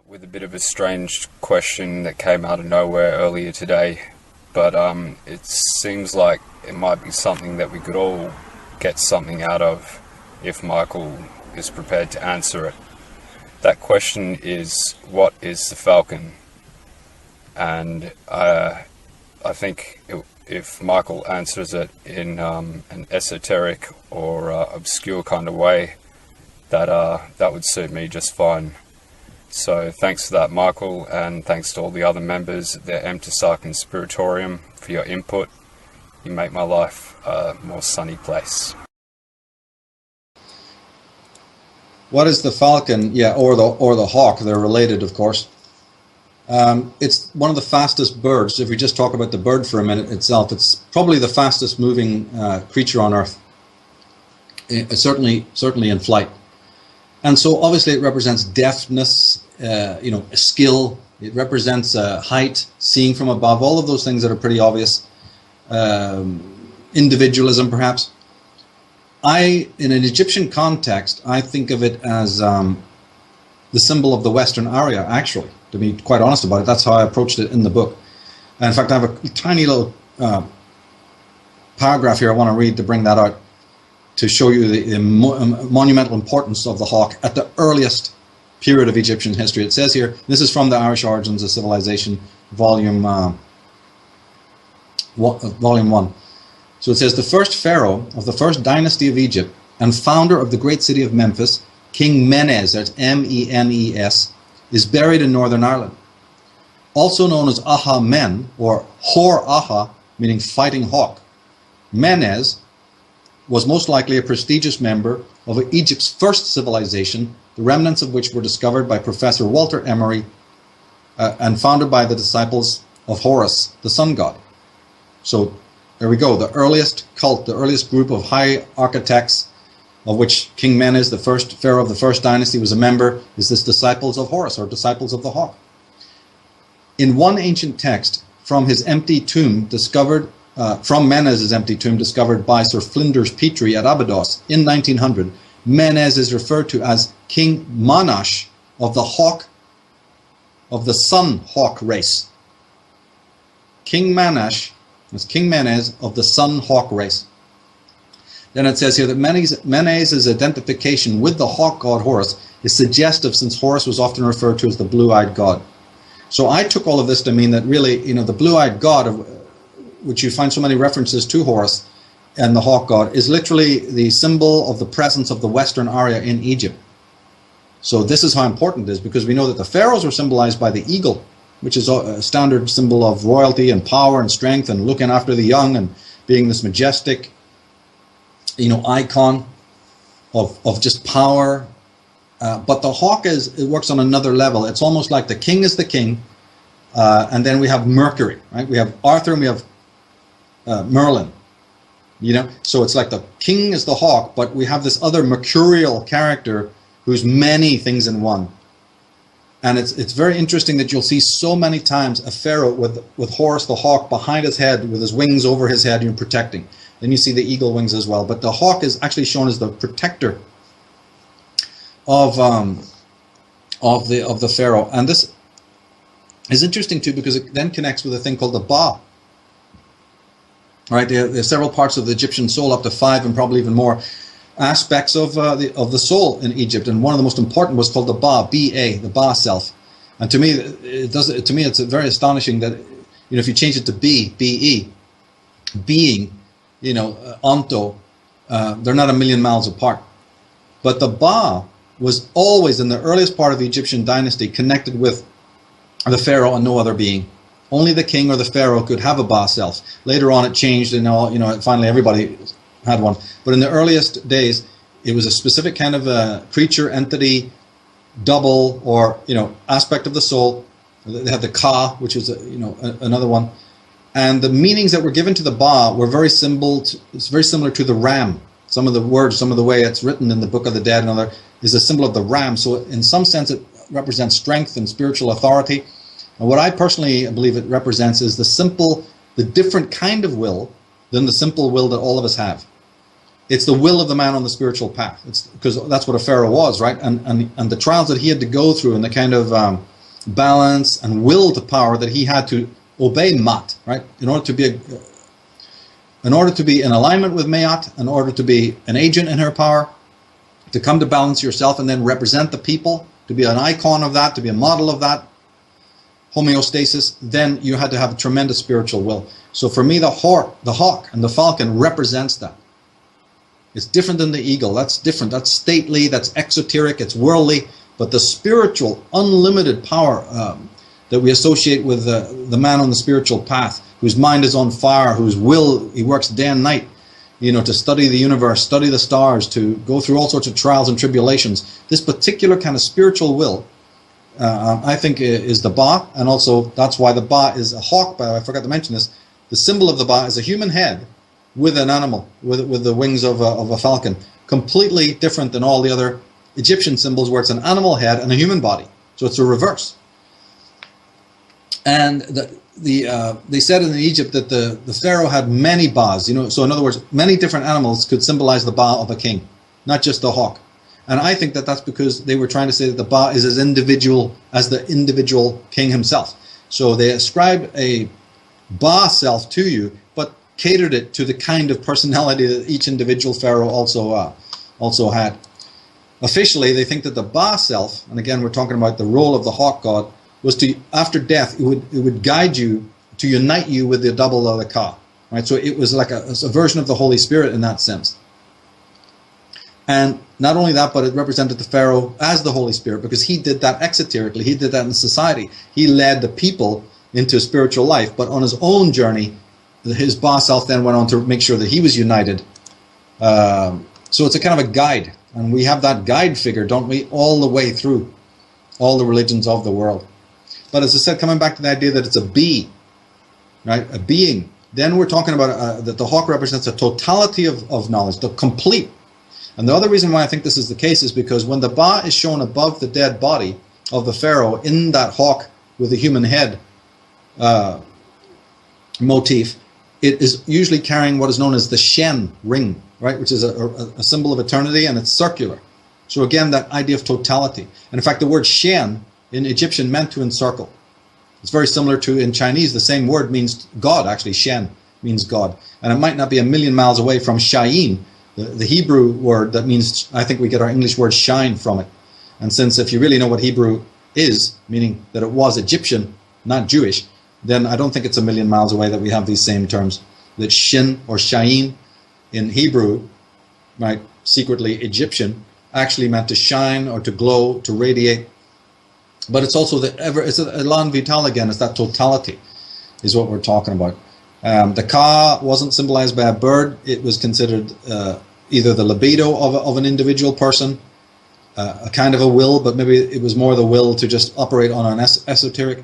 With a bit of a strange question that came out of nowhere earlier today, but it seems like it might be something that we could all get something out of if Michael is prepared to answer it. That question is, what is the Falcon? And I think if Michael answers it in an esoteric or obscure kind of way, that would suit me just fine. So thanks for that, Michael, and thanks to all the other members of the MTSAR Conspiratorium for your input. You make my life a more sunny place. What is the falcon? Yeah, or the hawk. They're related, of course. It's one of the fastest birds. If we just talk about the bird for a minute itself, it's probably the fastest moving creature on Earth. Certainly in flight. And so obviously it represents deftness, skill. It represents height, seeing from above, all of those things that are pretty obvious. Individualism, perhaps. In an Egyptian context, I think of it as the symbol of the Western Arya, actually, to be quite honest about it. That's how I approached it in the book. And in fact, I have a tiny little paragraph here I want to read to bring that out, to show you the monumental importance of the hawk at the earliest period of Egyptian history. It says here, this is from the Irish Origins of Civilization, volume 1. So it says, the first pharaoh of the first dynasty of Egypt and founder of the great city of Memphis, King Menes, that's M-E-N-E-S, is buried in Northern Ireland. Also known as Aha Men, or Hor Aha, meaning fighting hawk. Menes was most likely a prestigious member of Egypt's first civilization, the remnants of which were discovered by Professor Walter Emery and founded by the disciples of Horus, the sun god. So there we go, the earliest cult, the earliest group of high architects, of which King Menes, the first pharaoh of the first dynasty, was a member, is this disciples of Horus, or disciples of the hawk. In one ancient text, from his empty tomb discovered from Menes' empty tomb discovered by Sir Flinders Petrie at Abydos in 1900, Menes is referred to as King Manash of the sun hawk race. King Manash is King Menes of the sun hawk race. Then it says here that Menes' identification with the hawk god Horus is suggestive, since Horus was often referred to as the blue-eyed god. So I took all of this to mean that really, the blue-eyed god, which you find so many references to Horus and the hawk god, is literally the symbol of the presence of the Western Arya in Egypt. So this is how important it is, because we know that the pharaohs were symbolized by the eagle, which is a standard symbol of royalty and power and strength and looking after the young and being this majestic, icon of just power. But the hawk it works on another level. It's almost like the king is the king, and then we have Mercury, right? We have Arthur and we have Merlin, so it's like the king is the hawk, but we have this other mercurial character who's many things in one. And it's very interesting that you'll see so many times a pharaoh with Horus the hawk behind his head, with his wings over his head, protecting. Then you see the eagle wings as well, but the hawk is actually shown as the protector of the pharaoh. And this is interesting too, because it then connects with a thing called the Ba. Right, there are several parts of the Egyptian soul, up to 5 and probably even more aspects of the soul in Egypt, and one of the most important was called the Ba, B-A, the Ba self. And to me, it's very astonishing that if you change it to B, B-E, being, Onto, they're not a million miles apart. But the Ba was always, in the earliest part of the Egyptian dynasty, connected with the pharaoh and no other being. Only the king or the pharaoh could have a Ba self. Later on it changed, and finally everybody had one. But in the earliest days, it was a specific kind of a creature, entity, double, or aspect of the soul. They had the Ka, which is another one. And the meanings that were given to the Ba were it's very similar to the ram. Some of the words, some of the way it's written in the Book of the Dead and other, is a symbol of the ram. So in some sense it represents strength and spiritual authority. And what I personally believe it represents is the different kind of will than the simple will that all of us have. It's the will of the man on the spiritual path. It's because that's what a pharaoh was, right? And the trials that he had to go through, and the kind of balance and will to power that he had to obey Mat, right? In order to be in alignment with Mayat, in order to be an agent in her power, to come to balance yourself and then represent the people, to be an icon of that, to be a model of that homeostasis, then you had to have a tremendous spiritual will. So for me, the hawk and the falcon represents that. It's different than the eagle. That's different. That's stately, that's exoteric, it's worldly. But the spiritual, unlimited power that we associate with the man on the spiritual path, whose mind is on fire, whose will, he works day and night, to study the universe, study the stars, to go through all sorts of trials and tribulations. This particular kind of spiritual will, I think, is the Ba, and also that's why the Ba is a hawk. But I forgot to mention this. The symbol of the Ba is a human head with an animal, with the wings of a falcon. Completely different than all the other Egyptian symbols where it's an animal head and a human body. So it's a reverse. And they said in Egypt that the pharaoh had many Bas. So in other words, many different animals could symbolize the Ba of a king, not just the hawk. And I think that that's because they were trying to say that the Ba is as individual as the individual king himself. So they ascribed a Ba self to you, but catered it to the kind of personality that each individual pharaoh also had. Officially, they think that the Ba self, and again we're talking about the role of the hawk god, was to, after death, it would guide you to unite you with the double of the Ka. Right? So it was like a version of the Holy Spirit in that sense. And not only that, but it represented the pharaoh as the Holy Spirit, because he did that exoterically, he did that in society. He led the people into spiritual life, but on his own journey, his Ba self then went on to make sure that he was united. So it's a kind of a guide, and we have that guide figure, don't we, all the way through all the religions of the world. But as I said, coming back to the idea that it's a be, right, a being, then we're talking about that the hawk represents a totality of knowledge, the complete. And the other reason why I think this is the case is because when the Ba is shown above the dead body of the pharaoh in that hawk with the human head motif, it is usually carrying what is known as the Shen ring, right, which is a symbol of eternity, and it's circular. So again, that idea of totality. And in fact, the word Shen in Egyptian meant to encircle. It's very similar to, in Chinese, the same word means God, actually. Shen means God. And it might not be a million miles away from Shayin, the Hebrew word that means, I think we get our English word shine from it. And since if you really know what Hebrew is, meaning that it was Egyptian, not Jewish, then I don't think it's a million miles away that we have these same terms. That Shin or Shayin in Hebrew, right, secretly Egyptian, actually meant to shine or to glow, to radiate. But it's also it's elan vital again, it's that totality is what we're talking about. The Ka wasn't symbolized by a bird. It was considered either the libido of an individual person, a kind of a will, but maybe it was more the will to just operate on an exoteric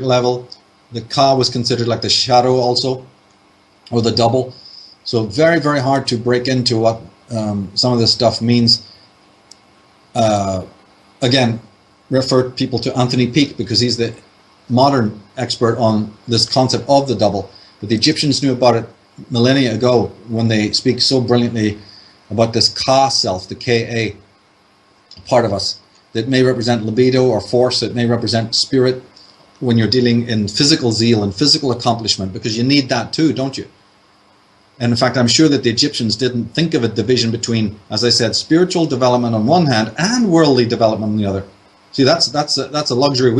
level. The Ka was considered like the shadow also, or the double. So very, very hard to break into what some of this stuff means. Again, refer people to Anthony Peake because he's the modern expert on this concept of the double. But the Egyptians knew about it millennia ago when they speak so brilliantly about this Ka self, the Ka part of us, that may represent libido or force, it may represent spirit when you're dealing in physical zeal and physical accomplishment, because you need that too, don't you? And in fact, I'm sure that the Egyptians didn't think of a division between, as I said, spiritual development on one hand and worldly development on the other. See, that's a luxury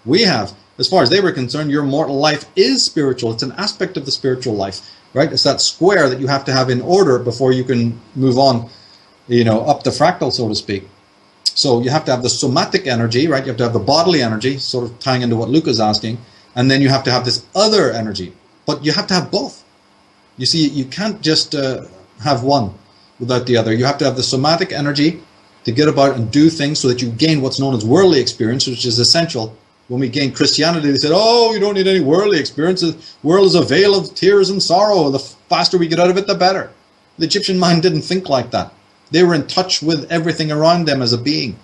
we have. As far as they were concerned, your mortal life is spiritual. It's an aspect of the spiritual life, right? It's that square that you have to have in order before you can move on, up the fractal, so to speak. So you have to have the somatic energy, right? You have to have the bodily energy, sort of tying into what Luke is asking. And then you have to have this other energy. But you have to have both. You see, you can't just have one without the other. You have to have the somatic energy to get about and do things so that you gain what's known as worldly experience, which is essential. When we gain Christianity, they said, oh, you don't need any worldly experience. The world is a veil of tears and sorrow. The faster we get out of it, the better. The Egyptian mind didn't think like that. They were in touch with everything around them as a being.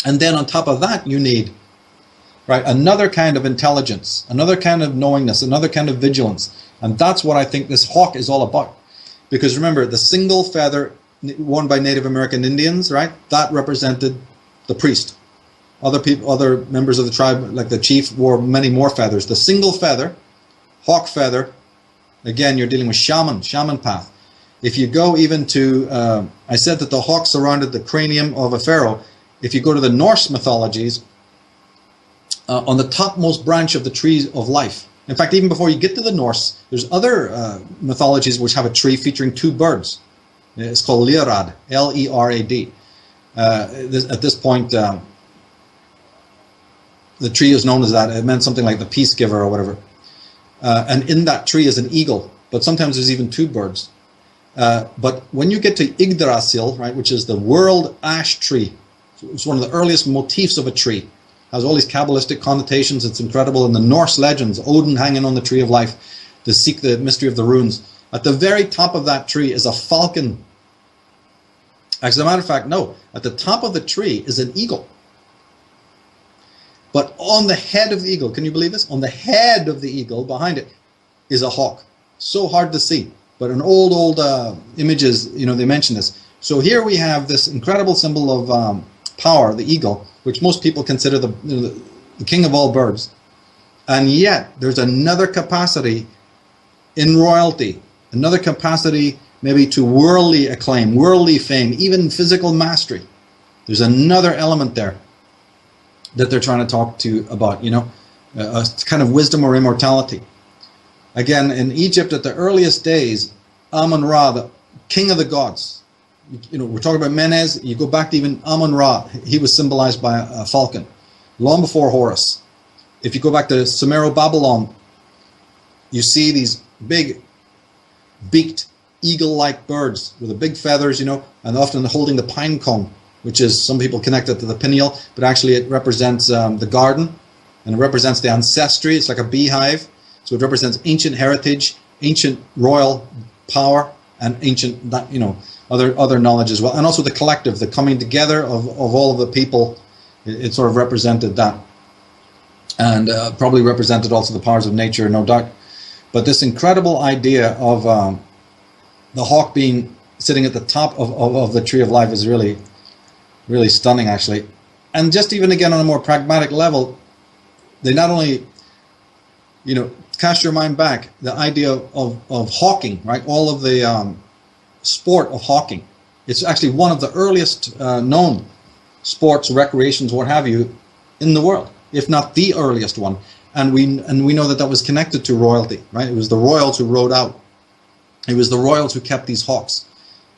And then on top of that, you need, right, another kind of intelligence, another kind of knowingness, another kind of vigilance. And that's what I think this hawk is all about. Because remember, the single feather worn by Native American Indians, right? That represented the priest. Other people, other members of the tribe, like the chief, wore many more feathers. The single feather, hawk feather, again, you're dealing with shaman path. If you go even to, I said that the hawk surrounded the cranium of a pharaoh. If you go to the Norse mythologies, on the topmost branch of the tree of life. In fact, even before you get to the Norse, there's other mythologies which have a tree featuring two birds. It's called Lerad, L-E-R-A-D. At this point, the tree is known as that. It meant something like the peace giver or whatever. And in that tree is an eagle, but sometimes there's even two birds. But when you get to Yggdrasil, right, which is the world ash tree, it's one of the earliest motifs of a tree. Has all these Kabbalistic connotations. It's incredible. In the Norse legends, Odin hanging on the tree of life to seek the mystery of the runes. At the very top of that tree is a falcon. As a matter of fact, no. At the top of the tree is an eagle. But on the head of the eagle, can you believe this? On the head of the eagle, behind it, is a hawk. So hard to see. But in old images, you know, they mention this. So here we have this incredible symbol of power, the eagle, which most people consider the king of all birds. And yet, there's another capacity in royalty, another capacity maybe to worldly acclaim, worldly fame, even physical mastery. There's another element there that they're trying to talk to about, you know, a kind of wisdom or immortality. Again, in Egypt at the earliest days, Amun-Ra, the king of the gods, you know, we're talking about Menes, you go back to even Amun-Ra, he was symbolized by a falcon, long before Horus. If you go back to Sumero-Babylon, you see these big, beaked, eagle-like birds with the big feathers, you know, and often holding the pine cone, which is, some people connect it to the pineal, but actually it represents the garden, and it represents the ancestry. It's like a beehive, so it represents ancient heritage, ancient royal power, and ancient, you know, other knowledge as well, and also the collective, the coming together of all of the people. It sort of represented that, and probably represented also the powers of nature, no doubt. But this incredible idea of the hawk being sitting at the top of the tree of life is really, really stunning, actually. And just even again on a more pragmatic level, they not only, you know, cast your mind back, the idea of hawking, right? All of the sport of hawking. It's actually one of the earliest known sports, recreations, what have you, in the world, if not the earliest one. And we know that was connected to royalty, right? It was the royals who rode out. It was the royals who kept these hawks.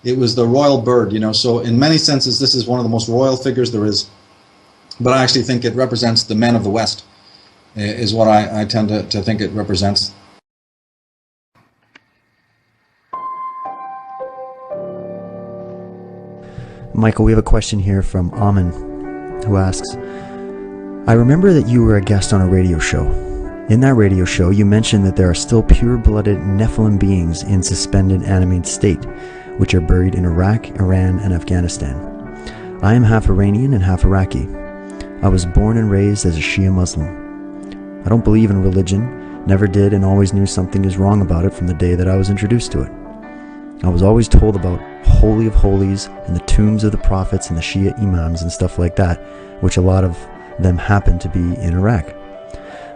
It was the royal bird, you know. So in many senses, this is one of the most royal figures there is. But I actually think it represents the men of the West, is what I tend to think it represents. Michael, we have a question here from Amin, who asks, I remember that you were a guest on a radio show. In that radio show, you mentioned that there are still pure-blooded Nephilim beings in suspended animate state, which are buried in Iraq, Iran, and Afghanistan. I am half Iranian and half Iraqi. I was born and raised as a Shia Muslim. I don't believe in religion, never did, and always knew something is wrong about it from the day that I was introduced to it. I was always told about Holy of Holies and the tombs of the prophets and the Shia imams and stuff like that, which a lot of them happen to be in Iraq.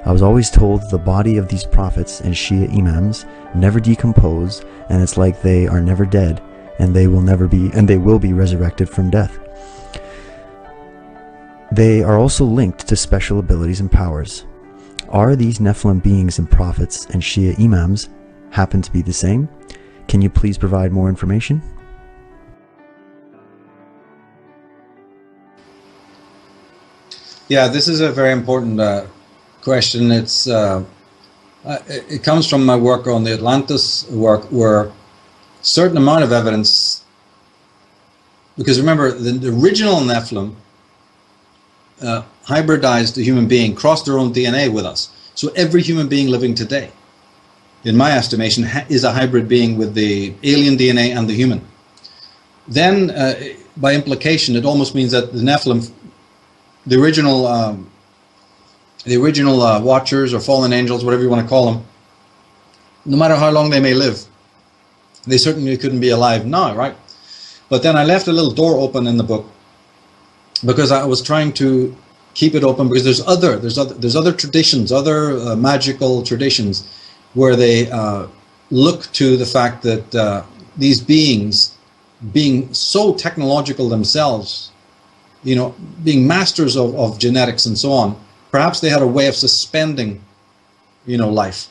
I was always told the body of these prophets and Shia imams never decompose, and it's like they are never dead, and they will be resurrected from death. They are also linked to special abilities and powers. Are these Nephilim beings and prophets and Shia imams happen to be the same? Can you please provide more information? Yeah, this is a very important question. It comes from my work on the Atlantis work, where a certain amount of evidence, because remember, the original Nephilim hybridized a human being, crossed their own DNA with us. So every human being living today, in my estimation, is a hybrid being with the alien DNA and the human. Then, by implication, it almost means that the Nephilim, the original watchers or fallen angels, whatever you want to call them, no matter how long they may live, They certainly couldn't be alive now, right? But then I left a little door open in the book because I was trying to keep it open, because there's other traditions, other magical traditions, where they look to the fact that these beings, being so technological themselves, being masters of genetics and so on, perhaps they had a way of suspending, life.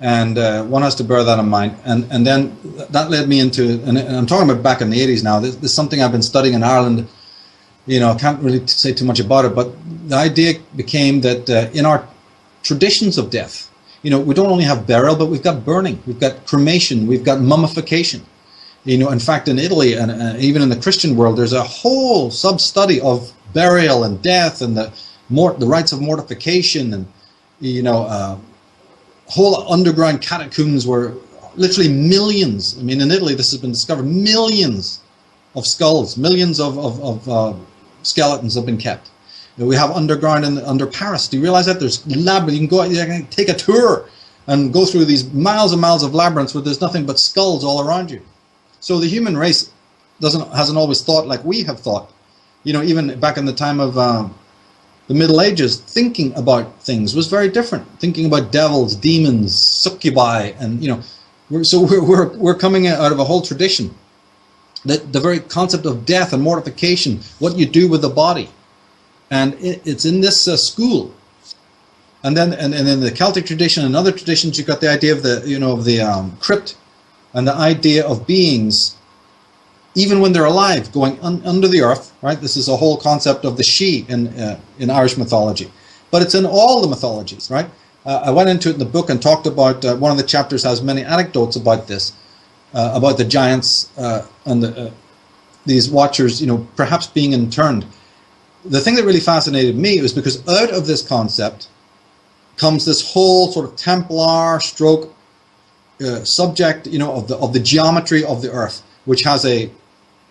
And one has to bear that in mind. And then that led me into, and I'm talking about back in the 80s now, this is something I've been studying in Ireland. I can't really say too much about it, but the idea became that in our traditions of death, we don't only have burial, but we've got burning, we've got cremation, we've got mummification. In fact, in Italy and even in the Christian world, there's a whole sub-study of burial and death and the rites of mortification, and whole underground catacombs where literally millions, in Italy this has been discovered, millions of skulls, millions of skeletons have been kept. We have underground under Paris. Do you realize that? There's labyrinths. You can take a tour and go through these miles and miles of labyrinths where there's nothing but skulls all around you. So the human race hasn't always thought like we have thought. Even back in the time of the Middle Ages, thinking about things was very different. Thinking about devils, demons, succubi, and we're coming out of a whole tradition that the very concept of death and mortification, what you do with the body, and it's in this school. And then in the Celtic tradition and other traditions, you've got the idea of the crypt, and the idea of beings, even when they're alive, going under the earth, right? This is a whole concept of the she in Irish mythology. But it's in all the mythologies, right? I went into it in the book and talked about, one of the chapters has many anecdotes about this, about the giants and these watchers, perhaps being interned. The thing that really fascinated me was because out of this concept comes this whole sort of Templar stroke subject, of the geometry of the earth, which has a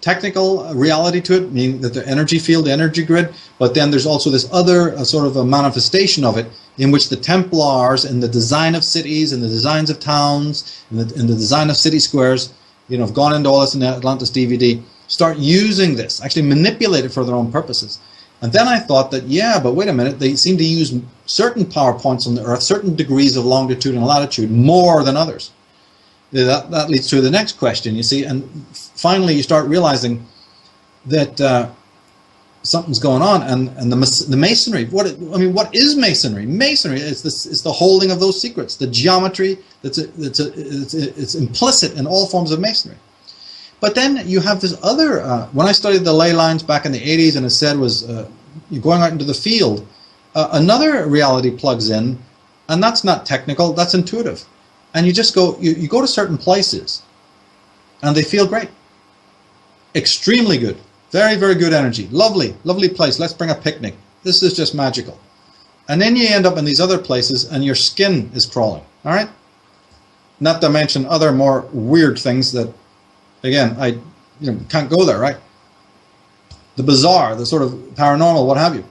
technical reality to it, meaning that the energy field, the energy grid, but then there's also this other sort of a manifestation of it, in which the Templars in the design of cities and the designs of towns and the design of city squares, have gone into all this in the Atlantis DVD, start using this, actually manipulate it for their own purposes. And then I thought that, but wait a minute, they seem to use certain power points on the earth, certain degrees of longitude and latitude, more than others. That leads to the next question, you see, and finally you start realizing that something's going on, and the masonry. What is masonry? Masonry is the holding of those secrets, the geometry it's implicit in all forms of masonry. But then you have this other. When I studied the ley lines back in the 80s, and it said was you're going out into the field, another reality plugs in, and that's not technical, that's intuitive. And you just go, you go to certain places, and they feel great. Extremely good. Very, very good energy. Lovely, lovely place. Let's bring a picnic. This is just magical. And then you end up in these other places, and your skin is crawling. All right? Not to mention other more weird things that, again, I can't go there, right? The bizarre, the sort of paranormal, what have you.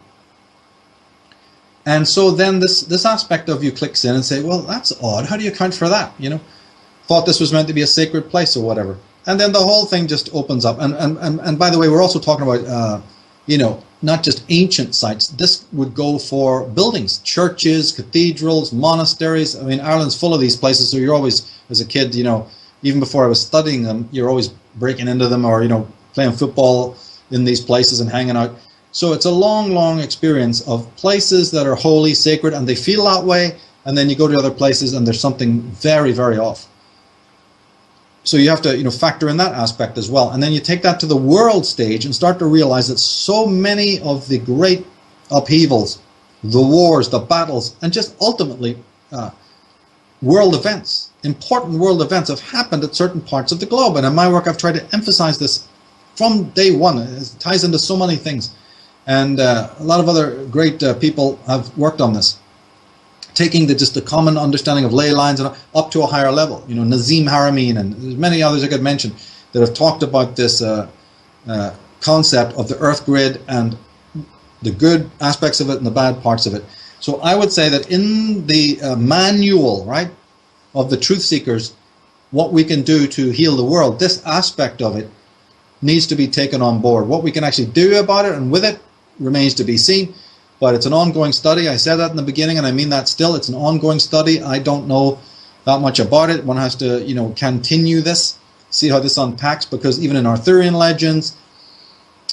And so then this aspect of you clicks in and say, well, that's odd. How do you account for that? Thought this was meant to be a sacred place or whatever. And then the whole thing just opens up. And by the way, we're also talking about, not just ancient sites. This would go for buildings, churches, cathedrals, monasteries. Ireland's full of these places. So you're always, as a kid, even before I was studying them, you're always breaking into them or, playing football in these places and hanging out. So it's a long, long experience of places that are holy, sacred, and they feel that way, and then you go to other places and there's something very, very off. So you have to factor in that aspect as well. And then you take that to the world stage and start to realize that so many of the great upheavals, the wars, the battles, and just ultimately world events, important world events have happened at certain parts of the globe. And in my work I've tried to emphasize this from day one. It ties into so many things. And a lot of other great people have worked on this, taking just the common understanding of ley lines and up to a higher level. Nazim Haramein and there's many others I could mention that have talked about this concept of the earth grid and the good aspects of it and the bad parts of it. So I would say that in the manual, right, of the truth seekers, what we can do to heal the world, this aspect of it needs to be taken on board. What we can actually do about it and with it remains to be seen, but it's an ongoing study. I said that in the beginning, and I mean that still. It's an ongoing study. I don't know that much about it. One has to, continue this, see how this unpacks, because even in Arthurian legends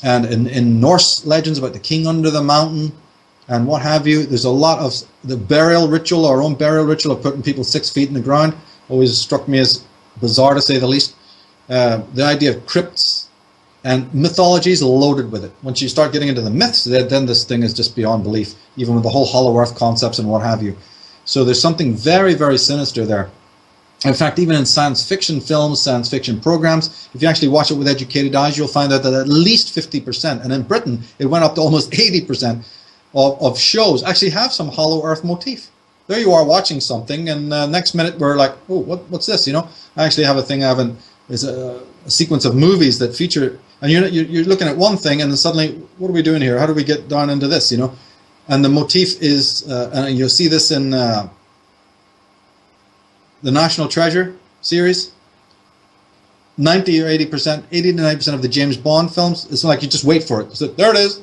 and in Norse legends about the king under the mountain and what have you, there's a lot of the burial ritual, our own burial ritual of putting people 6 feet in the ground, always struck me as bizarre, to say the least. The idea of crypts and mythology is loaded with it. Once you start getting into the myths, then this thing is just beyond belief, even with the whole hollow earth concepts and what have you. So there's something very, very sinister there. In fact, even in science fiction films, science fiction programs, if you actually watch it with educated eyes, you'll find out that at least 50%, and in Britain it went up to almost 80% of shows actually have some hollow earth motif. There you are watching something, and next minute we're like, oh, what's this? I actually have a thing. Is a sequence of movies that feature, and you're looking at one thing, and then suddenly, what are we doing here? How do we get down into this? And the motif is, and you'll see this in the National Treasure series. 90 or 80%, 80 to 90% of the James Bond films, it's like you just wait for it. So there it is.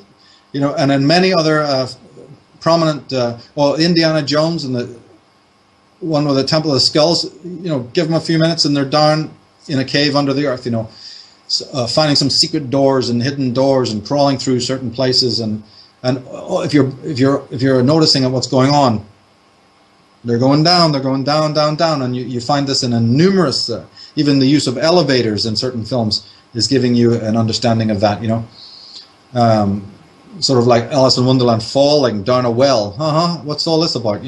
And in many other prominent, Indiana Jones and the one with the Temple of the Skulls, give them a few minutes and they're down in a cave under the earth, finding some secret doors and hidden doors and crawling through certain places. And if you're noticing what's going on, they're going down, down, and you find this in a numerous, even the use of elevators in certain films is giving you an understanding of that, sort of like Alice in Wonderland falling down a well. What's all this about,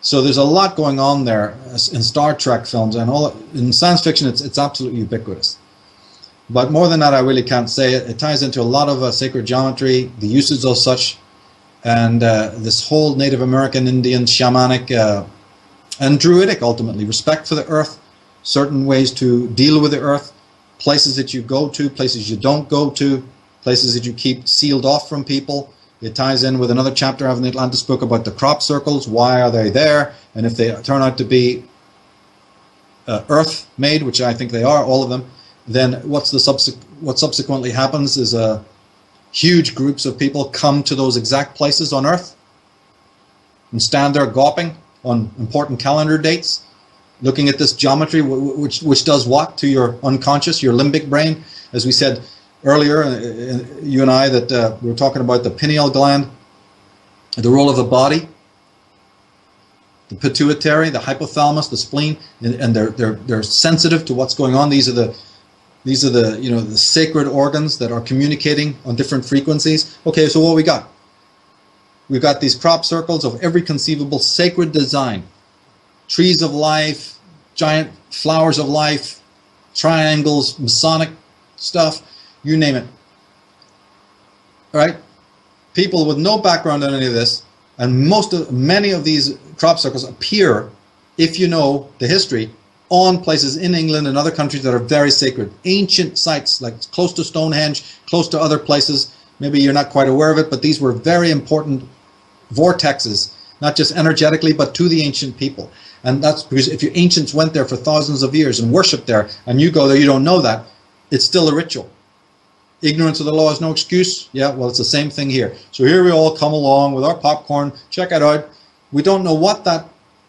So there's a lot going on there in Star Trek films, and in science fiction it's absolutely ubiquitous. But more than that, I really can't say. It ties into a lot of sacred geometry, the uses of such, and this whole Native American, Indian, shamanic, and druidic, ultimately, respect for the earth, certain ways to deal with the earth, places that you go to, places you don't go to, places that you keep sealed off from people. It ties in with another chapter I have in the Atlantis book about the crop circles. Why are they there? And if they turn out to be earth-made, which I think they are, all of them, then what subsequently happens is huge groups of people come to those exact places on Earth and stand there gawping on important calendar dates, looking at this geometry, which does what to your unconscious, your limbic brain. As we said earlier, you and I, that we were talking about the pineal gland, the role of the body, the pituitary, the hypothalamus, the spleen, and they're sensitive to what's going on. These are the the sacred organs that are communicating on different frequencies. Okay, so what we got? We've got these crop circles of every conceivable sacred design, trees of life, giant flowers of life, triangles, Masonic stuff. You name it. All right? People with no background in any of this, and many of these crop circles appear, if you know the history, on places in England and other countries that are very sacred. Ancient sites, like close to Stonehenge, close to other places. Maybe you're not quite aware of it, but these were very important vortexes, not just energetically, but to the ancient people. And that's because if your ancients went there for thousands of years and worshipped there, and you go there, you don't know that, it's still a ritual. Ignorance of the law is no excuse. Yeah, well, it's the same thing here. So here we all come along with our popcorn, check it out. We don't know what that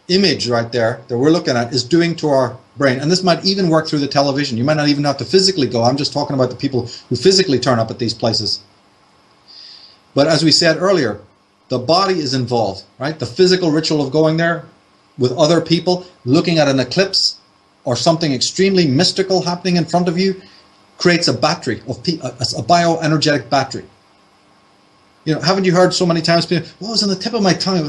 image right there that we're looking at is doing to our brain. And this might even work through the television. You might not even have to physically go. I'm just talking about the people who physically turn up at these places. But as we said earlier, the body is involved, right? The physical ritual of going there with other people, looking at an eclipse or something extremely mystical happening in front of you, creates a battery, a bioenergetic battery. You know, haven't you heard so many times people, well, it was on the tip of my tongue. It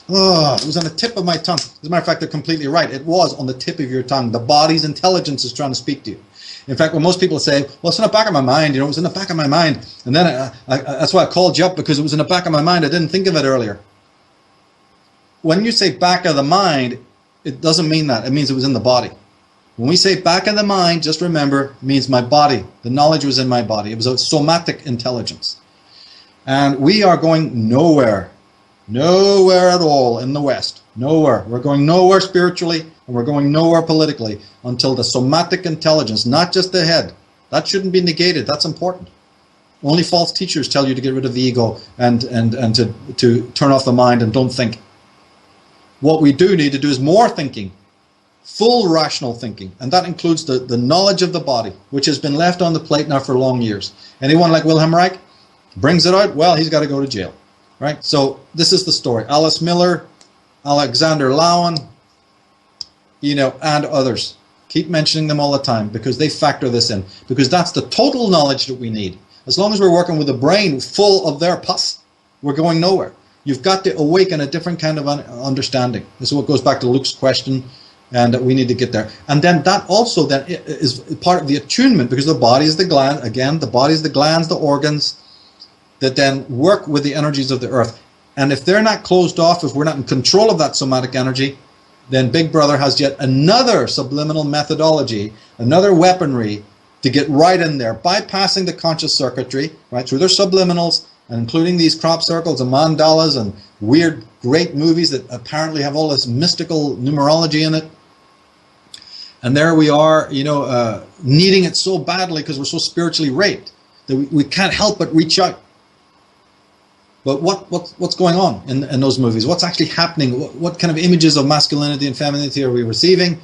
was on the tip of my tongue. As a matter of fact, they're completely right. It was on the tip of your tongue. The body's intelligence is trying to speak to you. In fact, when most people say, well, it's in the back of my mind, you know, it was in the back of my mind. And then that's why I called you up, because it was in the back of my mind. I didn't think of it earlier. When you say back of the mind, it doesn't mean that. It means it was in the body. When we say back of the mind, just remember, it means my body. The knowledge was in my body. It was a somatic intelligence. And we are going nowhere Nowhere at all in the West. Nowhere. We're going nowhere spiritually, and we're going nowhere politically until the somatic intelligence, not just the head, that shouldn't be negated. That's important. Only false teachers tell you to get rid of the ego and to turn off the mind and don't think. What we do need to do is more thinking, full rational thinking, and that includes the knowledge of the body, which has been left on the plate now for long years. Anyone like Wilhelm Reich brings it out, well, he's got to go to jail. Right? So this is the story. Alice Miller, Alexander Lowen, and others. Keep mentioning them all the time because they factor this in. Because that's the total knowledge that we need. As long as we're working with a brain full of their pus, we're going nowhere. You've got to awaken a different kind of understanding. This is what goes back to Luke's question, and we need to get there. And then that also then is part of the attunement, because the body is the gland. Again, the body is the glands, the organs, that then work with the energies of the earth. And if they're not closed off, if we're not in control of that somatic energy, then Big Brother has yet another subliminal methodology, another weaponry to get right in there, bypassing the conscious circuitry, right, through their subliminals, and including these crop circles and mandalas and weird, great movies that apparently have all this mystical numerology in it. And there we are, needing it so badly because we're so spiritually raped that we can't help but reach out. But what's going on in those movies? What's actually happening? What kind of images of masculinity and femininity are we receiving?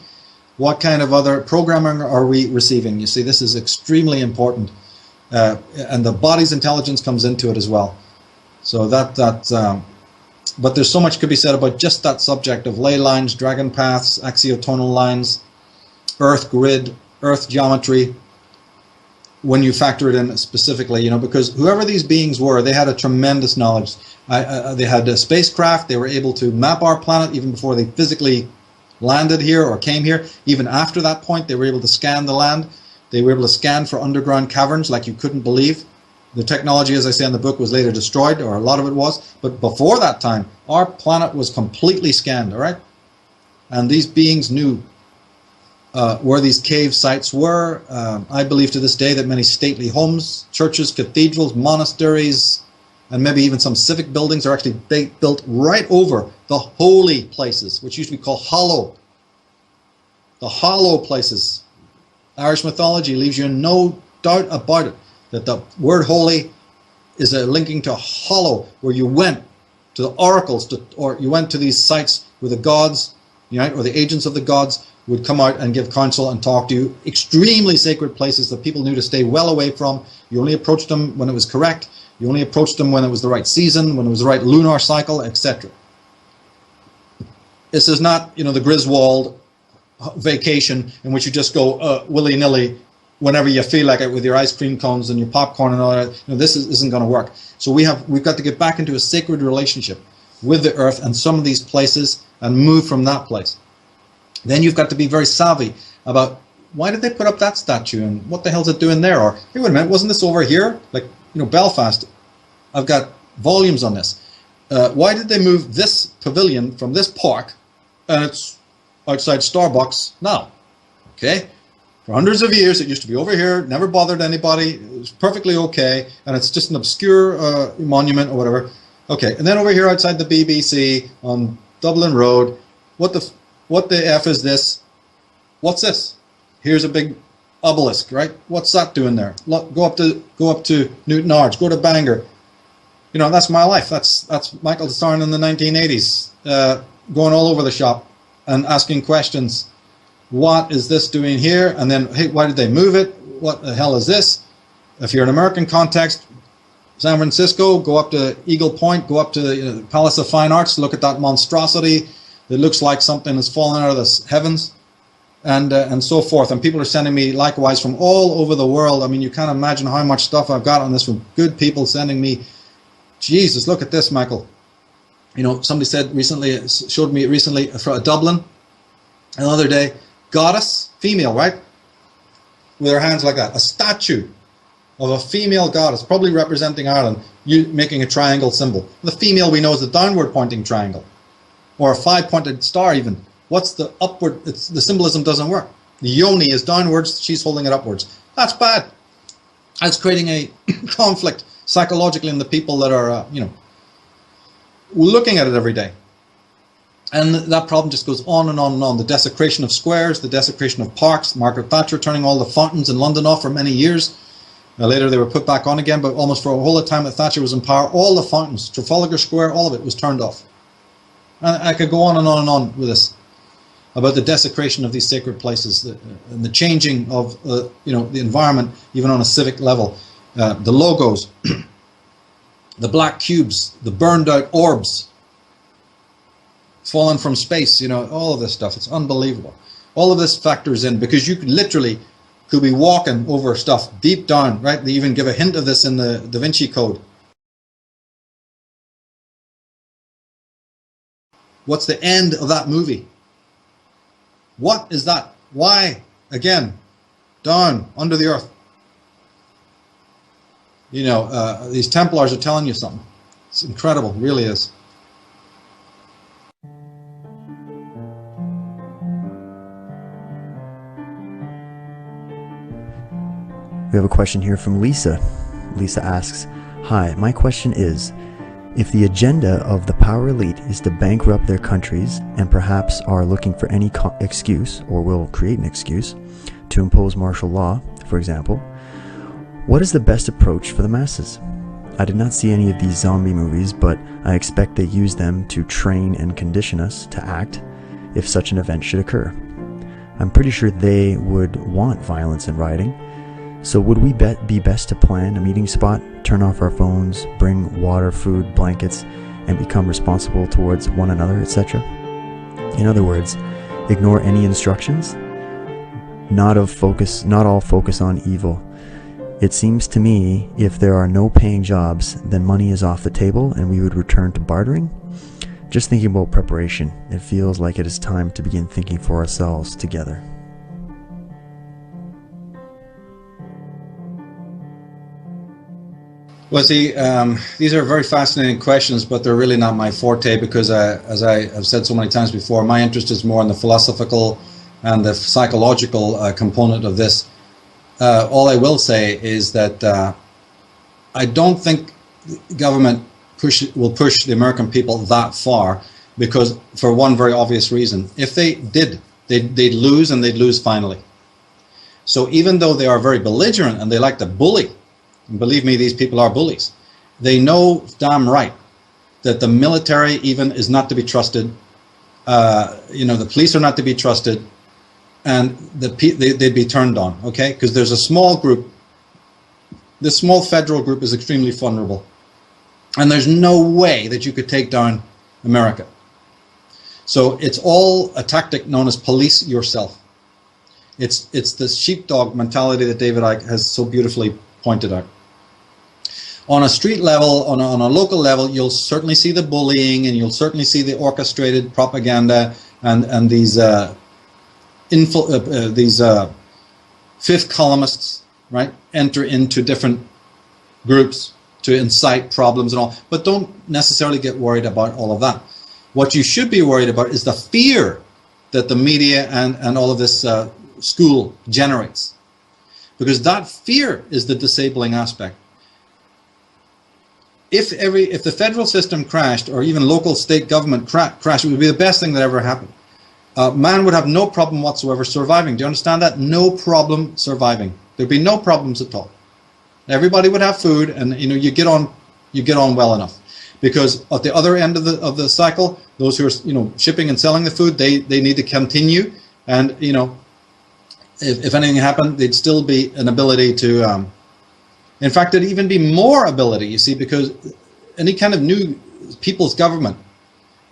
What kind of other programming are we receiving? You see, this is extremely important. And the body's intelligence comes into it as well. So but there's so much could be said about just that subject of ley lines, dragon paths, axiotonal lines, earth grid, earth geometry, when you factor it in specifically, because whoever these beings were, they had a tremendous knowledge. They had a spacecraft. They were able to map our planet even before they physically landed here or came here. Even after that point, they were able to scan the land. They were able to scan for underground caverns like you couldn't believe. The technology, as I say in the book, was later destroyed, or a lot of it was. But before that time, our planet was completely scanned, all right? And these beings knew where these cave sites were. I believe to this day that many stately homes, churches, cathedrals, monasteries, and maybe even some civic buildings are actually built right over the holy places, which used to be called hollow. The hollow places. Irish mythology leaves you in no doubt about it, that the word holy is a linking to hollow, where you went to the oracles, or you went to these sites where the gods, or the agents of the gods would come out and give counsel and talk to you. Extremely sacred places that people knew to stay well away from. You only approached them when it was correct. You only approached them when it was the right season, when it was the right lunar cycle, etc. This is not, the Griswold vacation in which you just go willy-nilly whenever you feel like it with your ice cream cones and your popcorn and all that. This isn't going to work. So we've got to get back into a sacred relationship with the earth and some of these places and move from that place. Then you've got to be very savvy about why did they put up that statue and what the hell's it doing there? Or, hey, wait a minute, wasn't this over here? Like, Belfast, I've got volumes on this. Why did they move this pavilion from this park and it's outside Starbucks now? Okay, for hundreds of years it used to be over here, never bothered anybody, it was perfectly okay, and it's just an obscure monument or whatever. Okay, and then over here outside the BBC on Dublin Road, what the F is this? What's this? Here's a big obelisk, right? What's that doing there? Look, go up to Newton Arch, go to Bangor. That's my life. That's Michael Tsarion in the 1980s, going all over the shop and asking questions. What is this doing here? And then, hey, why did they move it? What the hell is this? If you're in American context, San Francisco, go up to Eagle Point, go up to the Palace of Fine Arts, look at that monstrosity. It looks like something has fallen out of the heavens, and so forth. And people are sending me likewise from all over the world. I mean, you can't imagine how much stuff I've got on this from good people sending me. Jesus, look at this, Michael. Somebody showed me recently from Dublin, another day, goddess, female, right? With her hands like that, a statue of a female goddess, probably representing Ireland, making a triangle symbol. The female we know is the downward pointing triangle, or a 5-pointed star even. What's the upward? The symbolism doesn't work. The yoni is downwards, she's holding it upwards. That's bad. That's creating a conflict psychologically in the people that are, looking at it every day. And that problem just goes on and on and on. The desecration of squares, the desecration of parks, Margaret Thatcher turning all the fountains in London off for many years. Later they were put back on again, but almost for a whole time that Thatcher was in power, all the fountains, Trafalgar Square, all of it was turned off. And I could go on and on and on with this, about the desecration of these sacred places, and the changing of the environment, even on a civic level. The logos, the black cubes, the burned out orbs, fallen from space, all of this stuff. It's unbelievable. All of this factors in, because you could be walking over stuff deep down, right? They even give a hint of this in the Da Vinci Code. What's the end of that movie? What is that? Why? Again, down, under the earth. These Templars are telling you something. It's incredible, it really is. We have a question here from Lisa. Lisa asks, "Hi, my question is, if the agenda of the power elite is to bankrupt their countries and perhaps are looking for any excuse, or will create an excuse, to impose martial law, for example, what is the best approach for the masses? I did not see any of these zombie movies, but I expect they use them to train and condition us to act if such an event should occur. I'm pretty sure they would want violence and rioting. So would we be best to plan a meeting spot, turn off our phones, bring water, food, blankets, and become responsible towards one another, etc.? In other words, ignore any instructions? Not all focus on evil. It seems to me if there are no paying jobs, then money is off the table and we would return to bartering. Just thinking about preparation, it feels like it is time to begin thinking for ourselves together." Well, see, these are very fascinating questions, but they're really not my forte because, as I have said so many times before, my interest is more in the philosophical and the psychological component of this. All I will say is that I don't think government will push the American people that far, because for one very obvious reason. If they did, they'd lose, and they'd lose finally. So even though they are very belligerent and they like to bully, and believe me, these people are bullies, they know damn right that the military even is not to be trusted. The police are not to be trusted, and they'd be turned on, okay? Because there's a small group. This small federal group is extremely vulnerable, and there's no way that you could take down America. So it's all a tactic known as police yourself. It's the sheepdog mentality that David Icke has so beautifully pointed out. On a street level, on a local level, you'll certainly see the bullying, and you'll certainly see the orchestrated propaganda and these fifth columnists, right, enter into different groups to incite problems and all. But don't necessarily get worried about all of that. What you should be worried about is the fear that the media and all of this school generates, because that fear is the disabling aspect. If the federal system crashed, or even local state government crashed, it would be the best thing that ever happened. Man would have no problem whatsoever surviving. Do you understand that? No problem surviving. There'd be no problems at all. Everybody would have food, and you get on well enough. Because at the other end of the cycle, those who are shipping and selling the food, they need to continue, and if anything happened, there'd still be an ability to. In fact, there'd even be more ability, you see, because any kind of new people's government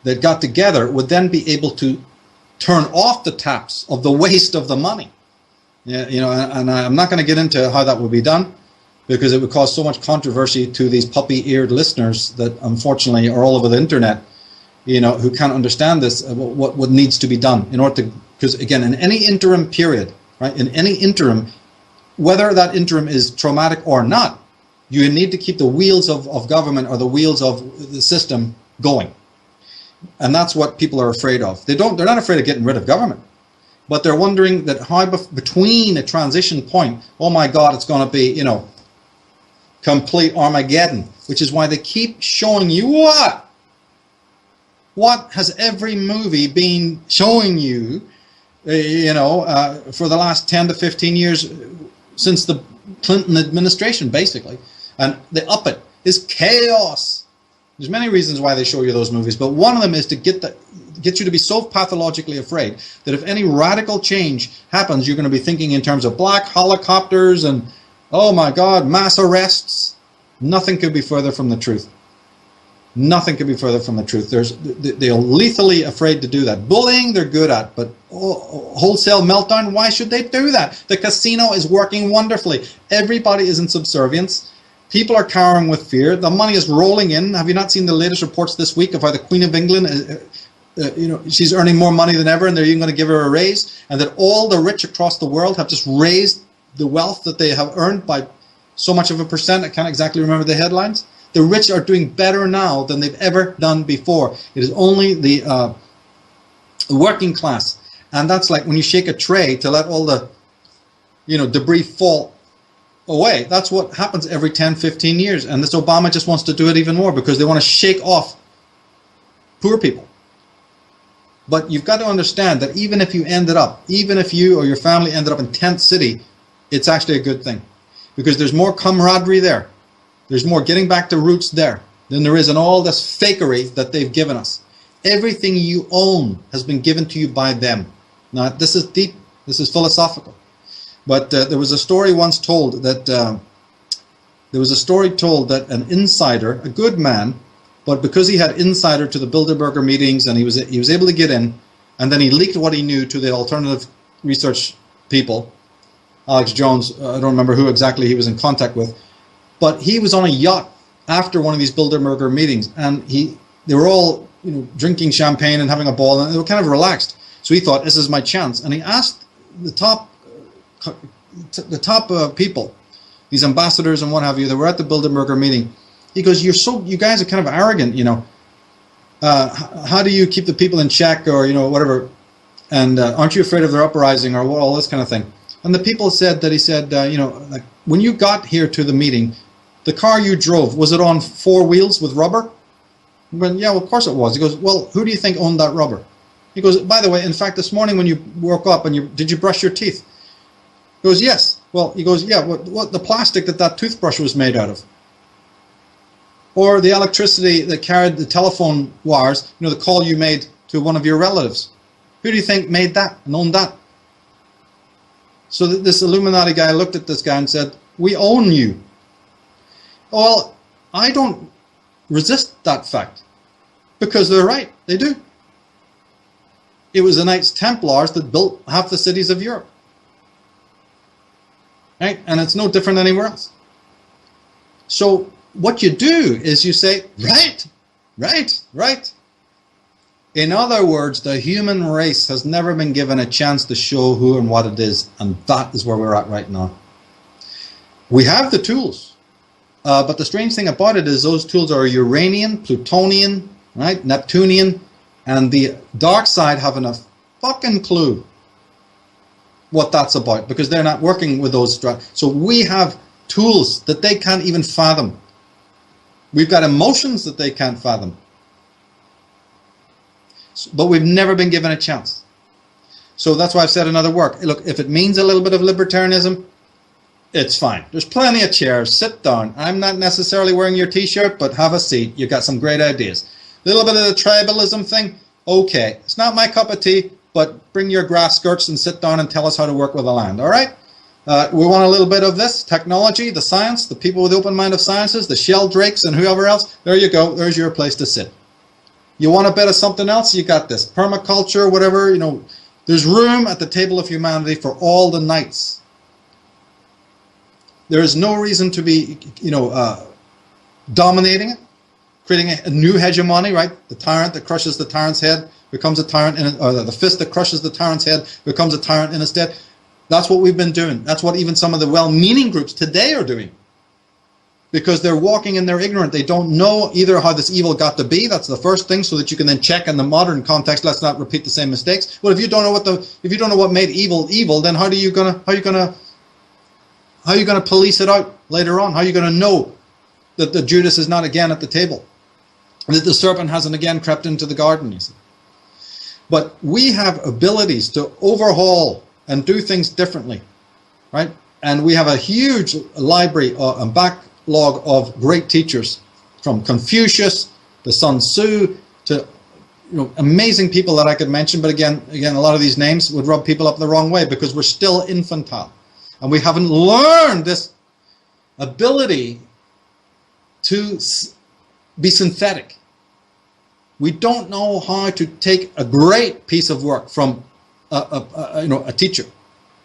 that got together would then be able to turn off the taps of the waste of the money. Yeah, and I'm not going to get into how that would be done, because it would cause so much controversy to these puppy-eared listeners that unfortunately are all over the internet, who can't understand this, what needs to be done in order to, because again, in any interim period, right, in any interim, whether that interim is traumatic or not, you need to keep the wheels of government, or the wheels of the system, going. And that's what people are afraid of. They're not afraid of getting rid of government, but they're wondering that how between a transition point, oh my God, it's going to be, complete Armageddon, which is why they keep showing you what? What has every movie been showing you, for the last 10 to 15 years since the Clinton administration, basically? And they up it is chaos. There's many reasons why they show you those movies, but one of them is to get you to be so pathologically afraid that if any radical change happens, you're going to be thinking in terms of black helicopters and, oh my God, mass arrests. Nothing could be further from the truth. Nothing could be further from the truth. They're lethally afraid to do that. Bullying, they're good at, but wholesale meltdown, why should they do that? The casino is working wonderfully. Everybody is in subservience. People are cowering with fear. The money is rolling in. Have you not seen the latest reports this week of how the Queen of England, she's earning more money than ever, and they're even going to give her a raise, and that all the rich across the world have just raised the wealth that they have earned by so much of a percent. I can't exactly remember the headlines. The rich are doing better now than they've ever done before. It is only the working class, and that's like when you shake a tray to let all the debris fall away. That's what happens every 10, 15 years. And this Obama just wants to do it even more because they want to shake off poor people. But you've got to understand that even if you you or your family ended up in Tent City, it's actually a good thing. Because there's more camaraderie there. There's more getting back to roots there than there is in all this fakery that they've given us. Everything you own has been given to you by them. Now, this is deep. This is philosophical. But there was a story once told that an insider, a good man, but because he had insider to the Bilderberger meetings and he was able to get in, and then he leaked what he knew to the alternative research people, Alex Jones, I don't remember who exactly he was in contact with, but he was on a yacht after one of these Bilderberger meetings, and they were all drinking champagne and having a ball, and they were kind of relaxed. So he thought, this is my chance, and he asked the top people, these ambassadors and what have you, that were at the Bilderberger meeting. He goes, you guys are kind of arrogant, how do you keep the people in check, or whatever, and aren't you afraid of their uprising, or all this kind of thing? And the people said that he said, like, when you got here to the meeting, the car you drove, was it on 4 wheels with rubber? He went, yeah, well, of course it was. He goes, well, who do you think owned that rubber? He goes, by the way, in fact, this morning when you woke up, did you brush your teeth? He goes, yes. Well, he goes, yeah, what the plastic that toothbrush was made out of? Or the electricity that carried the telephone wires, the call you made to one of your relatives. Who do you think made that and owned that? So this Illuminati guy looked at this guy and said, we own you. Well, I don't resist that fact, because they're right, they do. It was the Knights Templars that built half the cities of Europe. Right? And it's no different anywhere else. So what you do is you say, right, right, right. In other words, the human race has never been given a chance to show who and what it is, and that is where we're at right now. We have the tools, but the strange thing about it is those tools are Uranian, Plutonian, right, Neptunian, and the dark side haven't a fucking clue what that's about, because they're not working with those. So we have tools that they can't even fathom. We've got emotions that they can't fathom. But we've never been given a chance. So that's why I've said another work. Look, if it means a little bit of libertarianism, it's fine. There's plenty of chairs. Sit down. I'm not necessarily wearing your t-shirt, but have a seat. You've got some great ideas. A little bit of the tribalism thing, okay. It's not my cup of tea, but bring your grass skirts and sit down and tell us how to work with the land, all right? We want a little bit of this, technology, the science, the people with the open mind of sciences, the Sheldrakes and whoever else. There you go. There's your place to sit. You want a bit of something else? You got this. Permaculture, whatever, there's room at the table of humanity for all the knights. There is no reason to be, dominating it, creating a new hegemony, right? The tyrant that crushes the tyrant's head becomes a tyrant, or the fist that crushes the tyrant's head becomes a tyrant in his stead. That's what we've been doing. That's what even some of the well-meaning groups today are doing. Because they're walking in their ignorance. They don't know either how this evil got to be. That's the first thing, so that you can then check in the modern context. Let's not repeat the same mistakes. Well, if you don't know what made evil, then how are you gonna police it out later on? How are you gonna know that the Judas is not again at the table? that the serpent hasn't again crept into the garden, you see. But we have abilities to overhaul and do things differently, right? And we have a huge library and backlog of great teachers, from Confucius to Sun Tzu to amazing people that I could mention. But again, a lot of these names would rub people up the wrong way because we're still infantile, and we haven't learned this ability to be synthetic. We don't know how to take a great piece of work from a teacher,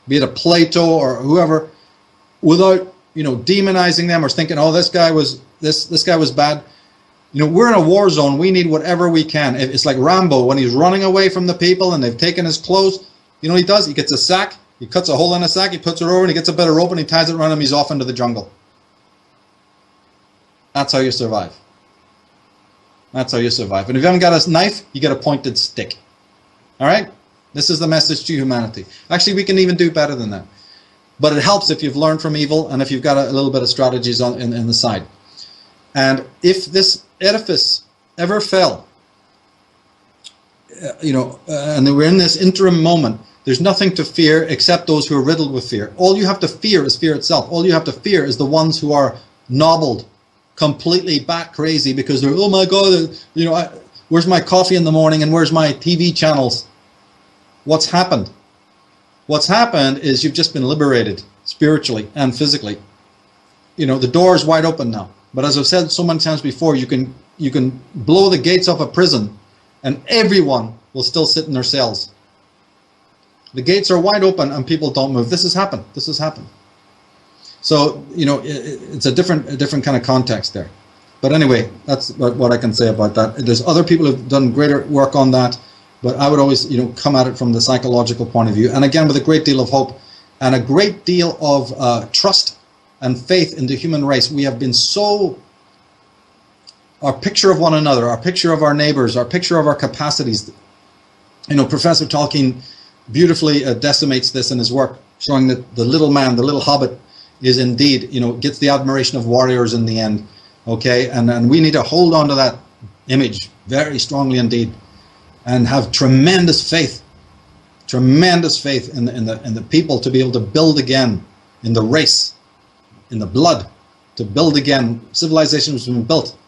be it a Plato or whoever, without demonizing them or thinking, oh, this guy was bad. We're in a war zone. We need whatever we can. It's like Rambo when he's running away from the people and they've taken his clothes. What he does? He gets a sack. He cuts a hole in a sack. He puts it over and he gets a bit of rope and he ties it around him. He's off into the jungle. That's how you survive. That's how you survive. And if you haven't got a knife, you get a pointed stick. All right? This is the message to humanity. Actually, we can even do better than that. But it helps if you've learned from evil and if you've got a little bit of strategies in the side. And if this edifice ever fell, and we're in this interim moment, there's nothing to fear except those who are riddled with fear. All you have to fear is fear itself. All you have to fear is the ones who are nobbled, completely bat crazy because they're, oh my God, where's my coffee in the morning and where's my TV channels? What's happened? What's happened is you've just been liberated spiritually and physically. The door is wide open now. But as I've said so many times before, you can blow the gates off a prison and everyone will still sit in their cells. The gates are wide open and people don't move. This has happened. This has happened. So, it's a different kind of context there. But anyway, that's what I can say about that. There's other people who've done greater work on that, but I would always, come at it from the psychological point of view. And again, with a great deal of hope and a great deal of trust and faith in the human race. We have been our picture of one another, our picture of our neighbors, our picture of our capacities. Professor Tolkien beautifully decimates this in his work, showing that the little man, the little hobbit, is indeed, gets the admiration of warriors in the end. Okay, and we need to hold on to that image very strongly indeed, and have tremendous faith in the people to be able to build again, in the race, in the blood, to build again. Civilization has been built,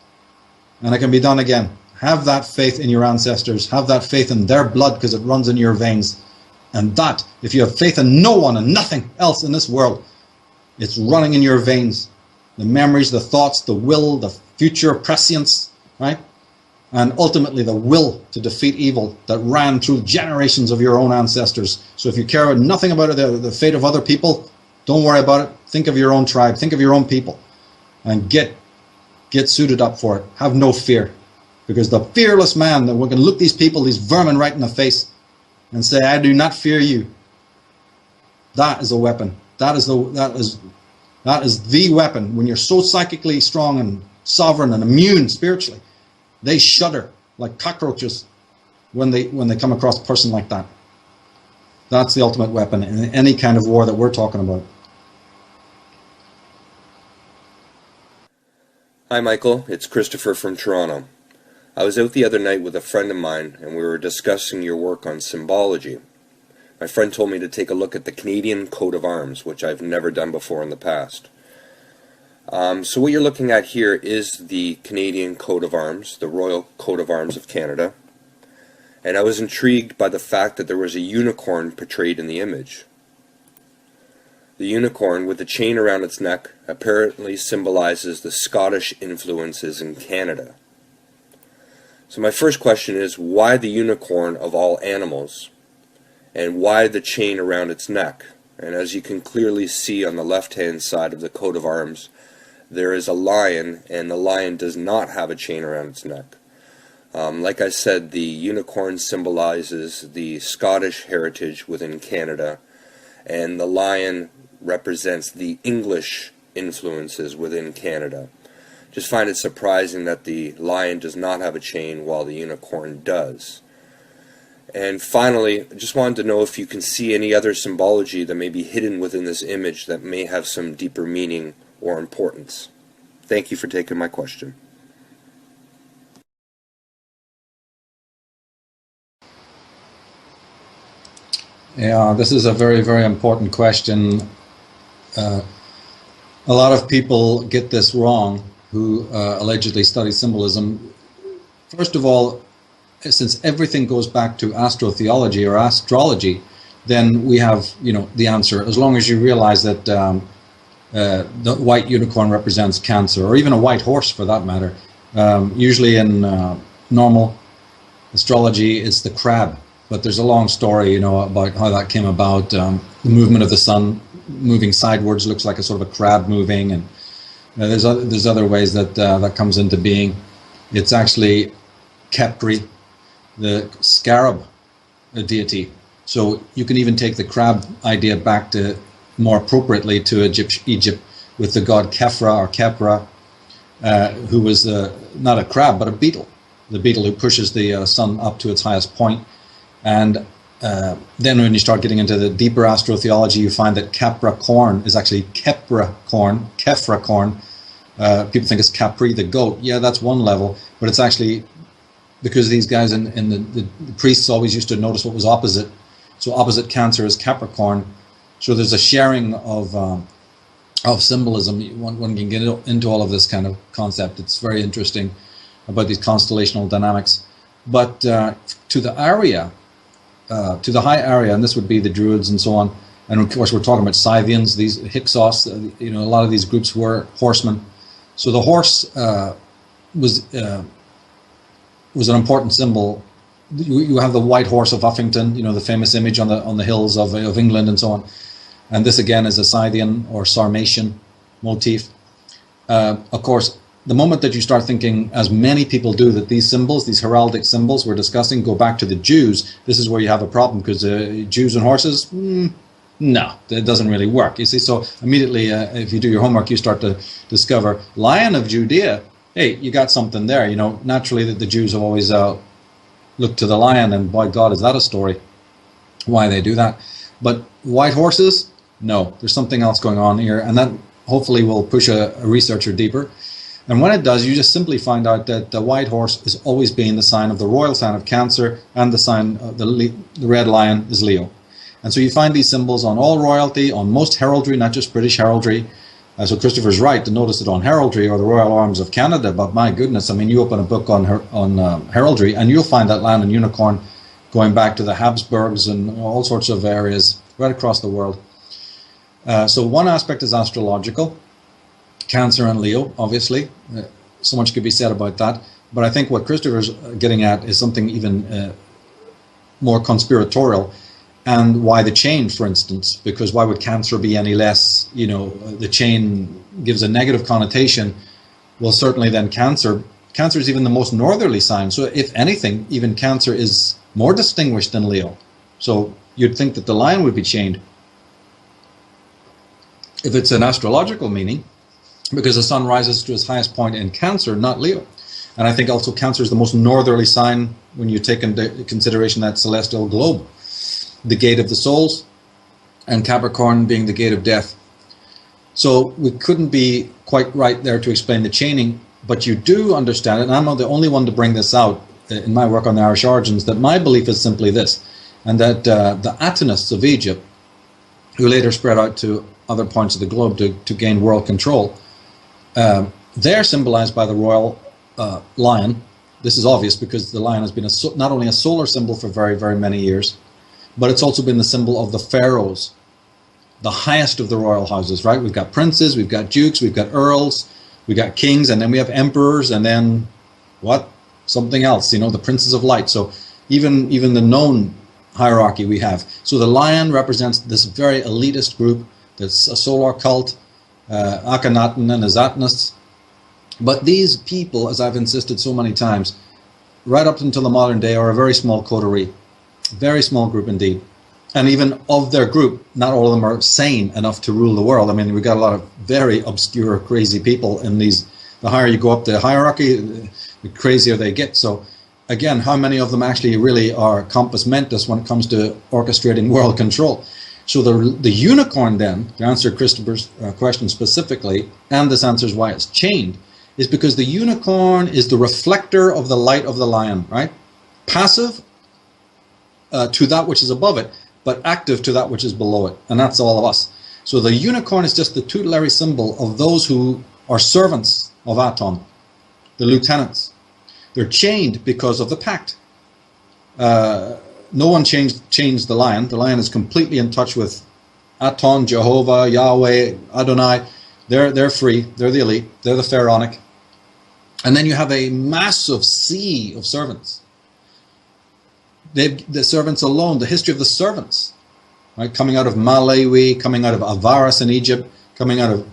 and it can be done again. Have that faith in your ancestors. Have that faith in their blood because it runs in your veins. And that, if you have faith in no one and nothing else in this world, it's running in your veins. The memories, the thoughts, the will, the future prescience, right? And ultimately the will to defeat evil that ran through generations of your own ancestors. So if you care nothing about the fate of other people, don't worry about it. Think of your own tribe. Think of your own people. And get suited up for it. Have no fear. Because the fearless man that we can look these people, these vermin, right in the face and say, I do not fear you. That is a weapon. That is the weapon. When you're so psychically strong and sovereign and immune spiritually, they shudder like cockroaches when they come across a person like that. That's the ultimate weapon in any kind of war that we're talking about. Hi Michael, it's Christopher from Toronto. I was out the other night with a friend of mine and we were discussing your work on symbology. My friend told me to take a look at the Canadian coat of arms, which I've never done before in the past. So what you're looking at here is the Canadian coat of arms, the Royal Coat of Arms of Canada. And I was intrigued by the fact that there was a unicorn portrayed in the image. The unicorn, with a chain around its neck, apparently symbolizes the Scottish influences in Canada. So my first question is, why the unicorn of all animals? And why the chain around its neck? And as you can clearly see on the left-hand side of the coat of arms, there is a lion, and the lion does not have a chain around its neck. Like I said, the unicorn symbolizes the Scottish heritage within Canada, and the lion represents the English influences within Canada. Just find it surprising that the lion does not have a chain while the unicorn does. And finally, I just wanted to know if you can see any other symbology that may be hidden within this image that may have some deeper meaning or importance. Thank you for taking my question. Yeah, this is a very, very important question. A lot of people get this wrong who allegedly study symbolism. First of all, since everything goes back to astrotheology or astrology, then we have, the answer. As long as you realize that the white unicorn represents Cancer, or even a white horse for that matter. Usually in normal astrology, it's the crab. But there's a long story, about how that came about. The movement of the sun moving sidewards looks like a sort of a crab moving, and there's other ways that that comes into being. It's actually Khepri, the scarab deity. So you can even take the crab idea back to more appropriately to Egypt with the god Khefra or Khepra, who was not a crab but a beetle, the beetle who pushes the sun up to its highest point. And then when you start getting into the deeper astrotheology, you find that Capricorn is actually Kepracorn. People think it's Capri, the goat. Yeah, that's one level, but it's actually because these guys in the priests always used to notice what was opposite. So opposite Cancer is Capricorn. So there's a sharing of symbolism. One can get into all of this kind of concept. It's very interesting about these constellational dynamics. But to the Arya, to the high Arya, and this would be the Druids and so on, and of course we're talking about Scythians, these Hyksos, a lot of these groups were horsemen. So the horse was an important symbol. You have the white horse of Uffington, the famous image on the hills of England and so on. And this again is a Scythian or Sarmatian motif. Of course, the moment that you start thinking, as many people do, that these symbols, these heraldic symbols we're discussing, go back to the Jews, this is where you have a problem, because Jews and horses, no, it doesn't really work. You see, so immediately, if you do your homework, you start to discover Lion of Judea. Hey, you got something there. Naturally, the Jews have always looked to the lion, and by God, is that a story? Why they do that? But white horses, no, there's something else going on here, and that hopefully will push a researcher deeper. And when it does, you just simply find out that the white horse is always being the sign of the royal sign of Cancer, and the sign of the red lion is Leo. And so you find these symbols on all royalty, on most heraldry, not just British heraldry. So Christopher's right to notice it on heraldry or the Royal Arms of Canada, but my goodness, you open a book on heraldry and you'll find that lion and unicorn going back to the Habsburgs and all sorts of areas right across the world. So one aspect is astrological. Cancer and Leo, obviously. So much could be said about that. But I think what Christopher's getting at is something even more conspiratorial. And why the chain, for instance? Because why would Cancer be any less, the chain gives a negative connotation. Well, certainly then Cancer is even the most northerly sign. So if anything, even Cancer is more distinguished than Leo. So you'd think that the lion would be chained. If it's an astrological meaning, because the sun rises to its highest point in Cancer, not Leo. And I think also Cancer is the most northerly sign when you take into consideration that celestial globe, the gate of the souls, and Capricorn being the gate of death. So we couldn't be quite right there to explain the chaining, but you do understand it, and I'm not the only one to bring this out in my work on the Irish origins, that my belief is simply this, and that the Atenists of Egypt, who later spread out to other points of the globe to gain world control, they're symbolized by the royal lion. This is obvious because the lion has been not only a solar symbol for very, very many years, but it's also been the symbol of the pharaohs, the highest of the royal houses, right? We've got princes, we've got dukes, we've got earls, we've got kings, and then we have emperors, and then what? Something else, the princes of light. So even the known hierarchy we have. So the lion represents this very elitist group that's a solar cult, Akhenaten and Azatnists. But these people, as I've insisted so many times, right up until the modern day, are a very small coterie, very small group indeed. And even of their group, not all of them are sane enough to rule the world. We've got a lot of very obscure, crazy people in these. The higher you go up the hierarchy, the crazier they get. So again, how many of them actually really are compos mentis when it comes to orchestrating world control? So the unicorn then, to answer Christopher's question specifically, and this answers why it's chained, is because the unicorn is the reflector of the light of the lion, right? Passive to that which is above it, but active to that which is below it, and that's all of us. So the unicorn is just the tutelary symbol of those who are servants of Aton, the lieutenants. They're chained because of the pact. No one changed the lion. The lion is completely in touch with Aton, Jehovah, Yahweh, Adonai. They're free. They're the elite. They're the pharaonic. And then you have a massive sea of servants. The servants alone, the history of the servants, right? Coming out of Malawi, coming out of Avaris in Egypt, coming out of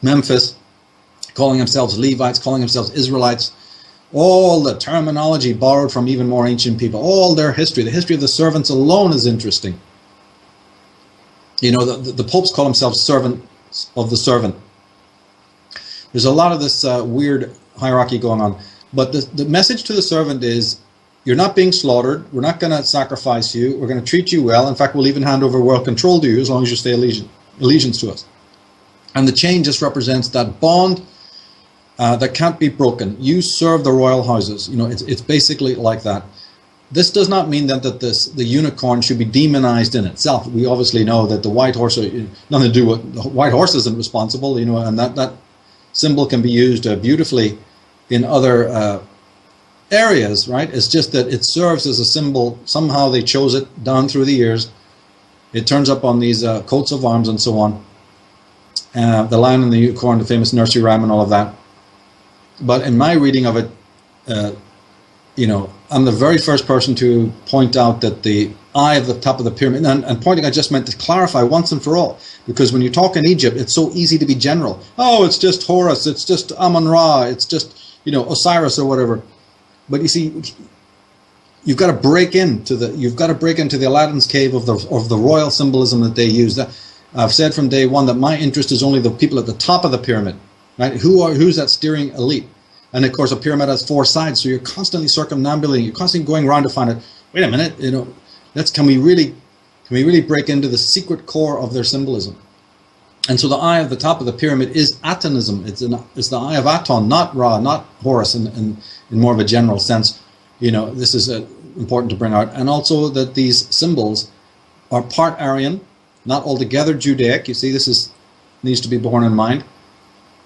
Memphis, calling themselves Levites, calling themselves Israelites. All the terminology borrowed from even more ancient people. All their history. The history of the servants alone is interesting. You know, the popes call themselves servants of the servant. There's a lot of this weird hierarchy going on. But the message to the servant is, you're not being slaughtered. We're not going to sacrifice you. We're going to treat you well. In fact, we'll even hand over world control to you as long as you stay allegiance to us. And the chain just represents that bond that can't be broken. You serve the royal houses. You know, it's basically like that. This does not mean that the unicorn should be demonized in itself. We obviously know that the white horse, nothing to do with, the white horse isn't responsible, you know, and that symbol can be used beautifully in other areas, right? It's just that it serves as a symbol. Somehow they chose it down through the years. It turns up on these coats of arms and so on. The lion and the unicorn, the famous nursery rhyme and all of that. But in my reading of it, you know, I'm the very first person to point out that the eye of the top of the pyramid, and pointing I just meant to clarify once and for all, because when you talk in Egypt, it's so easy to be general. Oh, it's just Horus, it's just Amun-Ra, it's just, you know, Osiris or whatever. But you see, you've got to break into the Aladdin's cave of the royal symbolism that they use. I've said from day one that my interest is only the people at the top of the pyramid, right? Who's that steering elite? And of course, a pyramid has four sides, so you're constantly circumambulating. You're constantly going around to find it. Wait a minute, you know, can we really break into the secret core of their symbolism? And so the eye of the top of the pyramid is Atonism. It's the eye of Aton, not Ra, not Horus, in more of a general sense. You know, this is important to bring out. And also that these symbols are part Aryan, not altogether Judaic. You see, needs to be borne in mind.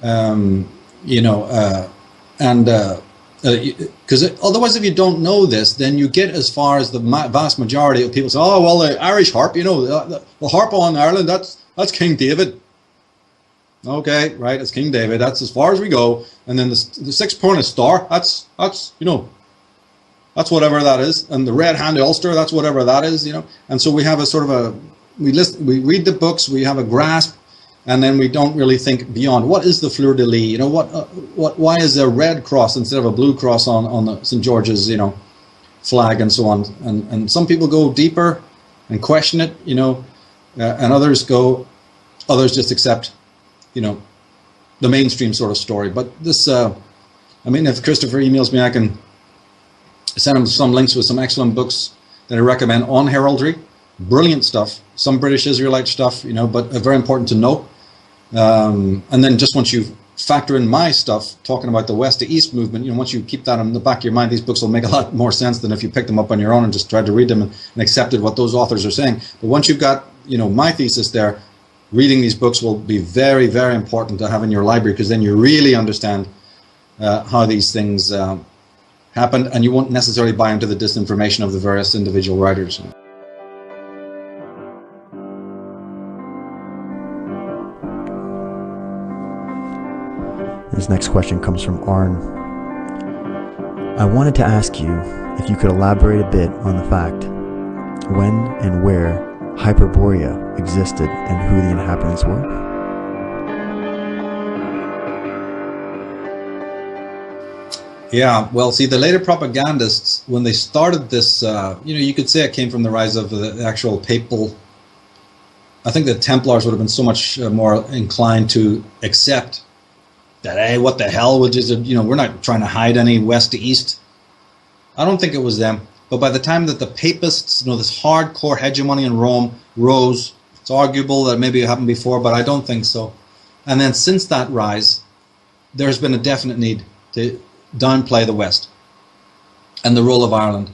You know, because otherwise, if you don't know this, then you get as far as the vast majority of people say, oh, well, the Irish harp, you know, the harp on Ireland, that's King David. Okay, right, it's King David, that's as far as we go. And then the six-pointed star, that's you know, that's whatever that is. And the red-handed ulster, that's whatever that is, you know. And so we have a sort of we read the books, we have a grasp, and then we don't really think beyond. What is the fleur-de-lis? You know, why is there a red cross instead of a blue cross on the St. George's, you know, flag and so on? And some people go deeper and question it, you know, and others just accept, you know, the mainstream sort of story. But this, I mean, if Christopher emails me, I can send him some links with some excellent books that I recommend on heraldry. Brilliant stuff. Some British Israelite stuff, you know, but very important to know. And then just once you factor in my stuff, talking about the West to East movement, you know, once you keep that in the back of your mind, these books will make a lot more sense than if you picked them up on your own and just tried to read them and accepted what those authors are saying. But once you've got, you know, my thesis there, reading these books will be very, very important to have in your library, because then you really understand how these things happened, and you won't necessarily buy into the disinformation of the various individual writers. This next question comes from Arn. I wanted to ask you if you could elaborate a bit on the fact when and where Hyperborea existed and who the inhabitants were. Yeah, well, see, the later propagandists, when they started this, you know, you could say it came from the rise of the actual papal. I think the Templars would have been so much more inclined to accept that, hey, what the hell, which is, you know, we're not trying to hide any west to east. I don't think it was them. But by the time that the papists, you know, this hardcore hegemony in Rome rose, it's arguable that maybe it happened before, but I don't think so. And then since that rise, there's been a definite need to downplay the West and the role of Ireland.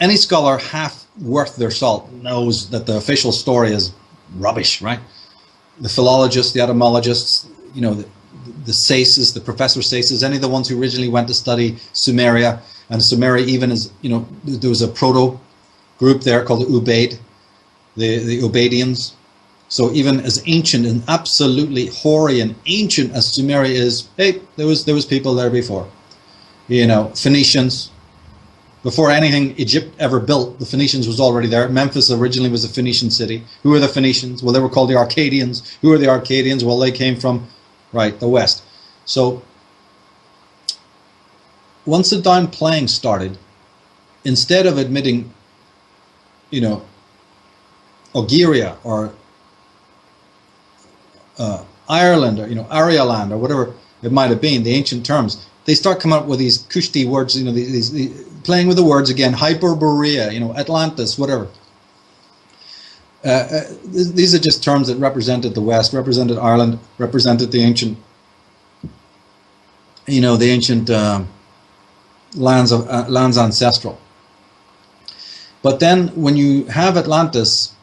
Any scholar half worth their salt knows that the official story is rubbish, right? The philologists, the etymologists, you know, the Saces, the Professor Saces, any of the ones who originally went to study Sumeria, and Sumeria even is, you know, there was a proto group there called the Ubaid, the Ubaidians. So even as ancient and absolutely hoary and ancient as Sumeria is, hey, there was people there before. You know, Phoenicians. Before anything Egypt ever built, the Phoenicians was already there. Memphis originally was a Phoenician city. Who are the Phoenicians? Well, they were called the Arcadians. Who are the Arcadians? Well, they came from, right, the west. So once the downplaying started, instead of admitting, you know, Ogyria or Ireland or, you know, Arialand or whatever it might have been, the ancient terms, they start coming up with these Kushti words, you know, these playing with the words again, Hyperborea, you know, Atlantis, whatever. These are just terms that represented the West, represented Ireland, represented the ancient, you know, the ancient lands ancestral. But then when you have Atlantis,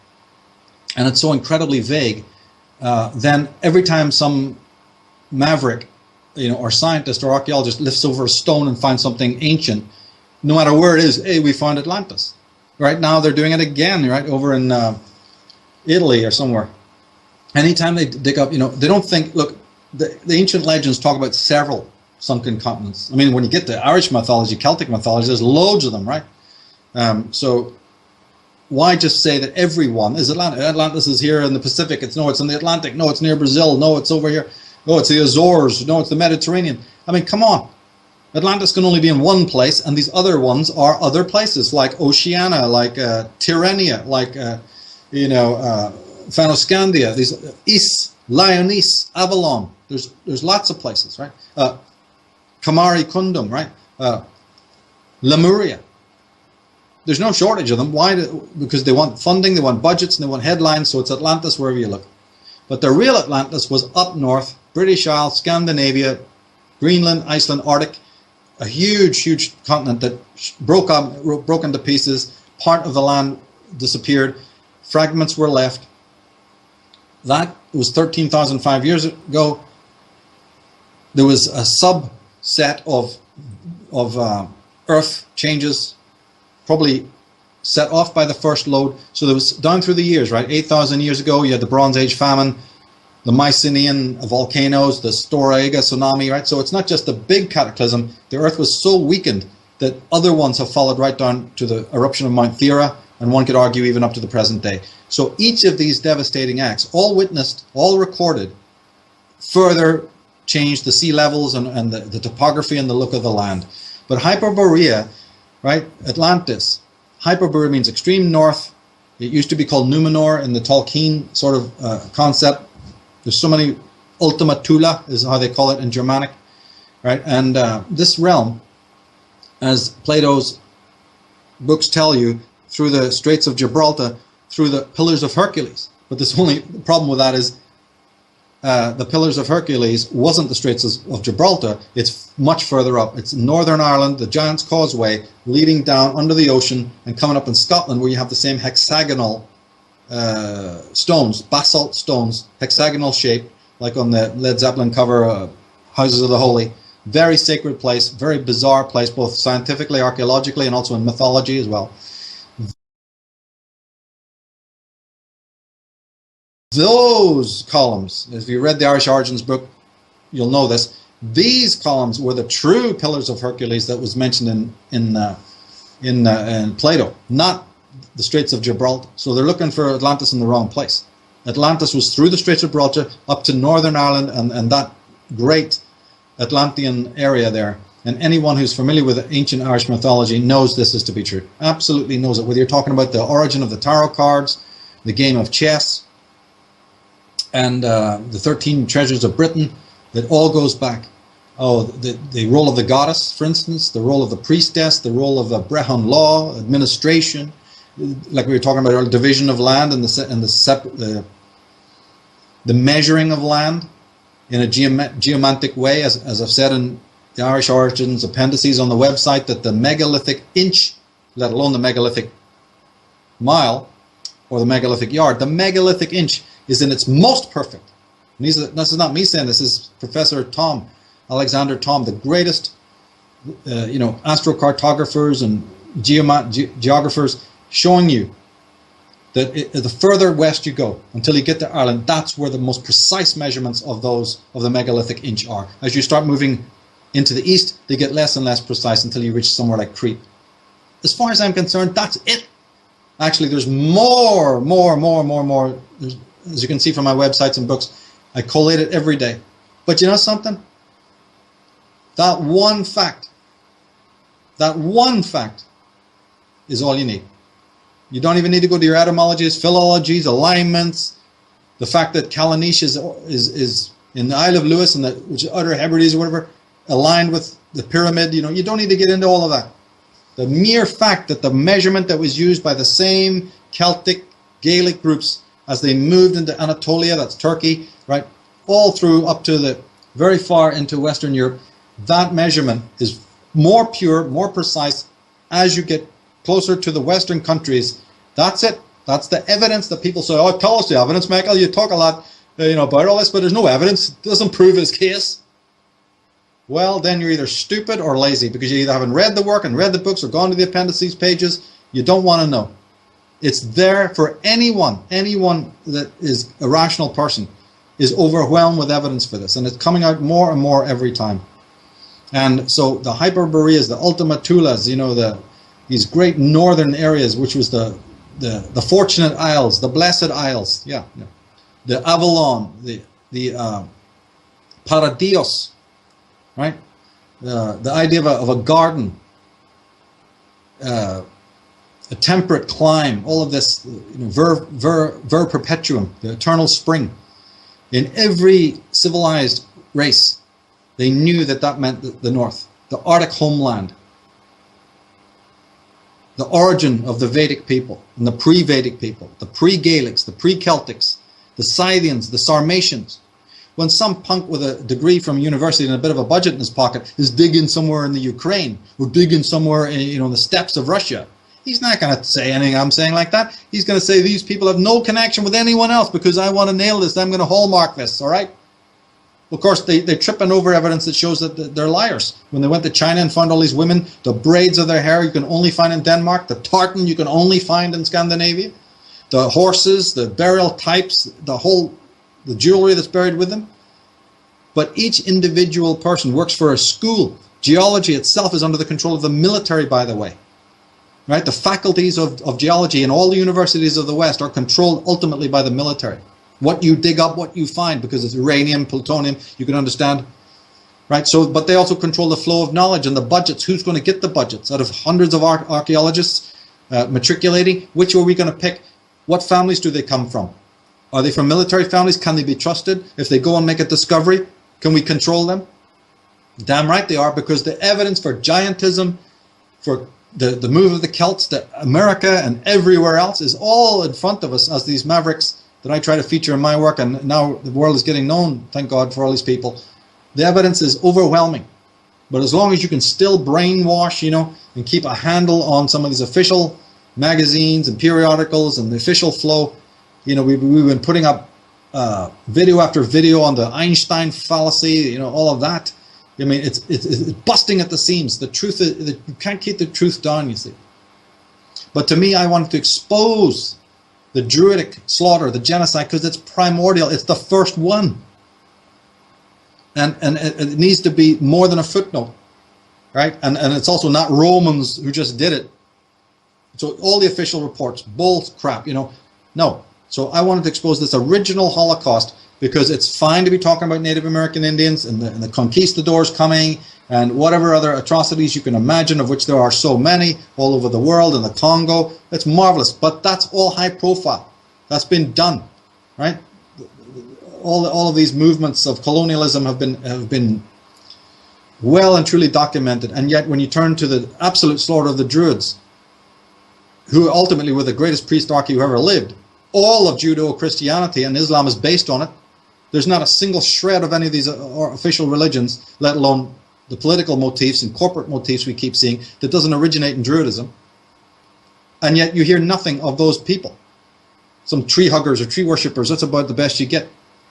and it's so incredibly vague, then every time some maverick, you know, or scientist or archaeologist lifts over a stone and finds something ancient, no matter where it is, hey, we found Atlantis. Right now they're doing it again, right, over in Italy or somewhere. Anytime they dig up, you know, they don't think, look, the ancient legends talk about several sunken continents. I mean, when you get to Irish mythology, Celtic mythology, there's loads of them, right? So why just say that everyone is Atlantis? Atlantis is here in the Pacific. It's in the Atlantic. No, it's near Brazil. No, it's over here. No, it's the Azores. No, it's the Mediterranean. I mean, come on. Atlantis can only be in one place, and these other ones are other places, like Oceania, like Tyrrhenia, like, you know, Phanoscandia, these Is, Lyonese, Avalon. There's lots of places, right? Kamari Kundum, right? Lemuria. There's no shortage of them. Why? Because they want funding, they want budgets, and they want headlines, so it's Atlantis wherever you look. But the real Atlantis was up north, British Isles, Scandinavia, Greenland, Iceland, Arctic, a huge, huge continent that broke into pieces. Part of the land disappeared. Fragments were left. That was 13,005 years ago. There was a subset of Earth changes, probably set off by the first load. So there was, down through the years, right, 8,000 years ago, you had the Bronze Age famine, the Mycenaean volcanoes, the Storegga tsunami, right? So it's not just the big cataclysm. The Earth was so weakened that other ones have followed right down to the eruption of Mount Thera, and one could argue even up to the present day. So each of these devastating acts, all witnessed, all recorded, further changed the sea levels and the topography and the look of the land. But Hyperborea, right, Atlantis, Hyperborea means extreme north. It used to be called Numenor in the Tolkien sort of concept. There's so many, Ultima Thule is how they call it in Germanic, right? And this realm, as Plato's books tell you, through the Straits of Gibraltar, through the Pillars of Hercules. But the only problem with that is the Pillars of Hercules wasn't the Straits of Gibraltar. It's much further up. It's Northern Ireland, the Giant's Causeway, leading down under the ocean and coming up in Scotland, where you have the same hexagonal stones, basalt stones, hexagonal shape, like on the Led Zeppelin cover, Houses of the Holy. Very sacred place, very bizarre place, both scientifically, archaeologically, and also in mythology as well. Those columns, if you read the Irish Origins book, you'll know this. These columns were the true Pillars of Hercules that was mentioned in Plato, not the Straits of Gibraltar. So they're looking for Atlantis in the wrong place. Atlantis was through the Straits of Gibraltar up to Northern Ireland and that great Atlantean area there. And anyone who's familiar with ancient Irish mythology knows this is to be true. Absolutely knows it. Whether you're talking about the origin of the tarot cards, the game of chess, and the 13 treasures of Britain, that all goes back. Oh, the role of the goddess, for instance, the role of the priestess, the role of the Brehon law, administration, like we were talking about earlier, division of land and the measuring of land in a geomantic way, as I've said in the Irish Origins appendices on the website, that the megalithic inch, let alone the megalithic mile, or the megalithic yard. The megalithic inch is in its most perfect. And this is not me saying this, is Professor Tom, Alexander Tom, the greatest astrocartographers and geographers, showing you that the further west you go until you get to Ireland, that's where the most precise measurements of the megalithic inch are. As you start moving into the east, they get less and less precise until you reach somewhere like Crete. As far as I'm concerned, that's it. Actually, there's more. As you can see from my websites and books, I collate it every day. But you know something? That one fact is all you need. You don't even need to go to your etymologies, philologies, alignments. The fact that Callanish is in the Isle of Lewis and which is Utter Hebrides or whatever, aligned with the pyramid. You don't need to get into all of that. The mere fact that the measurement that was used by the same Celtic Gaelic groups as they moved into Anatolia, that's Turkey, right, all through up to the very far into Western Europe, that measurement is more pure, more precise as you get closer to the Western countries. That's it. That's the evidence that people say, oh, tell us the evidence, Michael. You talk a lot about all this, but there's no evidence. It doesn't prove his case. Well, then you're either stupid or lazy, because you either haven't read the work and read the books or gone to the appendices pages. You don't want to know. It's there for anyone that is a rational person is overwhelmed with evidence for this. And it's coming out more and more every time. And so the Hyperboreas, the Ultima Thulas, these great northern areas, which was the Fortunate Isles, the Blessed Isles, the Avalon, the Paradios, right? The idea of a garden, a temperate clime, all of this, ver perpetuum, the eternal spring. In every civilized race, they knew that meant the north, the Arctic homeland, the origin of the Vedic people and the pre-Vedic people, the pre-Gaelics, the pre-Celtics, the Scythians, the Sarmatians. When some punk with a degree from university and a bit of a budget in his pocket is digging somewhere in the Ukraine or digging somewhere in the steppes of Russia, he's not going to say anything I'm saying like that. He's going to say these people have no connection with anyone else because I want to nail this. I'm going to hallmark this, all right? Of course, they're tripping over evidence that shows that they're liars. When they went to China and found all these women, the braids of their hair you can only find in Denmark, the tartan you can only find in Scandinavia, the horses, the burial types, the jewelry that's buried with them. But each individual person works for a school. Geology itself is under the control of the military, by the way. Right? The faculties of geology in all the universities of the West are controlled ultimately by the military. What you dig up, what you find, because it's uranium, plutonium, you can understand. Right? So, but they also control the flow of knowledge and the budgets. Who's going to get the budgets? Out of hundreds of archaeologists matriculating, which are we going to pick? What families do they come from? Are they from military families? Can they be trusted? If they go and make a discovery, can we control them? Damn right they are, because the evidence for giantism, for the move of the Celts to America and everywhere else is all in front of us as these mavericks that I try to feature in my work, and now the world is getting known, thank God, for all these people. The evidence is overwhelming. But as long as you can still brainwash, and keep a handle on some of these official magazines and periodicals and the official flow, we've been putting up video after video on the Einstein fallacy, all of that. I mean, it's busting at the seams. The truth is, you can't keep the truth down, you see. But to me, I wanted to expose the Druidic slaughter, the genocide, because it's primordial. It's the first one. And it needs to be more than a footnote, right? And it's also not Romans who just did it. So all the official reports, bull crap, no. So I wanted to expose this original Holocaust, because it's fine to be talking about Native American Indians and the conquistadors coming and whatever other atrocities you can imagine, of which there are so many all over the world, in the Congo. It's marvelous, but that's all high profile. That's been done, right? All of these movements of colonialism have been well and truly documented. And yet when you turn to the absolute slaughter of the Druids, who ultimately were the greatest priestarchy who ever lived, all of Judeo-Christianity and Islam is based on it. There's not a single shred of any of these official religions, let alone the political motifs and corporate motifs we keep seeing, that doesn't originate in Druidism. And yet you hear nothing of those people. Some tree huggers or tree worshippers, that's about the best you get.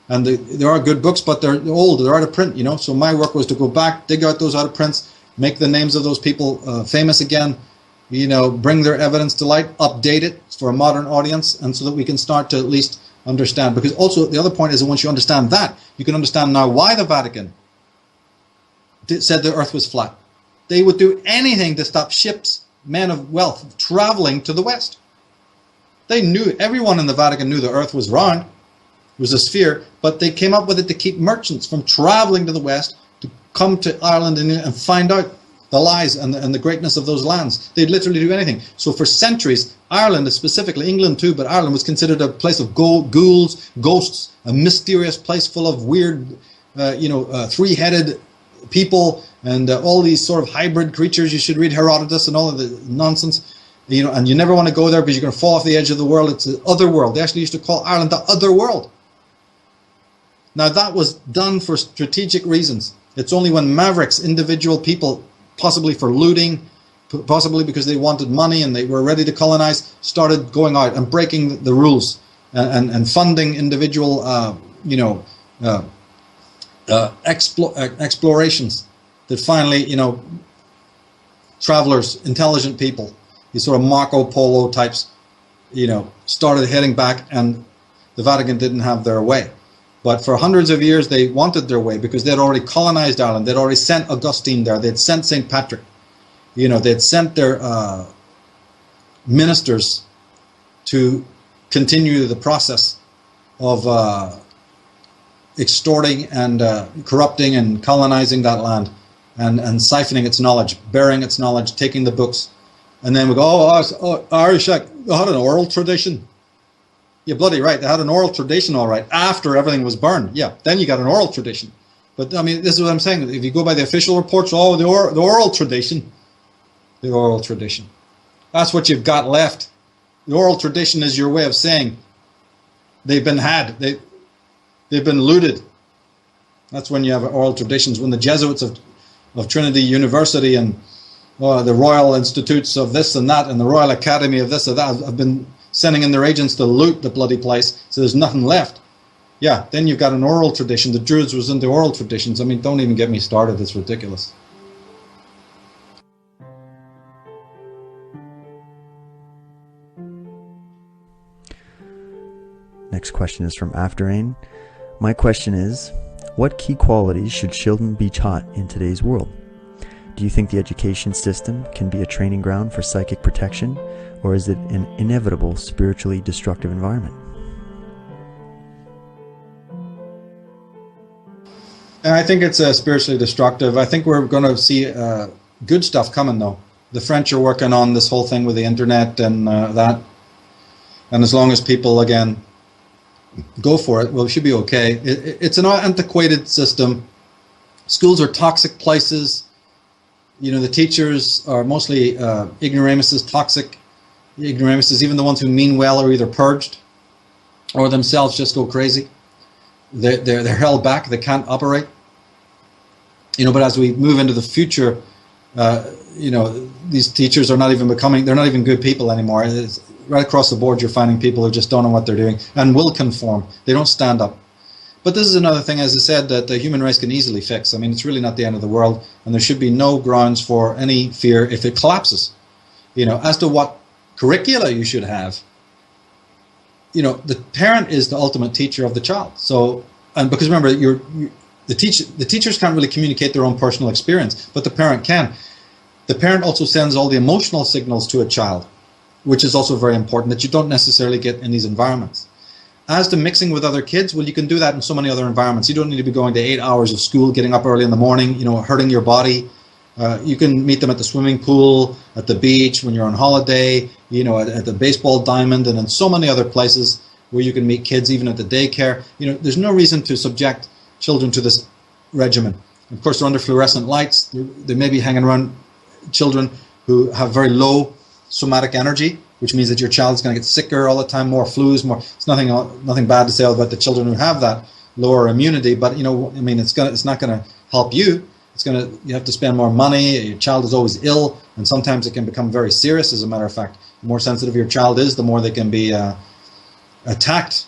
And there are good books, but they're old, they're out of print, you know. So my work was to go back, dig out those out of prints, make the names of those people famous again, you know, bring their evidence to light, update it for a modern audience, and so that we can start to at least understand. Because also the other point is that once you understand that, you can understand now why the Vatican said the earth was flat. They would do anything to stop ships, men of wealth, traveling to the West. They knew, everyone in the Vatican knew the earth was round, it was a sphere, but they came up with it to keep merchants from traveling to the West to come to Ireland and find out the lies and the greatness of those lands. They'd literally do anything. So for centuries, Ireland, specifically England too, but Ireland was considered a place of ghouls, ghosts, a mysterious place full of weird, three-headed people and all these sort of hybrid creatures. You should read Herodotus and all of the nonsense. You know, and you never want to go there because you're going to fall off the edge of the world. It's the other world. They actually used to call Ireland the other world. Now that was done for strategic reasons. It's only when mavericks, individual people, possibly for looting, possibly because they wanted money and they were ready to colonize, started going out and breaking the rules and funding individual, explorations that finally, you know, travelers, intelligent people, these sort of Marco Polo types, you know, started heading back, and the Vatican didn't have their way. But for hundreds of years, they wanted their way because they'd already colonized Ireland. They'd already sent Augustine there. They'd sent St. Patrick. You know, they'd sent their ministers to continue the process of extorting and corrupting and colonizing that land and siphoning its knowledge, burying its knowledge, taking the books. And then we go, Irish, they had an oral tradition. You're bloody right. They had an oral tradition, all right, after everything was burned. Yeah, then you got an oral tradition. But, I mean, this is what I'm saying. If you go by the official reports, the oral tradition. The oral tradition. That's what you've got left. The oral tradition is your way of saying they've been had. They've been looted. That's when you have oral traditions. When the Jesuits of Trinity University and the Royal Institutes of this and that and the Royal Academy of this or that have been sending in their agents to loot the bloody place, so there's nothing left. Yeah, then you've got an oral tradition. The Druids was into oral traditions. I mean, don't even get me started. It's ridiculous. Next question is from Afterain. My question is, what key qualities should children be taught in today's world? Do you think the education system can be a training ground for psychic protection, or is it an inevitable spiritually destructive environment? I think it's spiritually destructive. I think we're going to see good stuff coming, though. The French are working on this whole thing with the internet and that. And as long as people, again, go for it, well, it should be okay. It's an antiquated system. Schools are toxic places. You know, the teachers are mostly ignoramuses, toxic ignoramuses. Even the ones who mean well are either purged or themselves just go crazy. They're held back. They can't operate. You know, but as we move into the future, you know, these teachers are not even they're not even good people anymore. It's right across the board, you're finding people who just don't know what they're doing and will conform. They don't stand up. But this is another thing, as I said, that the human race can easily fix. I mean, it's really not the end of the world, and there should be no grounds for any fear if it collapses. You know, as to what curricula you should have, you know, the parent is the ultimate teacher of the child. So, and because remember, the teachers can't really communicate their own personal experience, but the parent can. The parent also sends all the emotional signals to a child, which is also very important, that you don't necessarily get in these environments. As to mixing with other kids, well, you can do that in so many other environments. You don't need to be going to 8 hours of school, getting up early in the morning, you know, hurting your body. You can meet them at the swimming pool, at the beach, when you're on holiday, you know, at the baseball diamond, and in so many other places where you can meet kids, even at the daycare. You know, there's no reason to subject children to this regimen. Of course, they're under fluorescent lights. They may be hanging around children who have very low somatic energy, which means that your child is going to get sicker all the time, more flus, more. It's nothing bad to say about the children who have that lower immunity, but you know, I mean, it's not going to help you. You have to spend more money. Your child is always ill, and sometimes it can become very serious. As a matter of fact, The more sensitive your child is, the more they can be attacked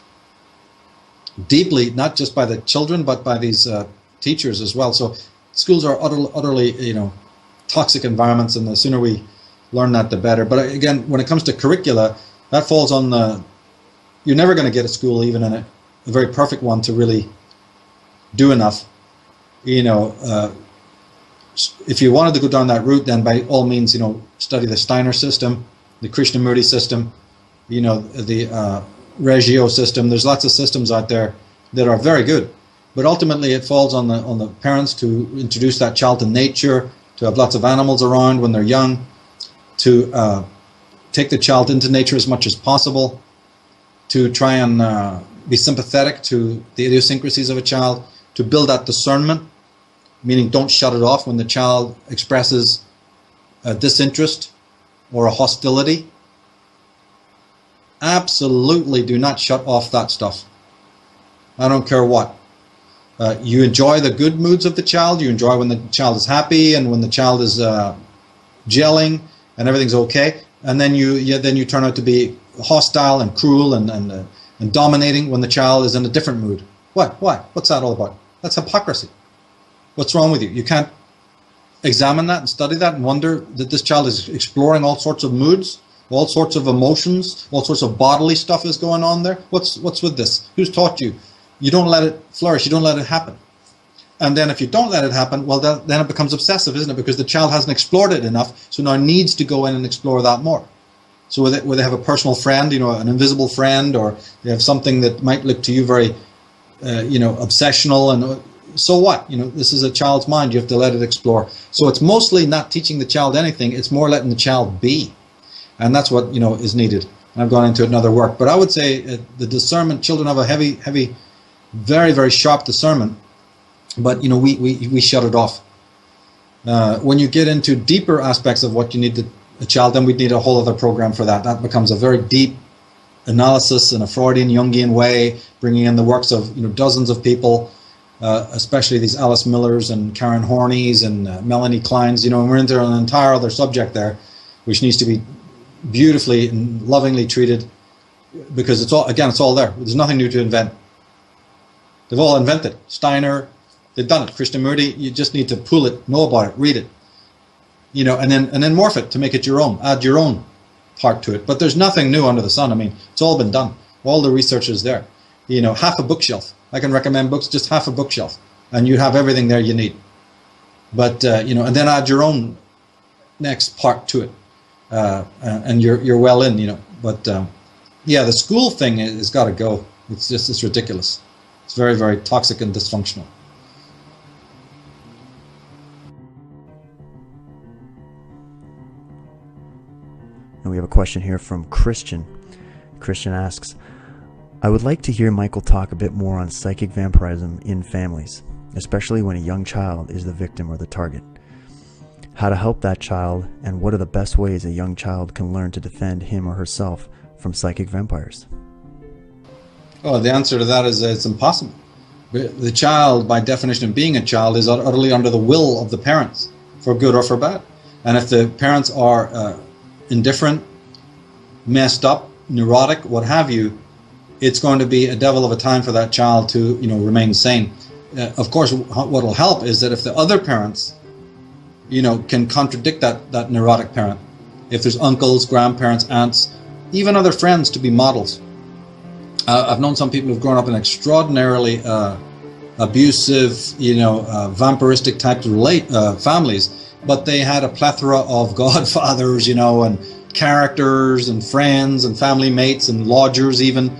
deeply, not just by the children, but by these teachers as well. So schools are utterly, toxic environments, and the sooner we learn that, the better. But again, when it comes to curricula, that falls on you're never going to get a school, even in a very perfect one, to really do enough. If you wanted to go down that route, then by all means, study the Steiner system, the Krishnamurti system, the Reggio system. There's lots of systems out there that are very good, but ultimately it falls on the parents to introduce that child to nature, to have lots of animals around when they're young, to take the child into nature as much as possible, to try and be sympathetic to the idiosyncrasies of a child, to build that discernment, meaning don't shut it off when the child expresses a disinterest or a hostility. Absolutely do not shut off that stuff. I don't care what. You enjoy the good moods of the child. You enjoy when the child is happy and when the child is gelling and everything's okay. And then you turn out to be hostile and cruel and dominating when the child is in a different mood. What? What's that all about? That's hypocrisy. What's wrong with you? You can't examine that and study that and wonder that this child is exploring all sorts of moods, all sorts of emotions, all sorts of bodily stuff is going on there. What's with this? Who's taught you? You don't let it flourish. You don't let it happen. And then if you don't let it happen, well, then it becomes obsessive, isn't it? Because the child hasn't explored it enough, so now needs to go in and explore that more. So where they have a personal friend, an invisible friend, or they have something that might look to you very, obsessional, and so what? This is a child's mind. You have to let it explore. So it's mostly not teaching the child anything. It's more letting the child be. And that's what, is needed. And I've gone into another work. But I would say the discernment, children have a heavy, very, very sharp discernment. But, we shut it off. When you get into deeper aspects of what you need a child, then we'd need a whole other program for that. That becomes a very deep analysis in a Freudian, Jungian way, bringing in the works of, dozens of people, especially these Alice Millers and Karen Horneys and Melanie Kleins, and we're into an entire other subject there, which needs to be beautifully and lovingly treated, because it's all there. There's nothing new to invent. They've all invented. Steiner, they've done it. Krishnamurti, you just need to pull it, know about it, read it, and then morph it to make it your own, add your own part to it. But there's nothing new under the sun. I mean, it's all been done. All the research is there. Half a bookshelf. I can recommend books, just half a bookshelf, and you have everything there you need. But and then add your own next part to it, and you're well in. But the school thing has got to go. It's ridiculous. It's very, very toxic and dysfunctional. And we have a question here from Christian. Christian asks, I would like to hear Michael talk a bit more on psychic vampirism in families, especially when a young child is the victim or the target. How to help that child, and what are the best ways a young child can learn to defend him or herself from psychic vampires? Oh, the answer to that is it's impossible. The child, by definition of being a child, is utterly under the will of the parents, for good or for bad. And if the parents are indifferent, messed up, neurotic, what have you, it's going to be a devil of a time for that child to, remain sane. Of course, what will help is that if the other parents, can contradict that neurotic parent, if there's uncles, grandparents, aunts, even other friends to be models. I've known some people who've grown up in extraordinarily abusive, vampiristic types of families, but they had a plethora of godfathers, and characters and friends and family mates and lodgers even,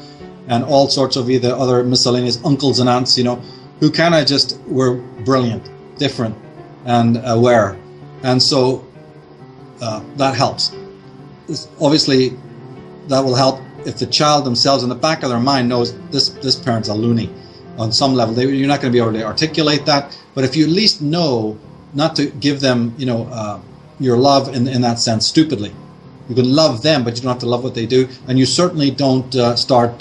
and all sorts of either other miscellaneous uncles and aunts, who kind of just were brilliant, different, and aware. And so that helps. Obviously, that will help if the child themselves in the back of their mind knows this parent's a loony on some level. You're not going to be able to articulate that, but if you at least know not to give them, your love in that sense stupidly. You can love them, but you don't have to love what they do, and you certainly don't start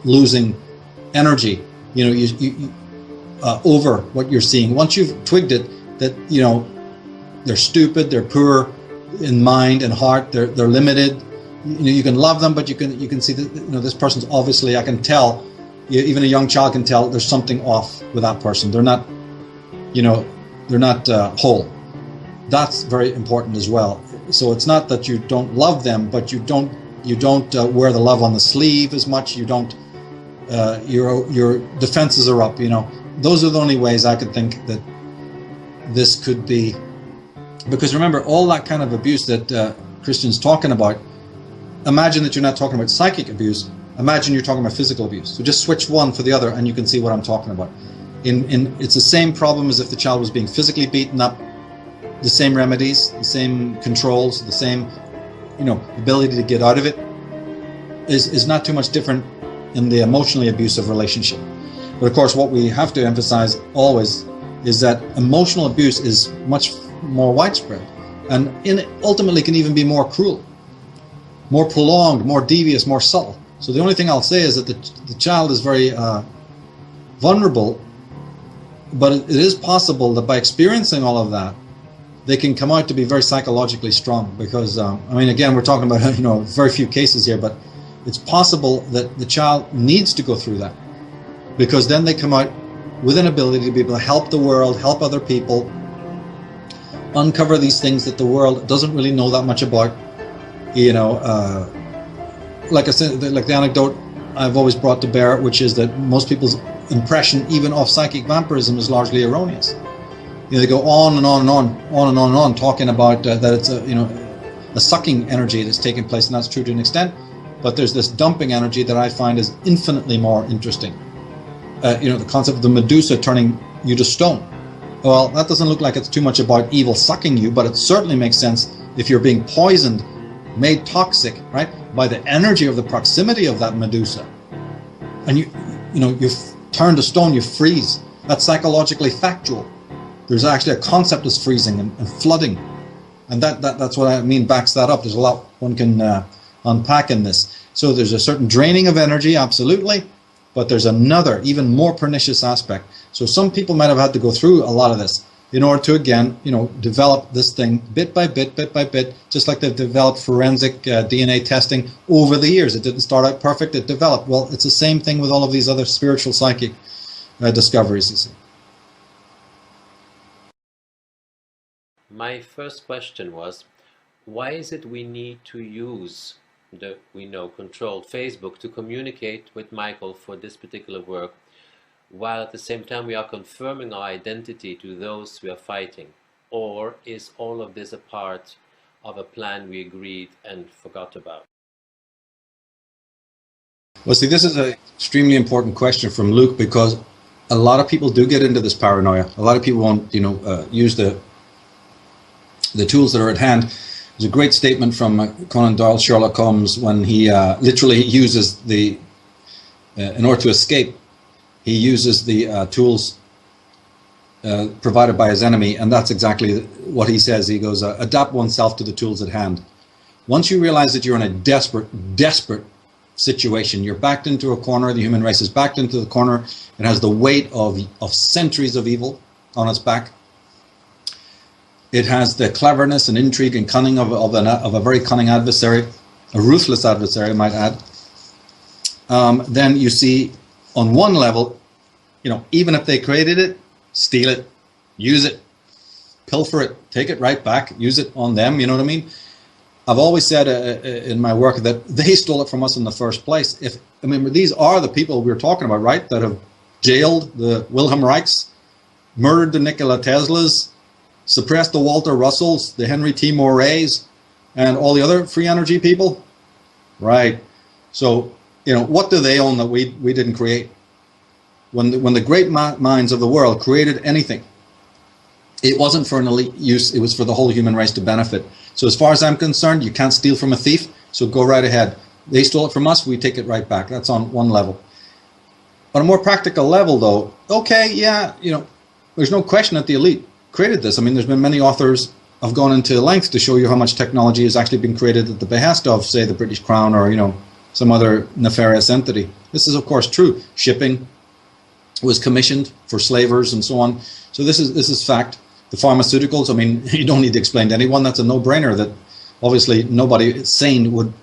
losing energy, over what you're seeing. Once you've twigged it, that they're stupid, they're poor in mind and heart, they're limited, you can love them, but you can see that, this person's obviously, I can tell, even a young child can tell there's something off with that person. They're not, whole. That's very important as well. So it's not that you don't love them, but you don't wear the love on the sleeve as much. You don't, your defenses are up. Those are the only ways I could think that this could be. Because remember, all that kind of abuse that Christian's talking about, imagine that you're not talking about psychic abuse. Imagine you're talking about physical abuse. So just switch one for the other and you can see what I'm talking about. It's the same problem as if the child was being physically beaten up, the same remedies, the same controls, the same ability to get out of it is not too much different in the emotionally abusive relationship. But of course, what we have to emphasize always is that emotional abuse is much more widespread and ultimately can even be more cruel, more prolonged, more devious, more subtle. So the only thing I'll say is that the child is very vulnerable, but it is possible that by experiencing all of that, they can come out to be very psychologically strong. Because again, we're talking about very few cases here, but it's possible that the child needs to go through that, because then they come out with an ability to be able to help the world, help other people, uncover these things that the world doesn't really know that much about. Like I said, like the anecdote I've always brought to bear, which is that most people's impression even of psychic vampirism is largely erroneous. They go on and on and on, talking about that it's a sucking energy that's taking place, and that's true to an extent. But there's this dumping energy that I find is infinitely more interesting. The concept of the Medusa turning you to stone. Well, that doesn't look like it's too much about evil sucking you, but it certainly makes sense if you're being poisoned, made toxic, right, by the energy of the proximity of that Medusa, and you turn to stone, you freeze. That's psychologically factual. There's actually a concept of freezing and flooding, and that's what I mean backs that up. There's a lot one can unpack in this. So there's a certain draining of energy, absolutely, but there's another, even more pernicious aspect. So some people might have had to go through a lot of this in order to, again, develop this thing bit by bit, just like they've developed forensic DNA testing over the years. It didn't start out perfect, it developed. Well, it's the same thing with all of these other spiritual psychic discoveries, you see. My first question was, why is it we need to use the controlled Facebook to communicate with Michael for this particular work, while at the same time we are confirming our identity to those we are fighting? Or is all of this a part of a plan we agreed and forgot about? Well, see, this is an extremely important question from Luke, because a lot of people do get into this paranoia. A lot of people won't, use the tools that are at hand. There's a great statement from Conan Doyle, Sherlock Holmes, when he literally uses in order to escape, he uses the tools provided by his enemy, and that's exactly what he says. He goes, adapt oneself to the tools at hand. Once you realize that you're in a desperate situation, you're backed into a corner, the human race is backed into the corner, it has the weight of centuries of evil on its back. It has the cleverness and intrigue and cunning of a very cunning adversary, a ruthless adversary, I might add. Then you see, on one level, even if they created it, steal it, use it, pilfer it, take it right back, use it on them, you know what I mean? I've always said in my work that they stole it from us in the first place. These are the people we're talking about, right? That have jailed the Wilhelm Reichs, murdered the Nikola Teslas, suppressed the Walter Russells, the Henry T. Morays, and all the other free energy people. Right. So, what do they own that we didn't create? When the great minds of the world created anything, it wasn't for an elite use, it was for the whole human race to benefit. So as far as I'm concerned, you can't steal from a thief, so go right ahead. They stole it from us, we take it right back. That's on one level. On a more practical level, though, okay, yeah, there's no question that the elite created this. There's been many authors have gone into lengths to show you how much technology has actually been created at the behest of, say, the British Crown or, some other nefarious entity. This is, of course, true. Shipping was commissioned for slavers and so on. So this is fact. The pharmaceuticals, you don't need to explain to anyone. That's a no-brainer that Obviously, nobody sane would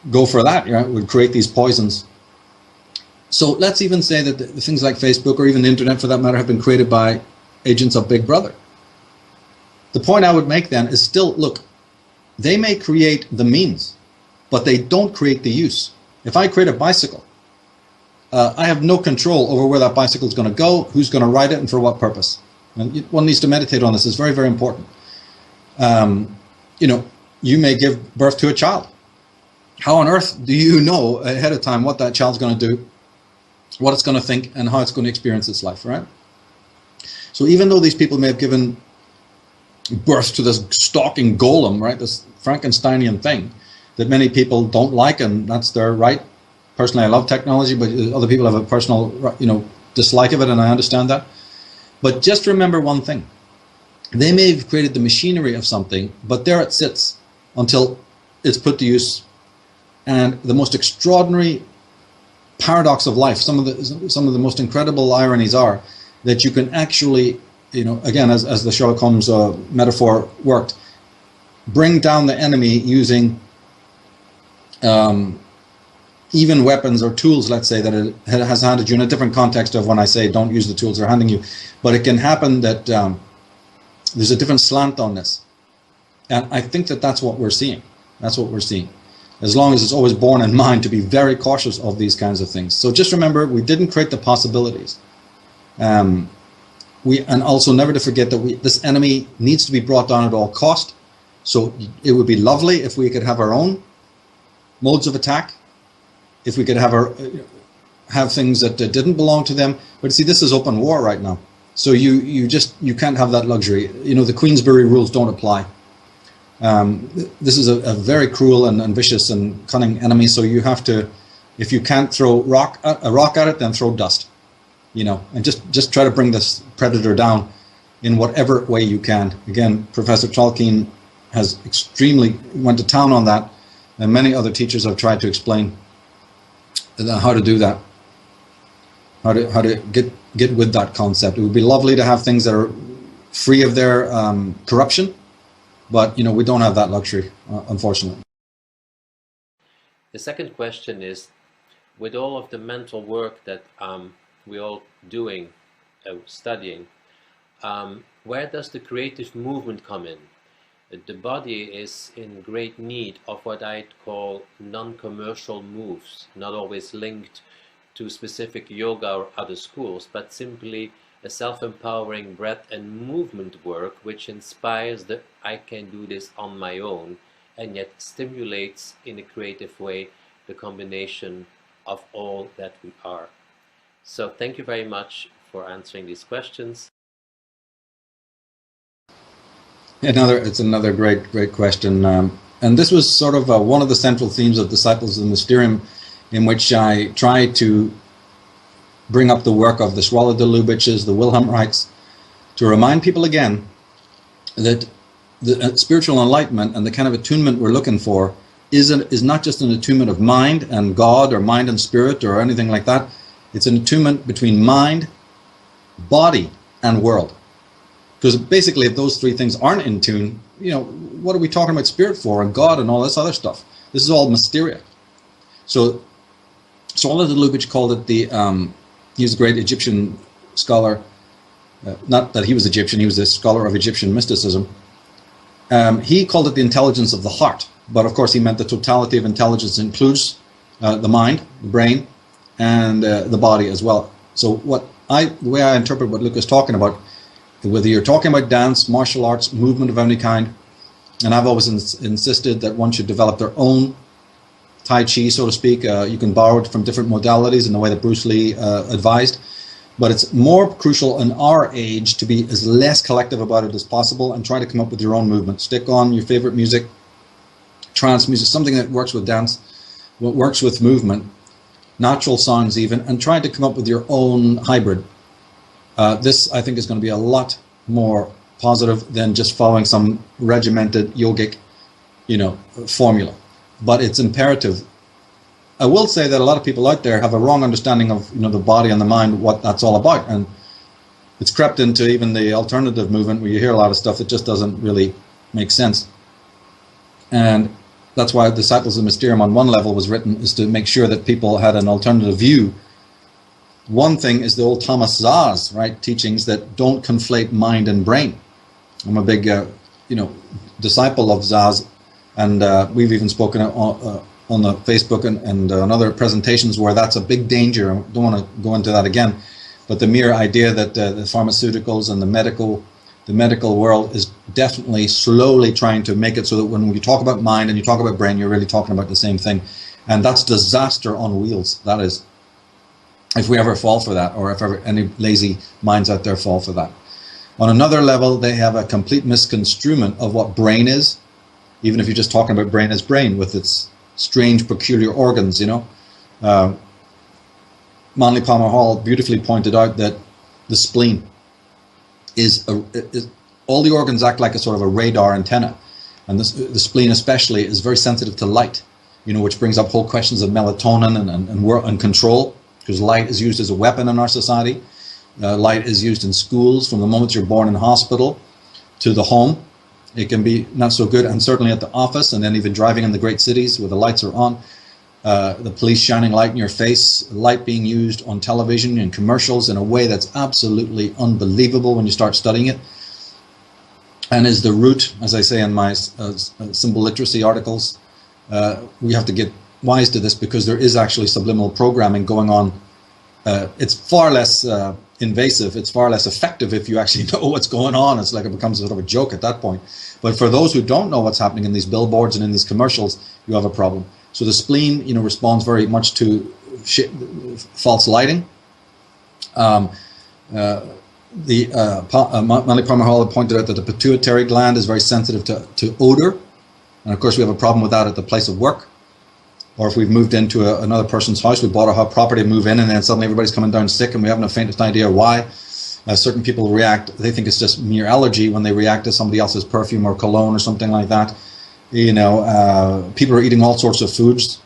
go for that, right? Would create these poisons. So let's even say that the things like Facebook, or even the internet for that matter, have been created by agents of Big Brother. The point I would make then is still, look, they may create the means, but they don't create the use. If I create a bicycle, I have no control over where that bicycle is going to go, who's going to ride it, and for what purpose. And one needs to meditate on this. It's very, very important. You may give birth to a child. How on earth do you know ahead of time what that child's going to do, what it's going to think, and how it's going to experience its life, right? So even though these people may have given birth to this stalking golem, right, this Frankensteinian thing that many people don't like, and that's their right. Personally, I love technology, but other people have a personal, dislike of it, and I understand that. But just remember one thing. They may have created the machinery of something, but there it sits until it's put to use. And the most extraordinary paradox of life, some of the most incredible ironies are that you can actually, again, as the Sherlock Holmes metaphor worked, bring down the enemy using even weapons or tools, let's say, that it has handed you in a different context of when I say don't use the tools they're handing you. But it can happen that there's a different slant on this. And I think that that's what we're seeing. That's what we're seeing. As long as it's always borne in mind to be very cautious of these kinds of things. So just remember, we didn't create the possibilities. And also never to forget that this enemy needs to be brought down at all cost. So it would be lovely if we could have our own modes of attack, if we could have things that didn't belong to them. But see, this is open war right now. So you can't have that luxury. The Queensberry rules don't apply. This is a very cruel and vicious and cunning enemy. So you have to, if you can't throw a rock at it, then throw dust. And just try to bring this predator down in whatever way you can. Again, Professor Tolkien has went to town on that, and many other teachers have tried to explain how to do that, how to get with that concept. It would be lovely to have things that are free of their corruption, but we don't have that luxury, unfortunately. The second question is, with all of the mental work that we're all doing, studying, where does the creative movement come in? The body is in great need of what I'd call non-commercial moves, not always linked to specific yoga or other schools, but simply a self-empowering breath and movement work which inspires that I can do this on my own, and yet stimulates in a creative way the combination of all that we are. So thank you very much for answering these questions. It's another great question. And this was sort of one of the central themes of Disciples of the Mysterium, in which I tried to bring up the work of the Swala de Lubitsch's, the Wilhelmrites, to remind people again that the spiritual enlightenment and the kind of attunement we're looking for is not just an attunement of mind and God, or mind and spirit, or anything like that. It's an attunement between mind, body, and world. Because basically, if those three things aren't in tune, what are we talking about spirit for, and God, and all this other stuff? This is all mysteria. So Swala de Lubitsch called it he was a great Egyptian scholar. Not that he was Egyptian, he was a scholar of Egyptian mysticism. He called it the intelligence of the heart. But of course, he meant the totality of intelligence includes the mind, the brain, and the body as well. So the way I interpret what Luke is talking about, whether you're talking about dance, martial arts, movement of any kind, and I've always insisted that one should develop their own Tai Chi, so to speak. You can borrow it from different modalities in the way that Bruce Lee advised. But it's more crucial in our age to be as less collective about it as possible and try to come up with your own movement. Stick on your favorite music, trance music, something that works with dance, what works with movement, natural sounds even, and try to come up with your own hybrid. This, I think, is going to be a lot more positive than just following some regimented yogic, formula. But it's imperative. I will say that a lot of people out there have a wrong understanding of the body and the mind, what that's all about, and it's crept into even the alternative movement where you hear a lot of stuff that just doesn't really make sense. And that's why Disciples of Mysterium on one level was written, is to make sure that people had an alternative view. One thing is the old Thomas Zah's, right, teachings that don't conflate mind and brain. I'm a big, disciple of Zah's, and we've even spoken on the Facebook and on other presentations where that's a big danger. I don't want to go into that again, but the mere idea that the pharmaceuticals and the medical world is definitely slowly trying to make it so that when you talk about mind and you talk about brain, you're really talking about the same thing, and that's disaster on wheels. That is, if we ever fall for that, or if ever any lazy minds out there fall for that. On another level, they have a complete misconstruement of what brain is, even if you're just talking about brain as brain with its strange, peculiar organs, Manly Palmer Hall beautifully pointed out that the spleen is all the organs act like a sort of a radar antenna, and the spleen especially is very sensitive to light, which brings up whole questions of melatonin and control, because light is used as a weapon in our society. Light is used in schools from the moment you're born in hospital to the home. It can be not so good, and certainly at the office, and then even driving in the great cities where the lights are on. The police shining light in your face, light being used on television and commercials in a way that's absolutely unbelievable when you start studying it, and is the root, as I say in my symbol literacy articles. We have to get wise to this, because there is actually subliminal programming going on. It's far less invasive, it's far less effective if you actually know what's going on. It's like it becomes sort of a joke at that point. But for those who don't know what's happening in these billboards and in these commercials, you have a problem. So the spleen, responds very much to false lighting. Manly Palmer Hall pointed out that the pituitary gland is very sensitive to odor. And of course we have a problem with that at the place of work. Or if we've moved into another person's house, we bought a property, move in, and then suddenly everybody's coming down sick and we haven't the faintest idea why. Certain people react, they think it's just mere allergy when they react to somebody else's perfume or cologne or something like that. People are eating all sorts of foods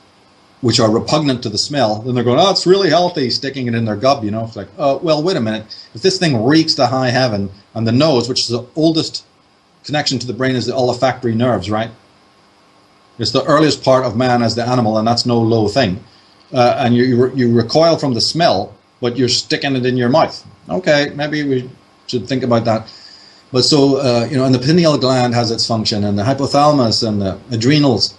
which are repugnant to the smell. Then they're going, oh, it's really healthy, sticking it in their gub, It's like, oh, well, wait a minute. If this thing reeks to high heaven, and the nose, which is the oldest connection to the brain, is the olfactory nerves, right? It's the earliest part of man as the animal, and that's no low thing. And you recoil from the smell, but you're sticking it in your mouth. Okay, maybe we should think about that. But so, and the pineal gland has its function, and the hypothalamus and the adrenals.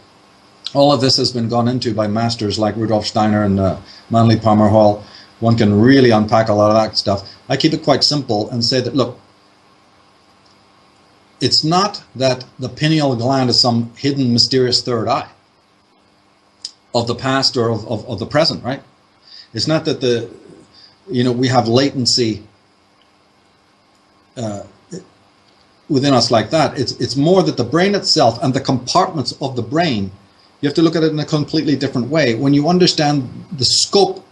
All of this has been gone into by masters like Rudolf Steiner and Manly Palmer Hall. One can really unpack a lot of that stuff. I keep it quite simple and say that, look, it's not that the pineal gland is some hidden, mysterious third eye of the past or of the present, right? It's not that we have latency within us like that. It's more that the brain itself and the compartments of the brain, you have to look at it in a completely different way. When you understand the scope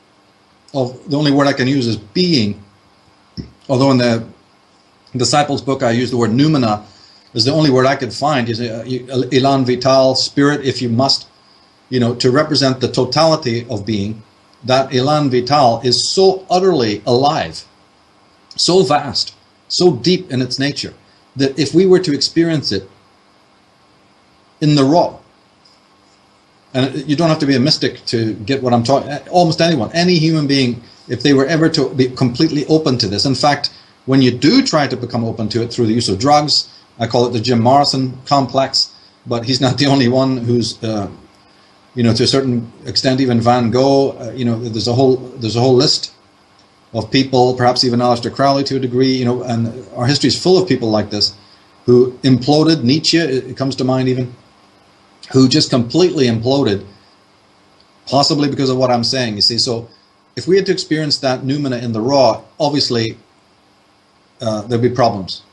of, the only word I can use is being, although in the Disciples book I use the word noumena, is the only word I could find. You say elan vital, spirit, if you must, to represent the totality of being. That elan vital is so utterly alive, so vast, so deep in its nature, that if we were to experience it in the raw, and you don't have to be a mystic to get what I'm talking, almost anyone, any human being, if they were ever to be completely open to this. In fact, when you do try to become open to it through the use of drugs, I call it the Jim Morrison complex, but he's not the only one who's, to a certain extent, even Van Gogh, there's a whole list of people, perhaps even Aleister Crowley to a degree, and our history is full of people like this who imploded. Nietzsche, it comes to mind even, who just completely imploded, possibly because of what I'm saying, you see. So if we had to experience that noumena in the raw, obviously there'd be problems.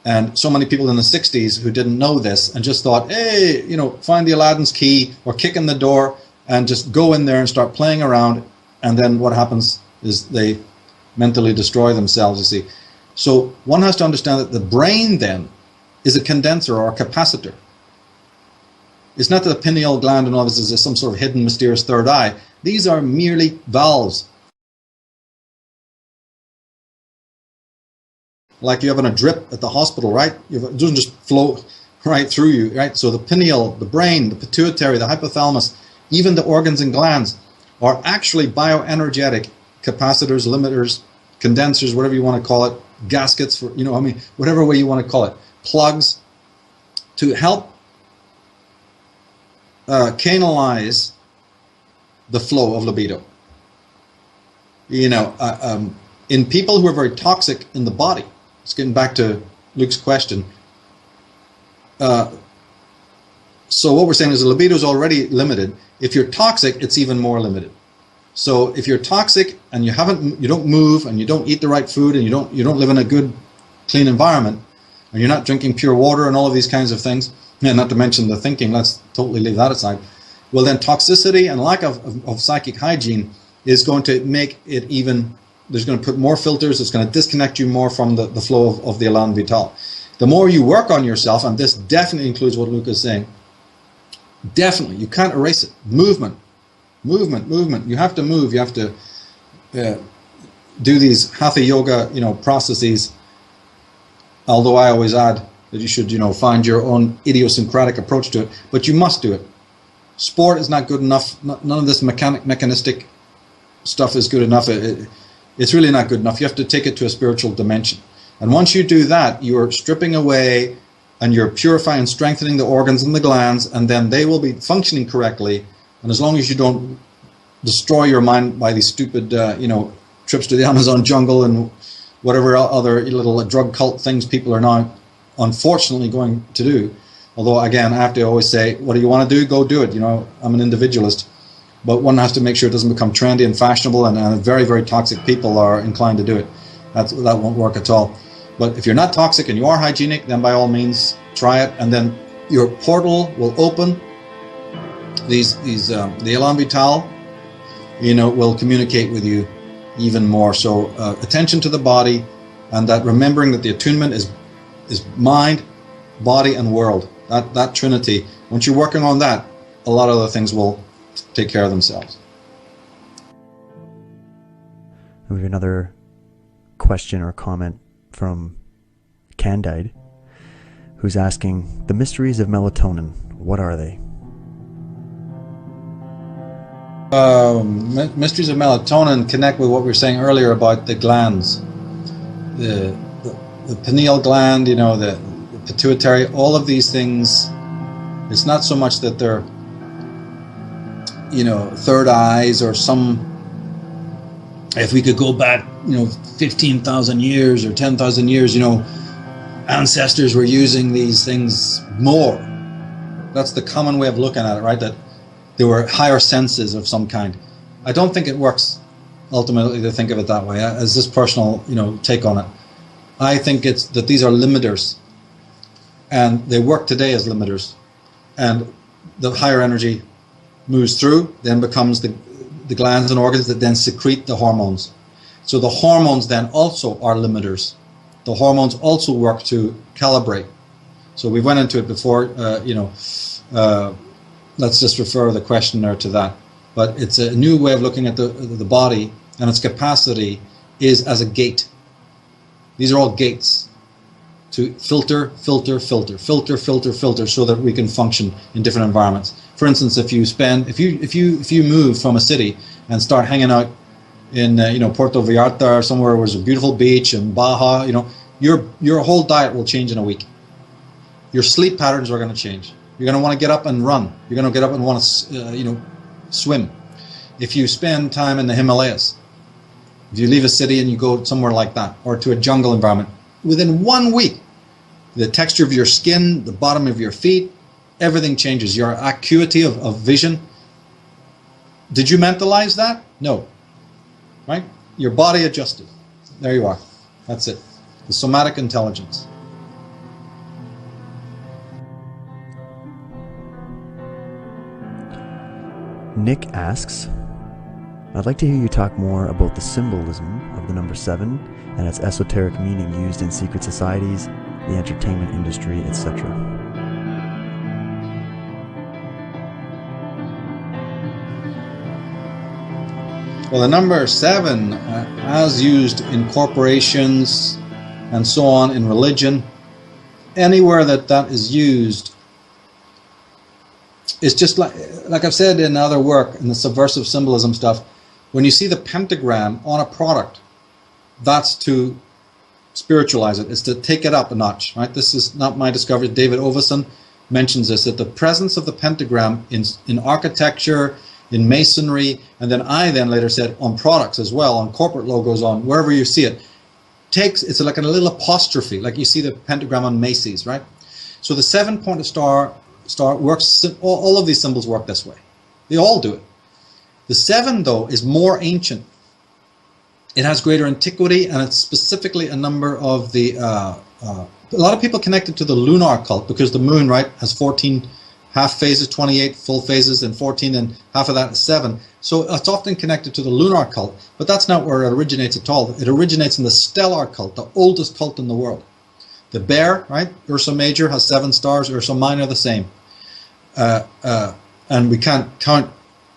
And so many people in the 60s who didn't know this and just thought, hey, find the Aladdin's key or kick in the door and just go in there and start playing around. And then what happens is they mentally destroy themselves, you see. So one has to understand that the brain then is a condenser or a capacitor. It's not that the pineal gland and all this is some sort of hidden, mysterious third eye. These are merely valves. Like you having a drip at the hospital, right? It doesn't just flow. right through you, right? So the pineal, the brain, the pituitary, the hypothalamus, even the organs and glands are actually bioenergetic capacitors, limiters, condensers, whatever you want to call it, gaskets, for, whatever way you want to call it, plugs, to help canalize the flow of libido. In people who are very toxic in the body, it's getting back to Luke's question. So what we're saying is the libido is already limited. If you're toxic, it's even more limited. So if you're toxic and you don't move and you don't eat the right food and you don't live in a good, clean environment, and you're not drinking pure water and all of these kinds of things, and not to mention the thinking, let's totally leave that aside. Well, then toxicity and lack of psychic hygiene is going to make it even. There's going to put more filters. It's going to disconnect you more from the flow of the elan vital. The more you work on yourself, and this definitely includes what Luke is saying, definitely, you can't erase it. Movement. You have to move. You have to do these hatha yoga, processes. Although I always add that you should, find your own idiosyncratic approach to it. But you must do it. Sport is not good enough. None of this mechanistic stuff is good enough. It's really not good enough. You have to take it to a spiritual dimension. And once you do that, you're stripping away and you're purifying and strengthening the organs and the glands, and then they will be functioning correctly. And as long as you don't destroy your mind by these stupid, trips to the Amazon jungle and whatever other little drug cult things people are now unfortunately going to do. Although, again, I have to always say, what do you want to do? Go do it. I'm an individualist. But one has to make sure it doesn't become trendy and fashionable, and very, very toxic people are inclined to do it. That won't work at all. But if you're not toxic and you are hygienic, then by all means try it, and then your portal will open. The elan vital, will communicate with you even more. So attention to the body, and that remembering that the attunement is mind, body, and world. That trinity. Once you're working on that, a lot of other things will take care of themselves. We have another question or comment from Candide, who's asking, the mysteries of melatonin, what are they? Mysteries of melatonin connect with what we were saying earlier about the glands, the pineal gland, the pituitary, all of these things. It's not so much that they're third eyes or some. If we could go back 15,000 years or 10,000 years, ancestors were using these things more. That's the common way of looking at it, right? That there were higher senses of some kind. I don't think it works ultimately to think of it that way. As this personal take on it, I think it's that these are limiters, and they work today as limiters, and the higher energy moves through, then becomes the glands and organs that then secrete the hormones. So the hormones then also are limiters. The hormones also work to calibrate. So we went into it before, let's just refer the questioner to that. But it's a new way of looking at the body, and its capacity is as a gate. These are all gates to filter, so that we can function in different environments. For instance, if you move from a city and start hanging out in Puerto Vallarta or somewhere where there's a beautiful beach and Baja, your whole diet will change in a week. Your sleep patterns are going to change. You're going to want to get up and run. You're going to get up and want to swim. If you spend time in the Himalayas, if you leave a city and you go somewhere like that, or to a jungle environment, within 1 week, the texture of your skin, the bottom of your feet, everything changes. Your acuity of vision. Did you mentalize that? No. Right? Your body adjusted. There you are. That's it. The somatic intelligence. Nick asks, I'd like to hear you talk more about the symbolism of the number 7 and its esoteric meaning used in secret societies, the entertainment industry, etc. Well, the number 7, as used in corporations and so on, in religion, anywhere that is used, it's just like I've said in other work, in the subversive symbolism stuff, when you see the pentagram on a product, that's to spiritualize it. It's to take it up a notch, right? This is not my discovery. David Oveson mentions this, that the presence of the pentagram in architecture, in masonry, and then I later said on products as well, on corporate logos, on wherever you see it, it's like a little apostrophe, like you see the pentagram on Macy's, right? So the 7-pointed star works, all of these symbols work this way. They all do it. The 7, though, is more ancient. It has greater antiquity, and it's specifically a number of the, a lot of people connect it to the lunar cult, because the moon, right, has 14 half phases, 28 full phases, and 14, and half of that is 7. So it's often connected to the lunar cult, but that's not where it originates at all. It originates in the stellar cult, the oldest cult in the world. The bear, right, Ursa Major has 7 stars, Ursa Minor the same. And we can't count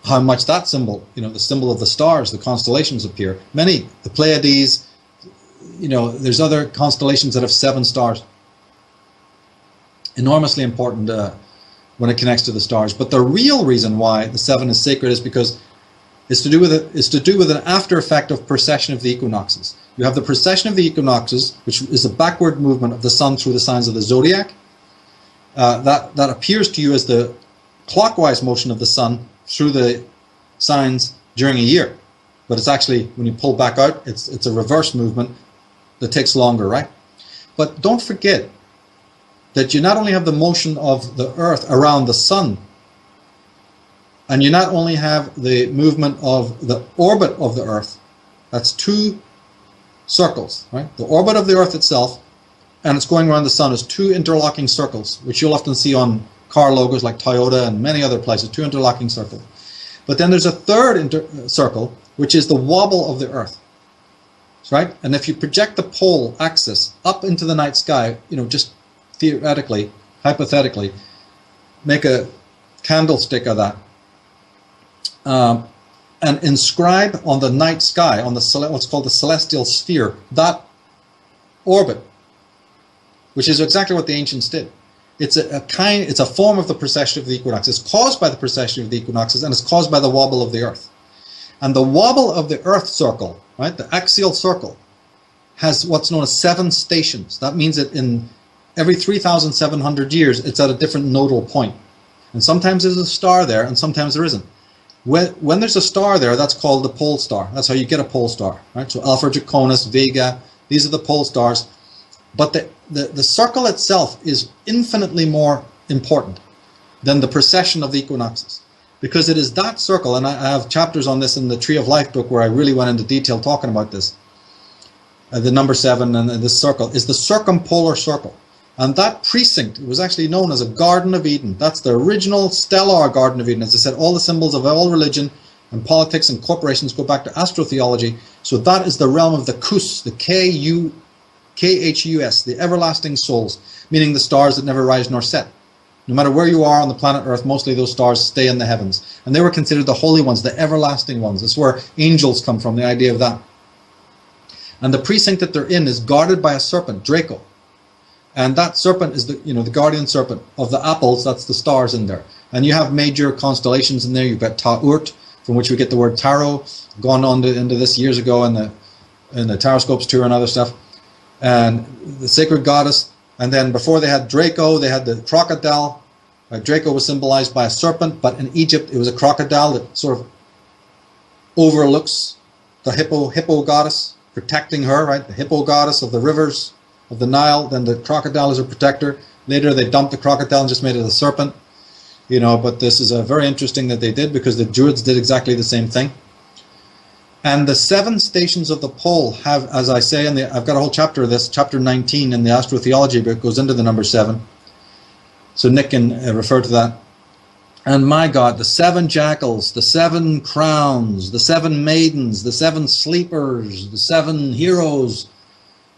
how much that symbol, the symbol of the stars, the constellations appear. Many, the Pleiades, there's other constellations that have 7 stars. Enormously important when it connects to the stars. But the real reason why the 7 is sacred is because it's to do with an after effect of precession of the equinoxes. You have the precession of the equinoxes, which is a backward movement of the sun through the signs of the zodiac. That appears to you as the clockwise motion of the sun through the signs during a year, but it's actually, when you pull back out, it's a reverse movement that takes longer, right? But don't forget that you not only have the motion of the earth around the sun, and you not only have the movement of the orbit of the earth, that's 2 circles, right? The orbit of the earth itself, and it's going around the sun, is 2 interlocking circles, which you'll often see on car logos like Toyota and many other places, 2 interlocking circles. But then there's a third circle, which is the wobble of the earth, right? And if you project the pole axis up into the night sky, just theoretically, hypothetically, make a candlestick of that, and inscribe on the night sky, on what's called the celestial sphere, that orbit, which is exactly what the ancients did. It's a form of the precession of the equinoxes. It's caused by the precession of the equinoxes, and it's caused by the wobble of the earth. And the wobble of the earth circle, right, the axial circle, has what's known as 7 stations. That means that in every 3,700 years, it's at a different nodal point. And sometimes there's a star there, and sometimes there isn't. When there's a star there, that's called the pole star. That's how you get a pole star, right? So Alpha Draconis, Vega, these are the pole stars. But the circle itself is infinitely more important than the precession of the equinoxes, because it is that circle, and I have chapters on this in the Tree of Life book where I really went into detail talking about this. The number 7 and this circle is the circumpolar circle. And that precinct was actually known as a Garden of Eden. That's the original stellar Garden of Eden. As I said, all the symbols of all religion and politics and corporations go back to astrotheology. So that is the realm of the Khus, the Khus, the everlasting souls, meaning the stars that never rise nor set. No matter where you are on the planet Earth, mostly those stars stay in the heavens. And they were considered the holy ones, the everlasting ones. That's where angels come from, the idea of that. And the precinct that they're in is guarded by a serpent, Draco. And that serpent is the guardian serpent of the apples. That's the stars in there. And you have major constellations in there. You've got Ta'urt, from which we get the word tarot, gone on into this years ago in the Taroscopes tour and other stuff. And the sacred goddess. And then before they had Draco, they had the crocodile. Draco was symbolized by a serpent, but in Egypt it was a crocodile that sort of overlooks the hippo goddess, protecting her, right? The hippo goddess of the rivers of the Nile. Then the crocodile is a protector. Later they dumped the crocodile and just made it a serpent. But this is very interesting that they did, because the Druids did exactly the same thing. And the 7 stations of the pole have, as I say, I've got a whole chapter of this, chapter 19 in the astrotheology book goes into the number 7. So Nick can refer to that. And my God, the 7 jackals, the 7 crowns, the 7 maidens, the 7 sleepers, the 7 heroes,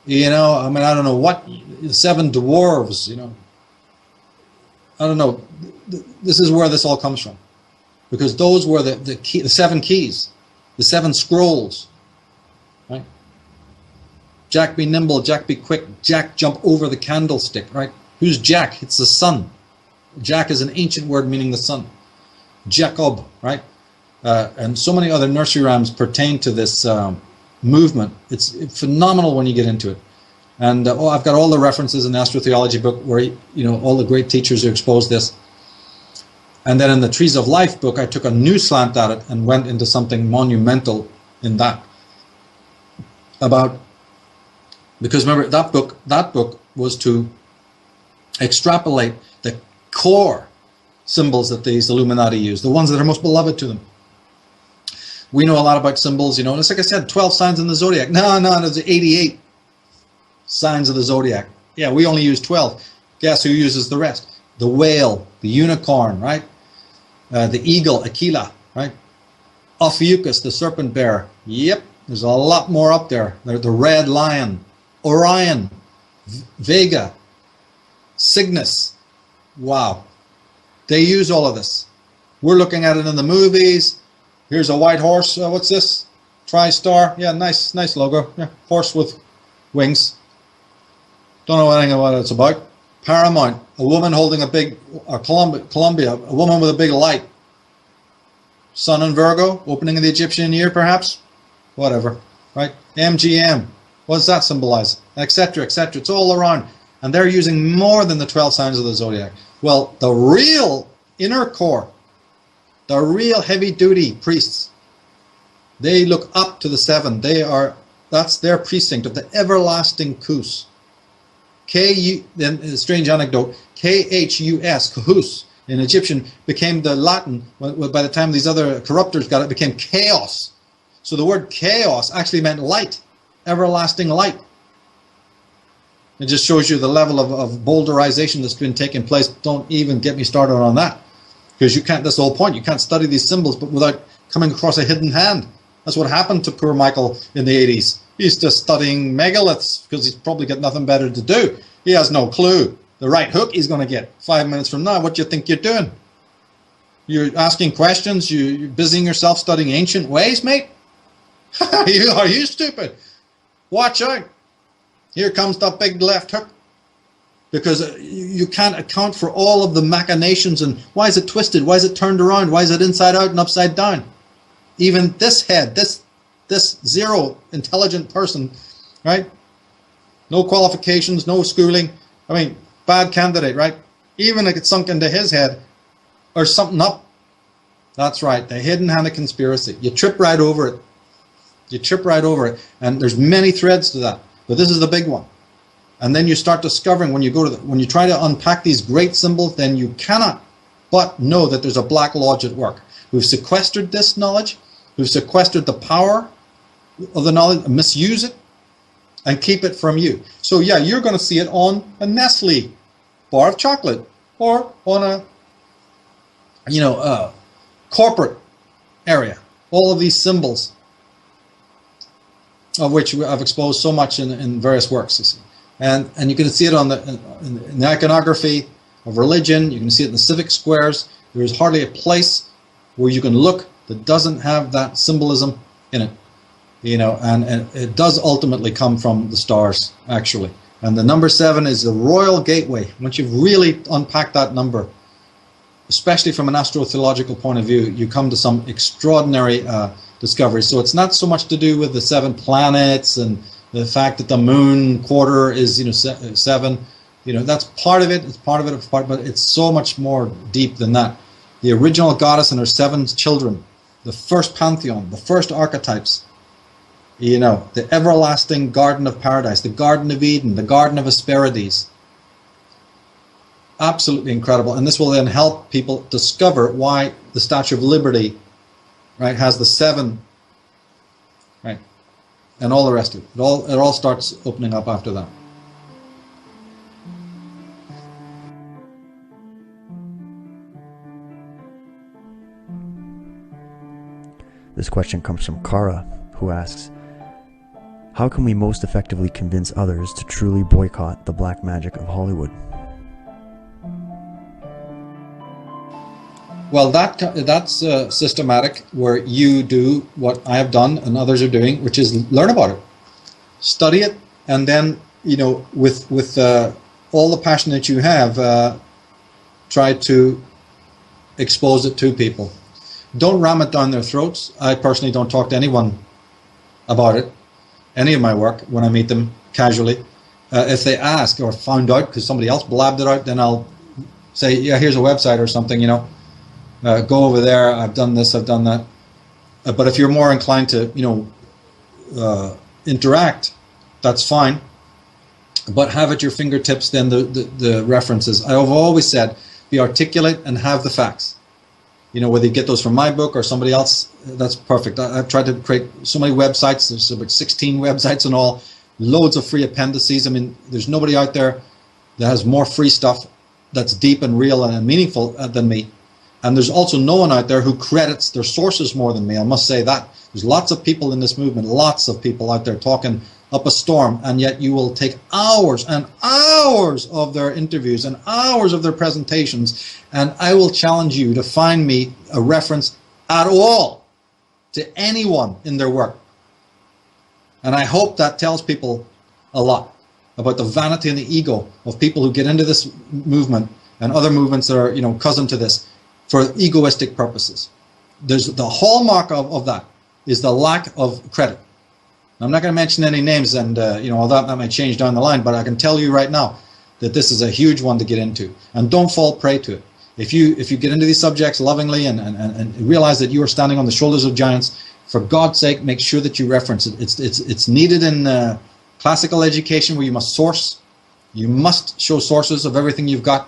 I don't know what, the 7 dwarves, I don't know. This is where this all comes from. Because those were the 7 keys. The 7 scrolls, right? Jack be nimble, Jack be quick, Jack jump over the candlestick, right? Who's Jack? It's the sun. Jack is an ancient word meaning the sun. Jacob, right? And so many other nursery rhymes pertain to this movement. It's phenomenal when you get into it. And I've got all the references in the astrotheology book where, all the great teachers who exposed this. And then in the Trees of Life book, I took a new slant at it and went into something monumental in that. Because remember, that book was to extrapolate the core symbols that these Illuminati use, the ones that are most beloved to them. We know a lot about symbols, and it's like I said, 12 signs in the zodiac. No, there's 88 signs of the zodiac. Yeah, we only use 12. Guess who uses the rest? The whale, the unicorn, right? The eagle, Aquila, right? Ophiuchus, the serpent bearer. Yep, there's a lot more up there. The red lion, Orion, Vega, Cygnus. Wow. They use all of this. We're looking at it in the movies. Here's a white horse. What's this? TriStar. Yeah, nice logo. Yeah, horse with wings. Don't know anything about what it's about. Paramount. A woman holding a big, Columbia. A woman with a big light. Sun and Virgo. Opening of the Egyptian year, perhaps. Whatever. Right? MGM. What does that symbolize? Etc. Etc. It's all around. And they're using more than the 12 signs of the zodiac. Well, the real inner core, the real heavy-duty priests, they look up to the seven. That's their precinct of the everlasting Kus. Then a strange anecdote, Khus, Khus, in Egyptian, became the Latin, by the time these other corruptors got it, became chaos. So the word chaos actually meant light, everlasting light. It just shows you the level of boulderization that's been taking place. Don't even get me started on that. Because you can't, that's the whole point, you can't study these symbols but without coming across a hidden hand. That's what happened to poor Michael in the 80s. He's just studying megaliths because he's probably got nothing better to do. He has no clue. The right hook he's going to get 5 minutes from now. What do you think you're doing? You're asking questions? You're busying yourself studying ancient ways, mate? Are you stupid? Watch out. Here comes that big left hook. Because you can't account for all of the machinations and why is it twisted? Why is it turned around? Why is it inside out and upside down? Even this head, this zero intelligent person, right? No qualifications, no schooling. I mean, bad candidate, right? Even if it's sunk into his head or something up. That's right, the hidden hand of conspiracy. You trip right over it. You trip right over it. And there's many threads to that. But this is the big one. And then you start discovering when you try to unpack these great symbols, then you cannot but know that there's a black lodge at work who've sequestered this knowledge, who've sequestered the power of the knowledge, misuse it, and keep it from you. So yeah, you're going to see it on a Nestle bar of chocolate or on a corporate area. All of these symbols, of which I've exposed so much in various works, you see. And you can see it in the iconography of religion. You can see it in the civic squares. There is hardly a place where you can look that doesn't have that symbolism in it. And it does ultimately come from the stars, actually. And the number 7 is the royal gateway. Once you've really unpacked that number, especially from an astrotheological point of view, you come to some extraordinary discoveries. So it's not so much to do with the 7 planets and the fact that the moon quarter is 7. That's part of it. It's part of it, but it's so much more deep than that. The original goddess and her 7 children, the first pantheon, the first archetypes, the everlasting garden of paradise, the garden of Eden, the garden of Hesperides. Absolutely incredible. And this will then help people discover why the Statue of Liberty, right, has the 7, right, and all the rest of it. It all starts opening up after that. This question comes from Kara, who asks, how can we most effectively convince others to truly boycott the black magic of Hollywood? Well, that's systematic, where you do what I have done and others are doing, which is learn about it, study it, and then with all the passion that you have, try to expose it to people. Don't ram it down their throats. I personally don't talk to anyone about it, any of my work, when I meet them casually. If they ask or found out because somebody else blabbed it out, then I'll say, yeah, here's a website or something, you know. Go over there, I've done this, I've done that. But if you're more inclined to, you know, interact, that's fine. But have at your fingertips then the references. I've always said, be articulate and have the facts. You know, whether you get those from my book or somebody else, that's perfect. I've tried to create so many websites. There's about 16 websites and all. Loads of free appendices. I mean, there's nobody out there that has more free stuff that's deep and real and meaningful than me. And there's also no one out there who credits their sources more than me. I must say that. There's lots of people in this movement, lots of people out there talking up a storm, and yet you will take hours and hours of their interviews and hours of their presentations, and I will challenge you to find me a reference at all to anyone in their work. And I hope that tells people a lot about the vanity and the ego of people who get into this movement and other movements that are, you know, cousin to this for egoistic purposes. There's the hallmark of that is the lack of credit. I'm not going to mention any names, and you know, that might change down the line, but I can tell you right now that this is a huge one to get into, and don't fall prey to it. If you get into these subjects lovingly and realize that you are standing on the shoulders of giants, for God's sake, make sure that you reference it. It's needed in classical education, where you must source. You must show sources of everything you've got,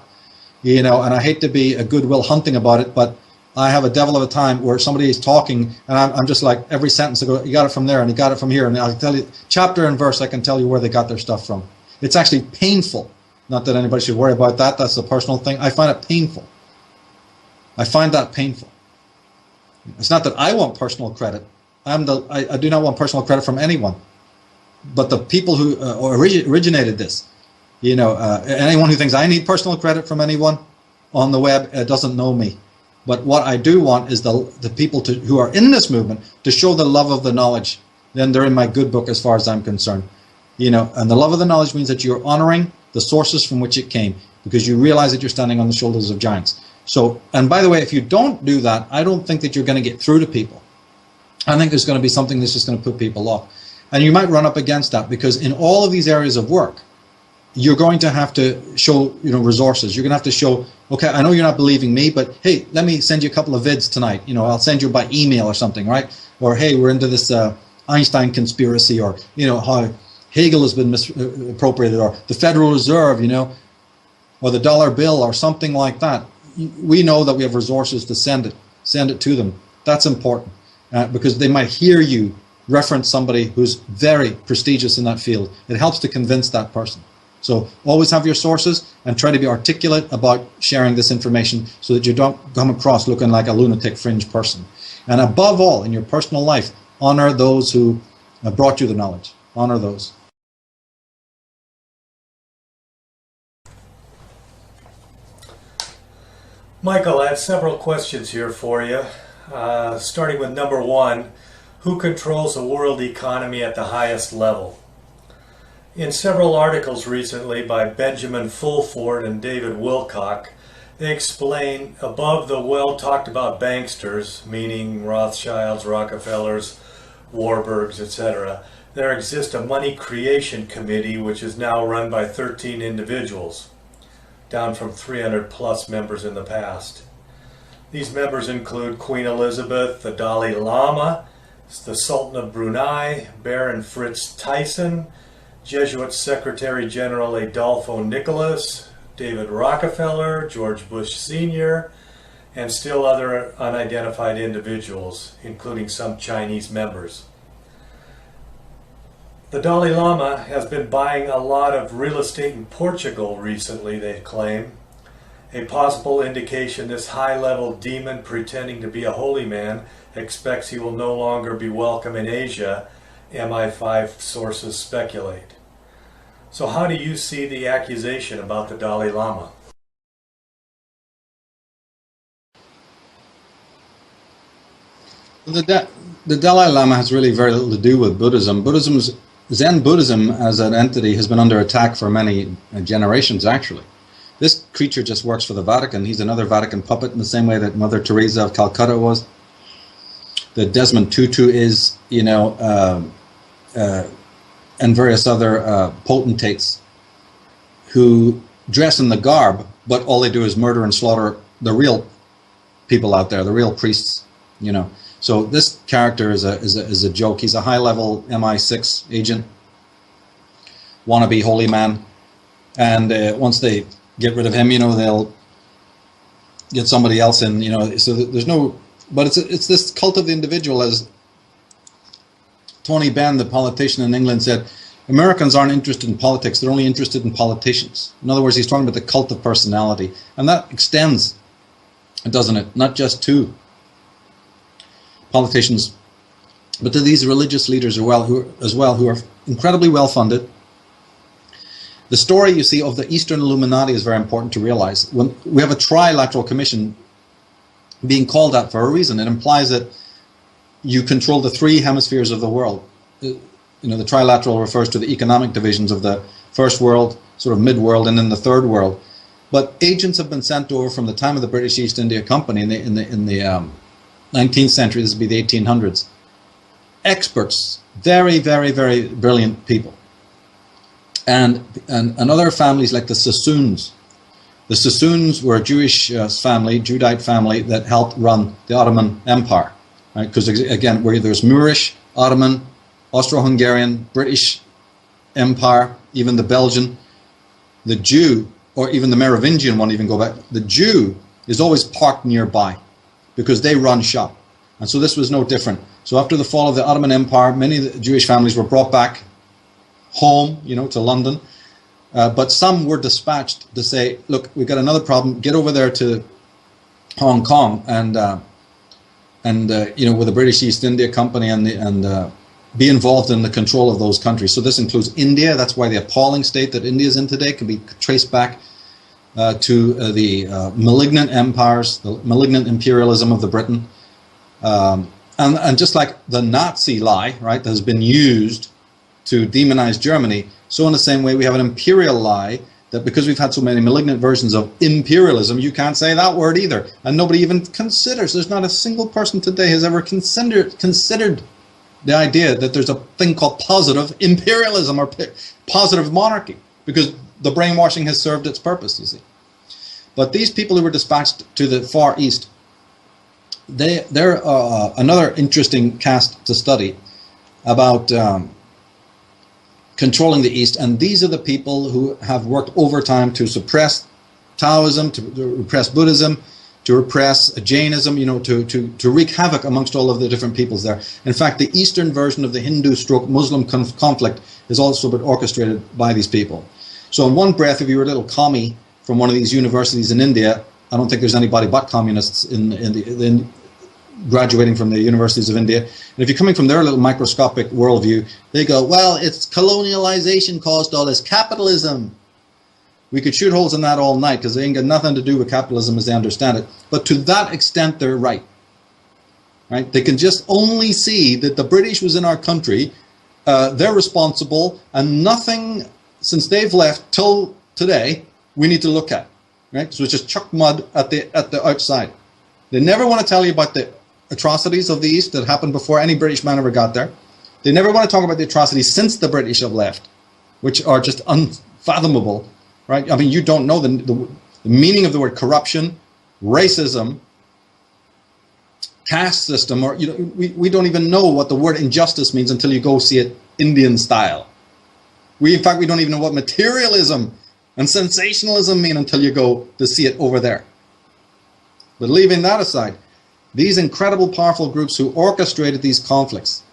you know. And I hate to be a goodwill hunting about it, but I have a devil of a time where somebody is talking and I'm just like, every sentence I go, you got it from there and you got it from here, and I'll tell you chapter and verse, I can tell you where they got their stuff from. It's actually painful. Not that anybody should worry about that. That's a personal thing. I find it painful. I find that painful. It's not that I want personal credit. I do not want personal credit from anyone. But the people who originated this, you know, anyone who thinks I need personal credit from anyone on the web doesn't know me. But what I do want is the people who are in this movement to show the love of the knowledge. Then they're in my good book as far as I'm concerned. You know, and the love of the knowledge means that you're honoring the sources from which it came, because you realize that you're standing on the shoulders of giants. So, and by the way, if you don't do that, I don't think that you're going to get through to people. I think there's going to be something that's just going to put people off. And you might run up against that, because in all of these areas of work, you're going to have to show, you know, resources. You're going to have to show, okay, I know you're not believing me, but hey, let me send you a couple of vids tonight. You know, I'll send you by email or something, right? Or hey, we're into this Einstein conspiracy, or, you know, how Hegel has been misappropriated, or the Federal Reserve, you know, or the dollar bill, or something like that. We know that we have resources to send it to them. That's important, because they might hear you reference somebody who's very prestigious in that field. It helps to convince that person. So always have your sources and try to be articulate about sharing this information so that you don't come across looking like a lunatic fringe person. And above all, in your personal life, honor those who brought you the knowledge. Honor those. Michael, I have several questions here for you. Starting with number one, who controls the world economy at the highest level? In several articles recently by Benjamin Fulford and David Wilcock, they explain above the well-talked-about banksters, meaning Rothschilds, Rockefellers, Warburgs, etc., there exists a money creation committee which is now run by 13 individuals, down from 300 plus members in the past. These members include Queen Elizabeth, the Dalai Lama, the Sultan of Brunei, Baron Fritz Tyson, Jesuit Secretary General Adolfo Nicholas, David Rockefeller, George Bush Sr., and still other unidentified individuals, including some Chinese members. The Dalai Lama has been buying a lot of real estate in Portugal recently, they claim. A possible indication this high-level demon pretending to be a holy man expects he will no longer be welcome in Asia, MI5 sources speculate. So how do you see the accusation about the Dalai Lama? The Dalai Lama has really very little to do with Buddhism. Buddhism is Zen Buddhism as an entity has been under attack for many generations, actually. This creature just works for the Vatican. He's another Vatican puppet in the same way that Mother Teresa of Calcutta was. That Desmond Tutu is, you know, and various other potentates who dress in the garb, but all they do is murder and slaughter the real people out there, the real priests, you know. So this character is a joke. He's a high-level MI6 agent, wannabe holy man, and once they get rid of him, you know, they'll get somebody else in, you know. So there's no, but it's this cult of the individual, as Tony Benn, the politician in England, said. Americans aren't interested in politics; they're only interested in politicians. In other words, he's talking about the cult of personality, and that extends, doesn't it? Not just to politicians, but to these religious leaders as well, who are incredibly well funded. The story, you see, of the Eastern Illuminati is very important to realize. When we have a trilateral commission being called out for a reason, it implies that you control the three hemispheres of the world. You know, the trilateral refers to the economic divisions of the first world, sort of mid-world, and then the third world. But agents have been sent over from the time of the British East India Company in the 19th century. This would be the 1800s. Experts, very, very, very brilliant people. And other families like the Sassoons. The Sassoons were a Jewish family, Judite family, that helped run the Ottoman Empire. Right? Because again, where there's Moorish, Ottoman, Austro-Hungarian, British Empire, even the Belgian, the Jew, or even the Merovingian one, even go back, the Jew is always parked nearby because they run shop. And so this was no different. So after the fall of the Ottoman Empire, many of the Jewish families were brought back home, you know, to London. But some were dispatched to say, look, we've got another problem. Get over there to Hong Kong and you know, with the British East India Company and be involved in the control of those countries. So this includes India. That's why the appalling state that India is in today can be traced back to the malignant empires, the malignant imperialism of the Britain. And just like the Nazi lie, right, that has been used to demonize Germany, so in the same way we have an imperial lie that because we've had so many malignant versions of imperialism, you can't say that word either. And nobody even considers, there's not a single person today has ever considered the idea that there's a thing called positive imperialism or positive monarchy, because the brainwashing has served its purpose, you see. But these people who were dispatched to the Far East, they're another interesting cast to study about controlling the East. And these are the people who have worked overtime to suppress Taoism, to repress Buddhism, to repress Jainism, you know, to wreak havoc amongst all of the different peoples there. In fact, the Eastern version of the Hindu-Muslim conflict has also been orchestrated by these people. So in one breath, if you were a little commie from one of these universities in India, I don't think there's anybody but communists in graduating from the universities of India. And if you're coming from their little microscopic worldview, they go, well, it's colonialization caused all this, capitalism. We could shoot holes in that all night because they ain't got nothing to do with capitalism as they understand it. But to that extent, they're right. Right? They can just only see that the British was in our country, they're responsible, and nothing since they've left till today we need to look at. Right? So it's just chuck mud at the outside. They never want to tell you about the atrocities of the East that happened before any British man ever got there. They never want to talk about the atrocities since the British have left, which are just unfathomable. Right? I mean, you don't know the meaning of the word corruption, racism, caste system, or you know, we don't even know what the word injustice means until you go see it Indian style. In fact, we don't even know what materialism and sensationalism mean until you go to see it over there. But leaving that aside, these incredible, powerful groups who orchestrated these conflicts,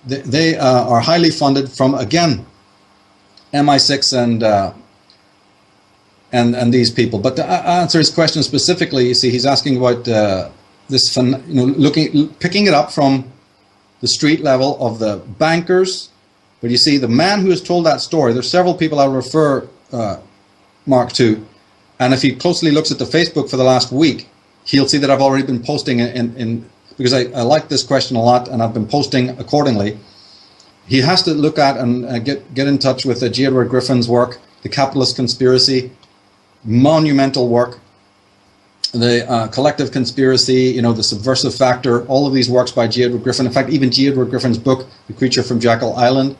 they are highly funded from, again, MI6 and these people. But to answer his question specifically, you see, he's asking about this, you know, picking it up from the street level of the bankers. But you see, the man who has told that story, there's several people I'll refer Mark to, and if he closely looks at the Facebook for the last week, he'll see that I've already been posting because I like this question a lot, and I've been posting accordingly. he has to look at and get in touch with G. Edward Griffin's work, The Capitalist Conspiracy, monumental work, the Collective Conspiracy, The Subversive Factor, all of these works by G. Edward Griffin. In fact, even G. Edward Griffin's book, The Creature from Jekyll Island.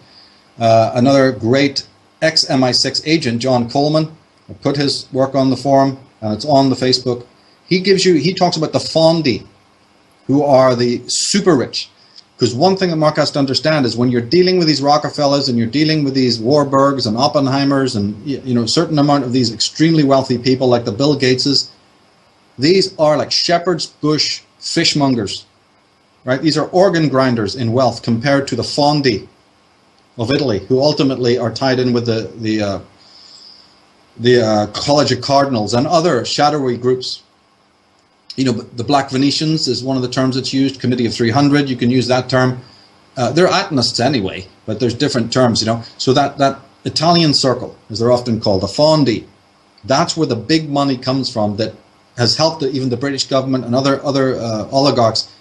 Another great ex-MI6 agent, John Coleman, put his work on the forum, and it's on the Facebook. He talks about the Fondi, who are the super rich. Because one thing that Mark has to understand is when you're dealing with these Rockefellers and you're dealing with these Warburgs and Oppenheimers and a certain amount of these extremely wealthy people like the Bill Gateses, these are like shepherd's bush fishmongers, right? These are organ grinders in wealth compared to the Fondi of Italy, who ultimately are tied in with the College of Cardinals and other shadowy groups. The Black Venetians is one of the terms that's used. Committee of 300, you can use that term. They're Atonists anyway, but there's different terms, So that Italian circle, as they're often called, the Fondi, that's where the big money comes from that has helped even the British government and other oligarchs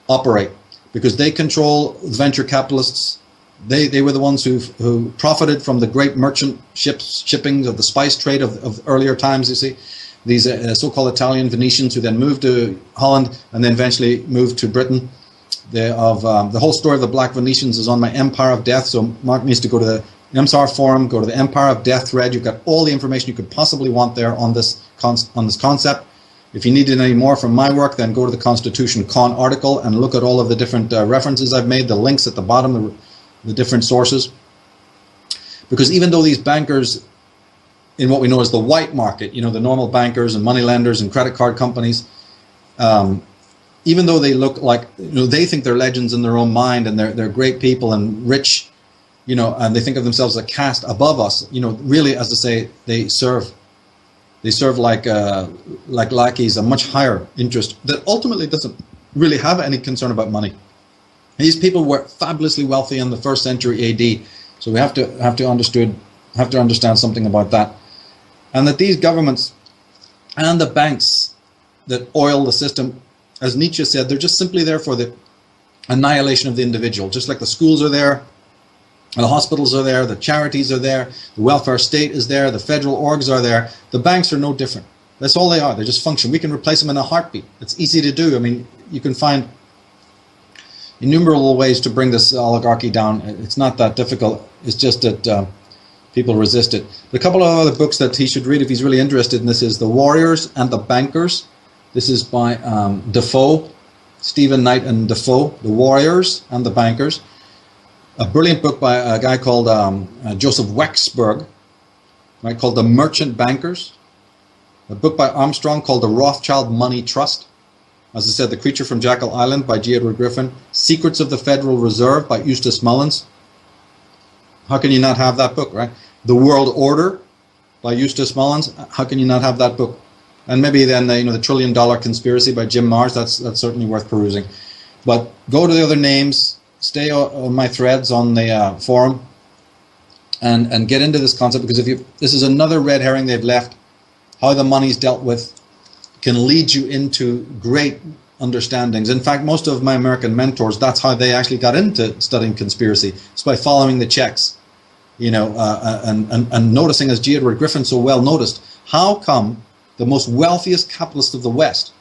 operate, because they control venture capitalists. They were the ones who profited from the great merchant shipping of the spice trade of earlier times, you see. These so-called Italian Venetians who then moved to Holland and then eventually moved to Britain. The whole story of the Black Venetians is on my Empire of Death, so Mark needs to go to the MTSAR forum, go to the Empire of Death thread. You've got all the information you could possibly want there on this concept. If you needed any more from my work, then go to the Constitution Con article and look at all of the different references I've made, the links at the bottom, the different sources. Because even though these bankers in what we know as the white market, the normal bankers and moneylenders and credit card companies, even though they look like, they think they're legends in their own mind and they're great people and rich, and they think of themselves as a caste above us, really, as I say, they serve like lackeys, a much higher interest that ultimately doesn't really have any concern about money. These people were fabulously wealthy in the 1st century AD, so we have to understand something about that. And that these governments and the banks that oil the system, as Nietzsche said, they're just simply there for the annihilation of the individual. Just like the schools are there, the hospitals are there, the charities are there, the welfare state is there, the federal orgs are there. The banks are no different. That's all they are. They just function. We can replace them in a heartbeat. It's easy to do. I mean, you can find innumerable ways to bring this oligarchy down. It's not that difficult. It's just that people resist it. A couple of other books that he should read if he's really interested in this is The Warriors and the Bankers. This is by Defoe, Stephen Knight and Defoe, The Warriors and the Bankers. A brilliant book by a guy called Joseph Wexberg, right, called The Merchant Bankers. A book by Armstrong called The Rothschild Money Trust. As I said, The Creature from Jekyll Island by G. Edward Griffin. Secrets of the Federal Reserve by Eustace Mullins. How can you not have that book, right? The World Order by Eustace Mullins. How can you not have that book? And maybe then the $1 trillion Conspiracy by Jim Marrs. That's certainly worth perusing. But go to the other names. Stay on my threads on the forum, and get into this concept, because this is another red herring they've left. How the money's dealt with can lead you into great understandings. In fact, most of my American mentors, that's how they actually got into studying conspiracy. It's by following the checks, and noticing, as G. Edward Griffin so well noticed, how come the most wealthiest capitalists of the West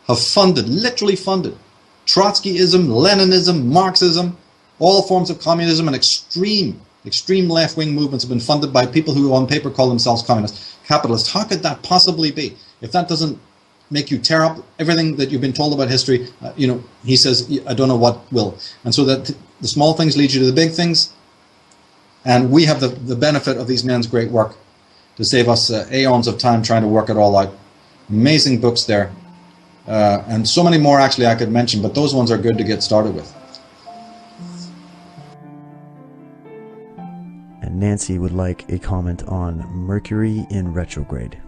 have literally funded, Trotskyism, Leninism, Marxism, all forms of communism, and extreme left-wing movements have been funded by people who on paper call themselves capitalists. How could that possibly be? If that doesn't make you tear up everything that you've been told about history, he says, I don't know what will. And so that the small things lead you to the big things, and we have the benefit of these men's great work to save us aeons of time trying to work it all out. Amazing books there. And so many more actually I could mention, but those ones are good to get started with. And Nancy would like a comment on Mercury in retrograde.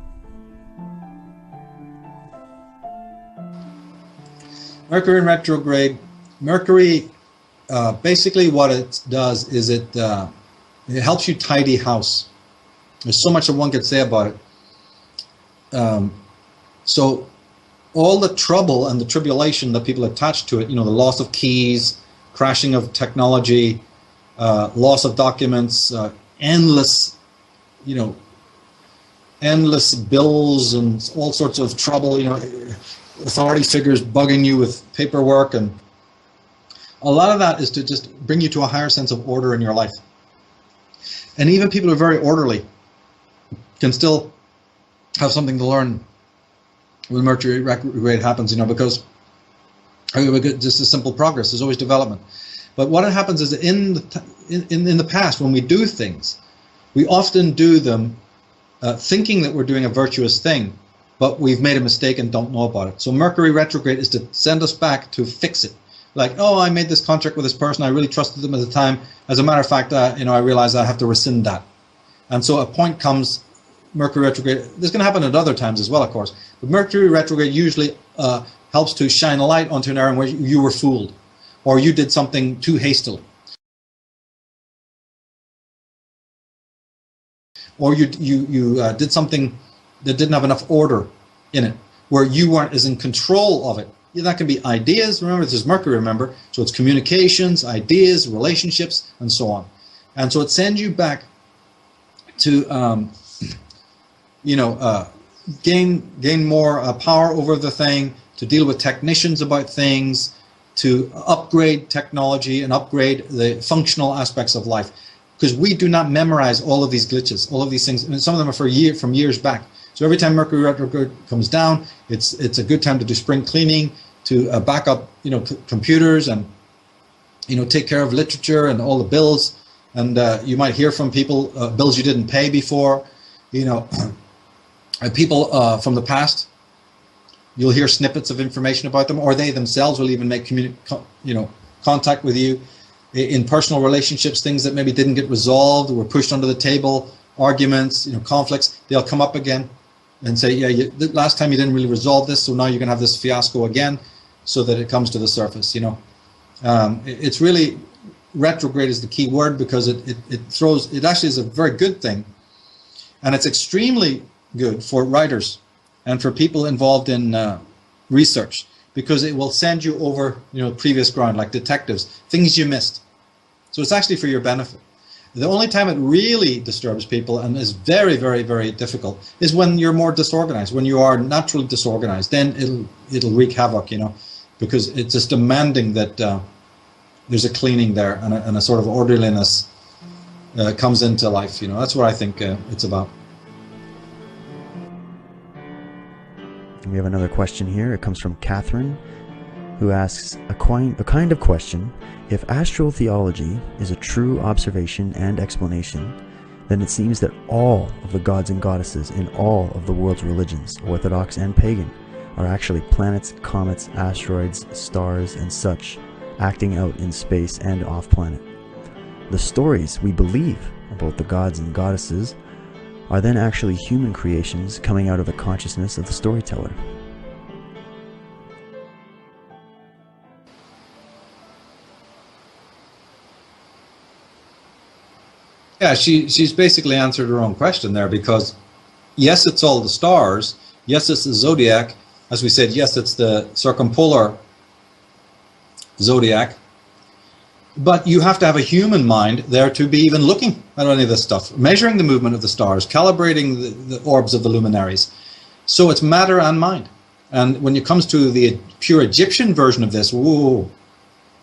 Mercury in retrograde. Mercury, basically what it does is it helps you tidy house. There's so much that one could say about it. So all the trouble and the tribulation that people attach to it, the loss of keys, crashing of technology, loss of documents, endless, endless bills and all sorts of trouble, authority figures bugging you with paperwork, and a lot of that is to just bring you to a higher sense of order in your life. And even people who are very orderly can still have something to learn when Mercury retrograde happens, because just a simple progress. There's always development. But what happens is that in the past, when we do things, we often do them thinking that we're doing a virtuous thing, but we've made a mistake and don't know about it. So Mercury retrograde is to send us back to fix it. Like, oh, I made this contract with this person, I really trusted them at the time. As a matter of fact, I realize I have to rescind that. And so a point comes, Mercury retrograde, this can happen at other times as well, of course, but Mercury retrograde usually helps to shine a light onto an area where you were fooled, or you did something too hastily, or you did something that didn't have enough order in it, where you weren't as in control of it. That can be ideas, remember, this is Mercury, remember, so it's communications, ideas, relationships, and so on. And so it sends you back to, gain more power over the thing, to deal with technicians about things, to upgrade technology and upgrade the functional aspects of life. Because we do not memorize all of these glitches, all of these things, and some of them are from years back. So every time Mercury retrograde comes down, it's a good time to do spring cleaning, to back up, computers, and take care of literature and all the bills. And you might hear from people bills you didn't pay before. People from the past. You'll hear snippets of information about them, or they themselves will even make contact with you in personal relationships. Things that maybe didn't get resolved, were pushed under the table, arguments, conflicts. They'll come up again and say, yeah, last time you didn't really resolve this, so now you're going to have this fiasco again, so that it comes to the surface. It's really, retrograde is the key word, because it actually is a very good thing, and it's extremely good for writers and for people involved in research, because it will send you over previous ground, like detectives, things you missed. So it's actually for your benefit. The only time it really disturbs people and is very, very, very difficult is when you're more disorganized, when you are naturally disorganized. Then it'll wreak havoc, because it's just demanding that there's a cleaning there, and a sort of orderliness comes into life. That's what I think it's about. We have another question here. It comes from Catherine, who asks a kind of question. If astrotheology is a true observation and explanation, then it seems that all of the gods and goddesses in all of the world's religions, Orthodox and pagan, are actually planets, comets, asteroids, stars, and such, acting out in space and off-planet. The stories we believe about the gods and goddesses are then actually human creations coming out of the consciousness of the storyteller. Yeah, she's basically answered her own question there, because yes, it's all the stars, yes, it's the zodiac, as we said, yes, it's the circumpolar zodiac, but you have to have a human mind there to be even looking at any of this stuff, measuring the movement of the stars, calibrating the orbs of the luminaries. So it's matter and mind. And when it comes to the pure Egyptian version of this, whoa,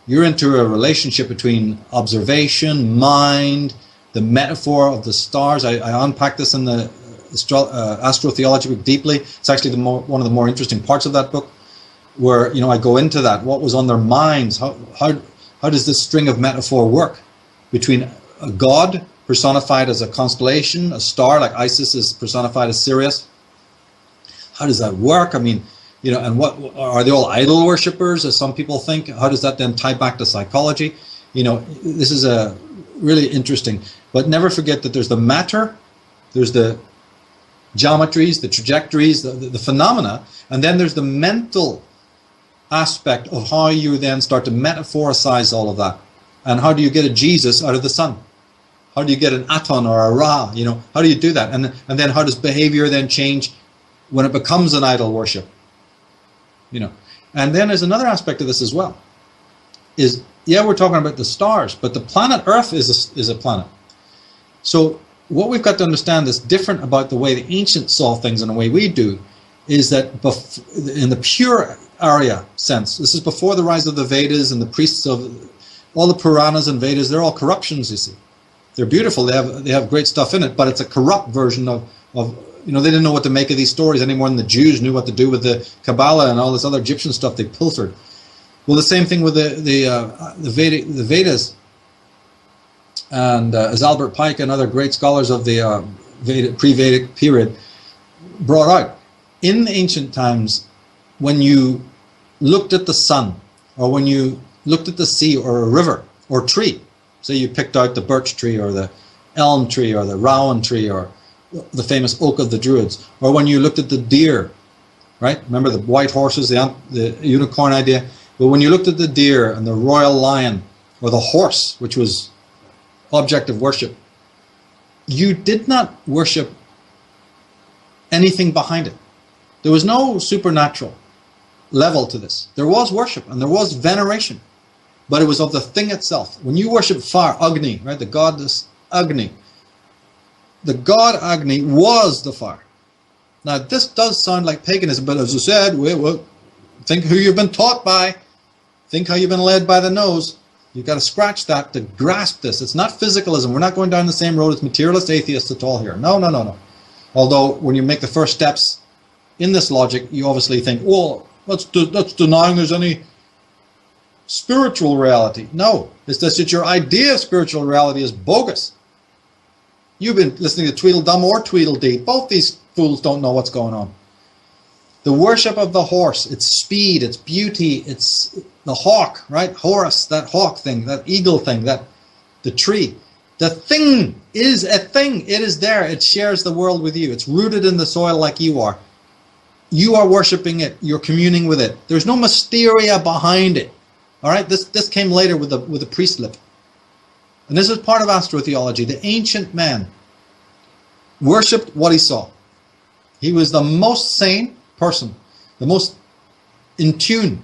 you're into a relationship between observation, mind, the metaphor of the stars. I unpack this in the Astrotheology book deeply. It's actually one of the more interesting parts of that book, where I go into that. What was on their minds? How does this string of metaphor work between a god personified as a constellation, a star like Isis is personified as Sirius? How does that work? I mean, and what are they all idol worshippers, as some people think? How does that then tie back to psychology? This is a really interesting. But never forget that there's the matter, there's the geometries, the trajectories, the phenomena, and then there's the mental aspect of how you then start to metaphoricize all of that. And how do you get a Jesus out of the sun? How do you get an Aton or a Ra? How do you do that? And then how does behavior then change when it becomes an idol worship? And then there's another aspect of this as well. is, yeah, we're talking about the stars, but the planet Earth is a planet. So what we've got to understand is different about the way the ancients saw things and the way we do, is that in the pure Arya sense, this is before the rise of the Vedas and the priests of all the Puranas and Vedas, they're all corruptions, you see. They're beautiful, they have great stuff in it, but it's a corrupt version of they didn't know what to make of these stories any more than the Jews knew what to do with the Kabbalah and all this other Egyptian stuff they pilfered. Well, the same thing with the Vedas, and as Albert Pike and other great scholars of the pre-Vedic period brought out, in ancient times, when you looked at the sun, or when you looked at the sea or a river or tree, say you picked out the birch tree or the elm tree or the rowan tree or the famous oak of the Druids, or when you looked at the deer, right? Remember the white horses, the unicorn idea? But when you looked at the deer and the royal lion or the horse, which was object of worship, you did not worship anything behind it. There was no supernatural level to this. There was worship and there was veneration, but it was of the thing itself. When you worship fire, Agni, right, the goddess Agni, the god Agni was the fire. Now this does sound like paganism, but as I said, think who you've been taught by, think how you've been led by the nose. You've got to scratch that to grasp this. It's not physicalism. We're not going down the same road as materialist atheists at all here. No. Although when you make the first steps in this logic, you obviously think, well, that's denying there's any spiritual reality. No, it's just that your idea of spiritual reality is bogus. You've been listening to Tweedledum or Tweedledee. Both these fools don't know what's going on. The worship of the horse, its speed, its beauty, its the hawk, right? Horus, that hawk thing, that eagle thing, the tree. The thing is a thing. It is there. It shares the world with you. It's rooted in the soil like you are. You are worshiping it. You're communing with it. There's no mysteria behind it. All right. This came later with the priesthood, and this is part of astrotheology. The ancient man worshipped what he saw. He was the most sane person, the most in tune,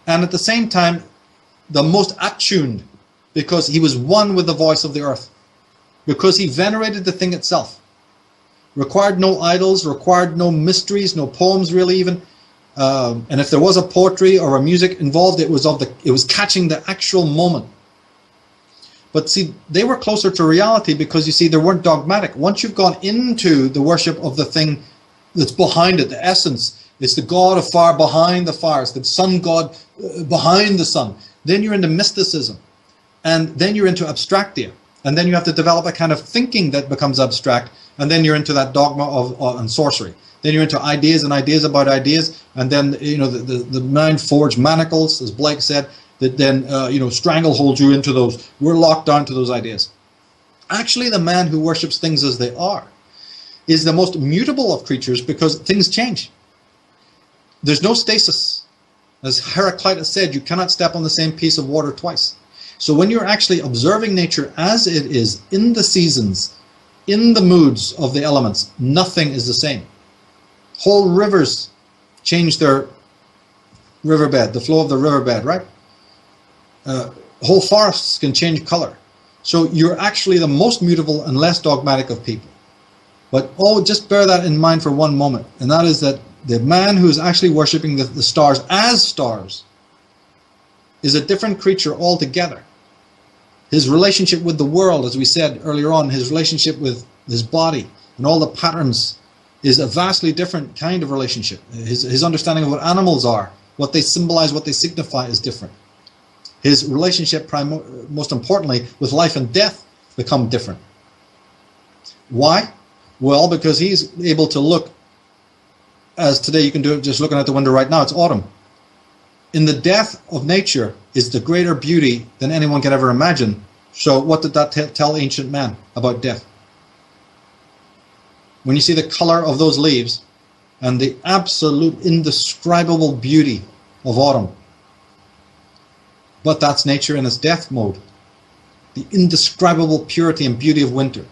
and at the same time the most attuned, because he was one with the voice of the earth, because he venerated the thing itself. Required no idols, required no mysteries, no poems really even, and if there was a poetry or a music involved, it was catching the actual moment. But see, they were closer to reality because, you see, they weren't dogmatic. Once you've gone into the worship of the thing that's behind it, the essence, it's the god of fire behind the fire, it's the sun god behind the sun, then you're into mysticism, and then you're into abstractia, and then you have to develop a kind of thinking that becomes abstract, and then you're into that dogma and sorcery. Then you're into ideas and ideas about ideas, and then the mind forged manacles, as Blake said, that then stranglehold you into those. We're locked down to those ideas. Actually, the man who worships things as they are is the most mutable of creatures, because things change. There's no stasis. As Heraclitus said, you cannot step on the same piece of water twice. So when you're actually observing nature as it is, in the seasons, in the moods of the elements, nothing is the same. Whole rivers change their riverbed, the flow of the riverbed, right? Whole forests can change color. So you're actually the most mutable and less dogmatic of people. But just bear that in mind for one moment, and that is that the man who is actually worshipping the stars as stars is a different creature altogether. His relationship with the world, as we said earlier on, his relationship with his body and all the patterns is a vastly different kind of relationship. His understanding of what animals are, what they symbolize, what they signify is different. His relationship, most importantly, with life and death become different. Why? Well, because he's able to look, as today you can do it just looking out the window right now, it's autumn. In the death of nature is the greater beauty than anyone can ever imagine. So what did that tell ancient man about death? When you see the color of those leaves and the absolute indescribable beauty of autumn, but that's nature in its death mode. The indescribable purity and beauty of winter.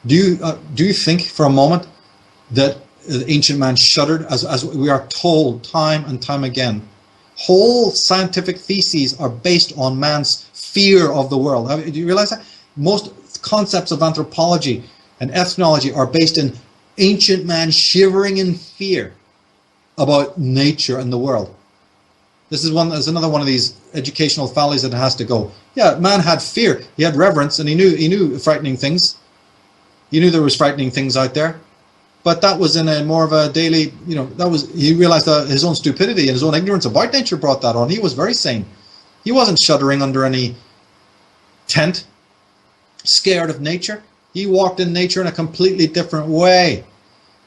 Do you think for a moment that the ancient man shuddered, as we are told time and time again, whole scientific theses are based on man's fear of the world. Do you realize that? Most concepts of anthropology and ethnology are based in ancient man shivering in fear about nature and the world. This is another one of these educational follies that has to go. Yeah, man had fear. He had reverence, and he knew frightening things. He knew there was frightening things out there. But that was in a more of a daily, he realized that his own stupidity and his own ignorance about nature brought that on. He was very sane. He wasn't shuddering under any tent, scared of nature. He walked in nature in a completely different way.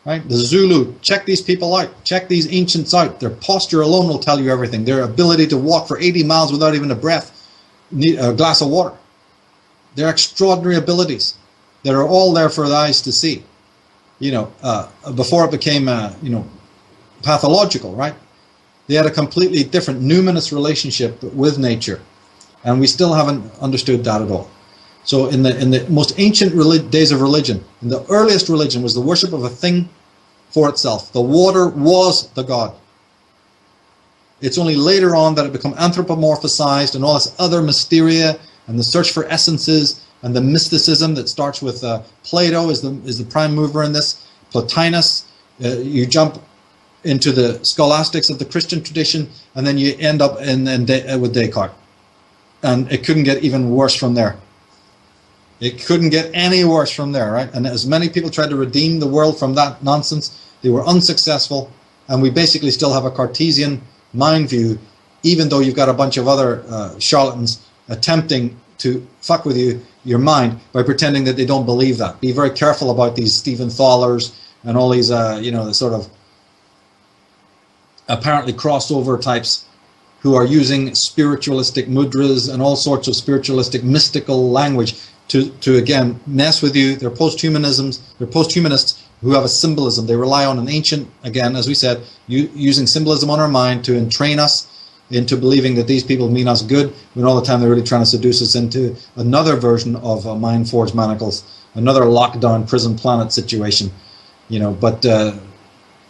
Right? The Zulu, check these people out. Check these ancients out. Their posture alone will tell you everything. Their ability to walk for 80 miles without even a glass of water. Their extraordinary abilities that are all there for the eyes to see. Before it became, pathological, right? They had a completely different, numinous relationship with nature, and we still haven't understood that at all. So in the most ancient days of religion, in the earliest religion, was the worship of a thing for itself. The water was the god. It's only later on that it became anthropomorphized and all this other mysteria and the search for essences and the mysticism that starts with Plato is the prime mover in this. Plotinus, you jump into the scholastics of the Christian tradition, and then you end up with Descartes. And it couldn't get even worse from there. It couldn't get any worse from there, right? And as many people tried to redeem the world from that nonsense, they were unsuccessful, and we basically still have a Cartesian mind view, even though you've got a bunch of other charlatans attempting to fuck with your mind by pretending that they don't believe that. Be very careful about these Stephen Thaler's and all these, the sort of apparently crossover types who are using spiritualistic mudras and all sorts of spiritualistic mystical language to again mess with you. They're post-humanists who have a symbolism. They rely on an ancient, again, as we said, using symbolism on our mind to entrain us into believing that these people mean us good, when all the time they're really trying to seduce us into another version of mind forged manacles, another lockdown prison planet situation. But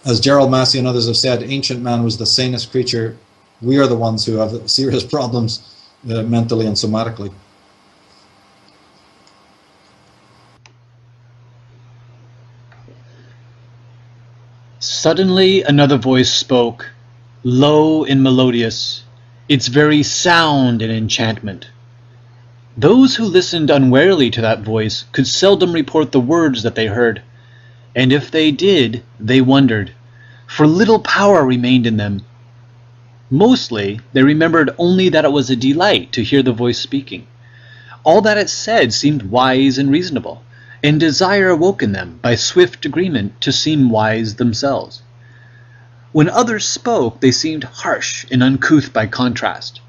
as Gerald Massey and others have said, ancient man was the sanest creature. We are the ones who have serious problems mentally and somatically. Suddenly another voice spoke, low and melodious, its very sound an enchantment. Those who listened unwarily to that voice could seldom report the words that they heard, and if they did, they wondered, for little power remained in them. Mostly, they remembered only that it was a delight to hear the voice speaking. All that it said seemed wise and reasonable, and desire awoke in them by swift agreement to seem wise themselves. When others spoke, they seemed harsh and uncouth by contrast,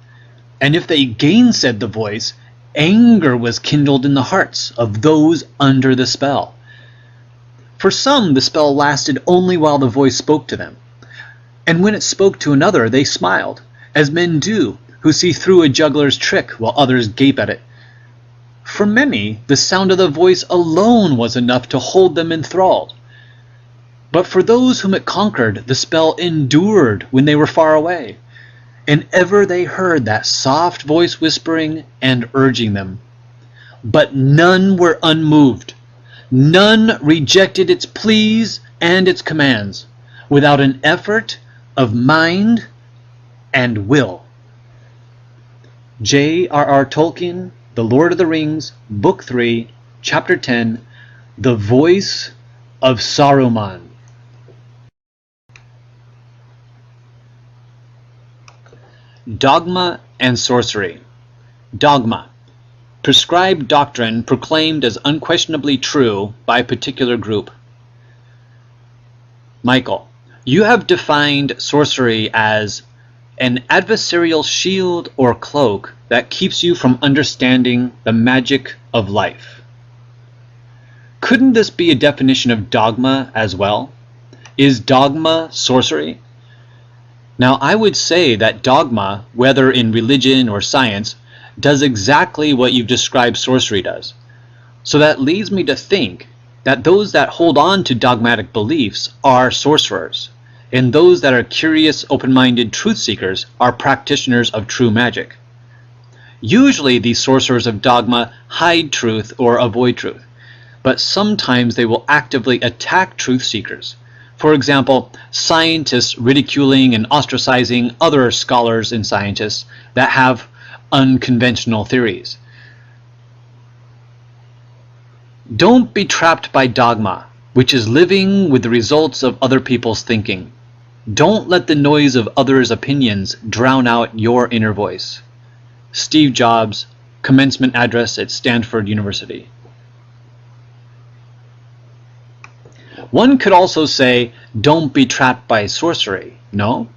and if they gainsaid the voice, anger was kindled in the hearts of those under the spell. For some, the spell lasted only while the voice spoke to them, and when it spoke to another, they smiled, as men do who see through a juggler's trick while others gape at it. For many, the sound of the voice alone was enough to hold them enthralled. But for those whom it conquered, the spell endured when they were far away, and ever they heard that soft voice whispering and urging them. But none were unmoved. None rejected its pleas and its commands, without an effort of mind and will. J.R.R. Tolkien, The Lord of the Rings, Book 3, Chapter 10, The Voice of Saruman. Dogma and sorcery. Dogma. Prescribed doctrine proclaimed as unquestionably true by a particular group. Michael, you have defined sorcery as an adversarial shield or cloak that keeps you from understanding the magic of life. Couldn't this be a definition of dogma as well? Is dogma sorcery? Now, I would say that dogma, whether in religion or science, does exactly what you've described sorcery does. So that leads me to think that those that hold on to dogmatic beliefs are sorcerers, and those that are curious, open-minded truth seekers are practitioners of true magic. Usually these sorcerers of dogma hide truth or avoid truth, but sometimes they will actively attack truth seekers. For example, scientists ridiculing and ostracizing other scholars and scientists that have unconventional theories. Don't be trapped by dogma, which is living with the results of other people's thinking. Don't let the noise of others' opinions drown out your inner voice. Steve Jobs, commencement address at Stanford University. One could also say, don't be trapped by sorcery, no?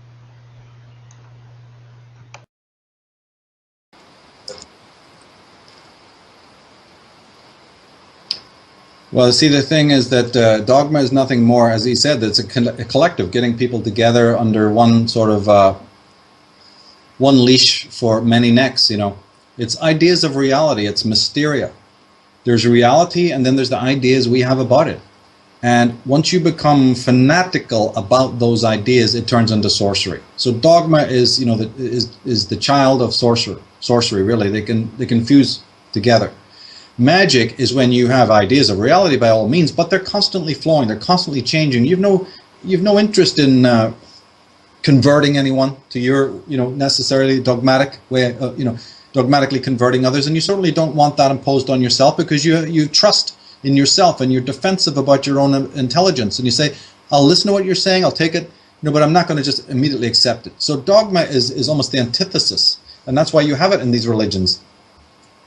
Well, see, the thing is that dogma is nothing more, as he said, it's a collective, getting people together under one sort of one leash for many necks, you know. It's ideas of reality, it's mysteria. There's reality, and then there's the ideas we have about it. And once you become fanatical about those ideas, it turns into sorcery. So dogma is, you know, is the child of sorcery, really. They can fuse together. Magic is when you have ideas of reality, by all means, but they're constantly flowing, they're constantly changing. You've no interest in converting anyone to your, you know, necessarily dogmatic way, you know, dogmatically converting others, and you certainly don't want that imposed on yourself, because you trust in yourself and you're defensive about your own intelligence, and you say, I'll listen to what you're saying, I'll take it, you know, but I'm not going to just immediately accept it. So dogma is almost the antithesis, and that's why you have it in these religions.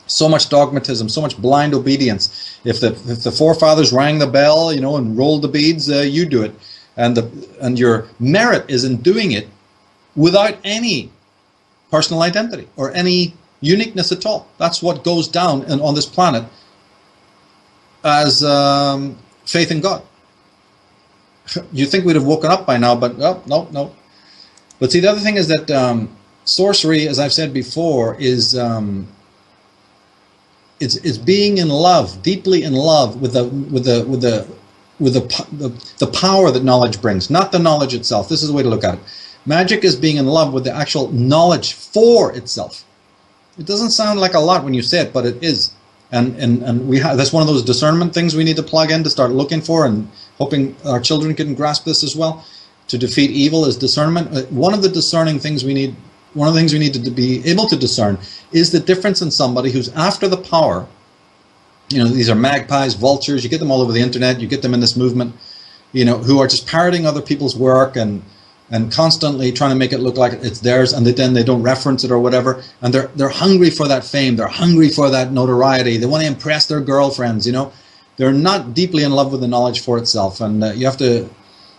So much dogmatism, so much blind obedience. If the forefathers rang the bell, you know, and rolled the beads, you do it, and your merit is in doing it without any personal identity or any uniqueness at all. That's what goes down on this planet as faith in God. You think we'd have woken up by now, but no. But see, the other thing is that sorcery, as I've said before, is it's being in love, deeply in love with the power that knowledge brings, not the knowledge itself. This is the way to look at it. Magic is being in love with the actual knowledge for itself. It doesn't sound like a lot when you say it, but it is. And we have, that's one of those discernment things we need to plug in to start looking for, and hoping our children can grasp this as well. To defeat evil is discernment. One of the discerning things we need, one of the things we need to be able to discern is the difference in somebody who's after the power. You know, these are magpies, vultures, you get them all over the internet, you get them in this movement, you know, who are just parroting other people's work and constantly trying to make it look like it's theirs, and then they don't reference it or whatever, and they're hungry for that fame, they're hungry for that notoriety, they want to impress their girlfriends, you know. They're not deeply in love with the knowledge for itself, and you have to,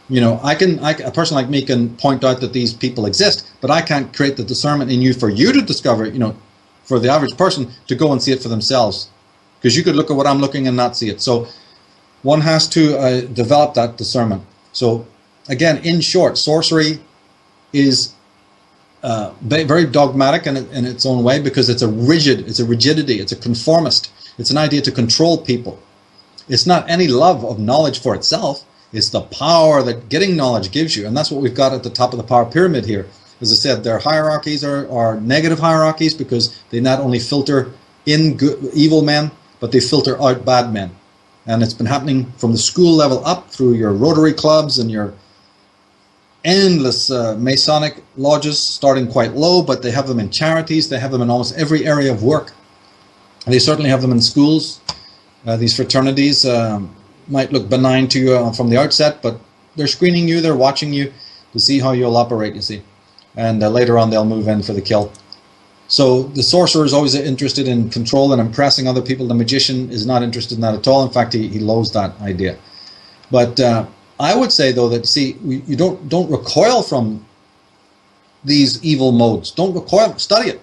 you know, a person like me can point out that these people exist, but I can't create the discernment in you for you to discover, you know, for the average person to go and see it for themselves, because you could look at what I'm looking and not see it. So one has to develop that discernment. So again, in short, sorcery is very dogmatic in its own way, because it's a rigidity, it's a conformist, it's an idea to control people. It's not any love of knowledge for itself, it's the power that getting knowledge gives you, and that's what we've got at the top of the power pyramid here. As I said, their hierarchies are negative hierarchies, because they not only filter in evil men, but they filter out bad men. And it's been happening from the school level up through your Rotary clubs and your endless Masonic lodges, starting quite low, but they have them in charities, they have them in almost every area of work. And they certainly have them in schools. These fraternities might look benign to you from the outset, but they're screening you, they're watching you to see how you'll operate, you see. And later on they'll move in for the kill. So the sorcerer is always interested in control and impressing other people. The magician is not interested in that at all. In fact, he loathes that idea. But I would say, though, that, see, you don't recoil from these evil modes. Don't recoil. Study it.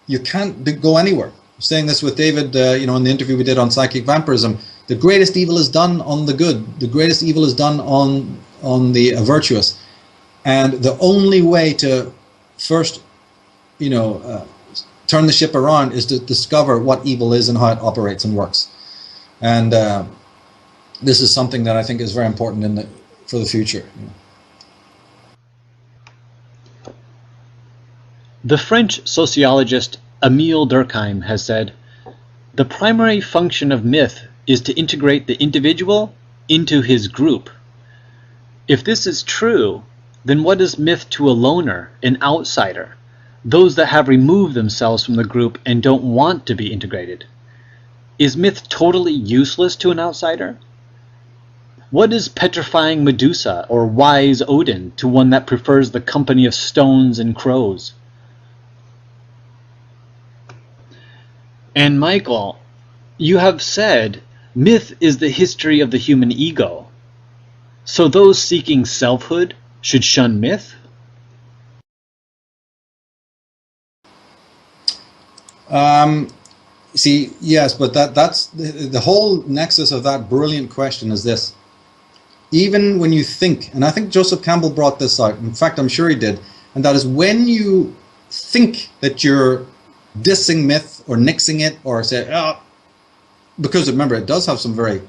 You can't go anywhere. I'm saying this with David, you know, in the interview we did on psychic vampirism. The greatest evil is done on the good. The greatest evil is done on the virtuous. And the only way to first, you know, turn the ship around is to discover what evil is and how it operates and works. And this is something that I think is very important for the future. You know. The French sociologist Émile Durkheim has said, "The primary function of myth is to integrate the individual into his group." If this is true, then what is myth to a loner, an outsider, those that have removed themselves from the group and don't want to be integrated? Is myth totally useless to an outsider? What is petrifying Medusa or wise Odin to one that prefers the company of stones and crows? And Michael, you have said myth is the history of the human ego. So those seeking selfhood should shun myth? See, yes, but that's the whole nexus of that brilliant question is this. Even when you think, and I think Joseph Campbell brought this out, in fact, I'm sure he did, and that is when you think that you're dissing myth or nixing it or say, oh, because remember, it does have some very,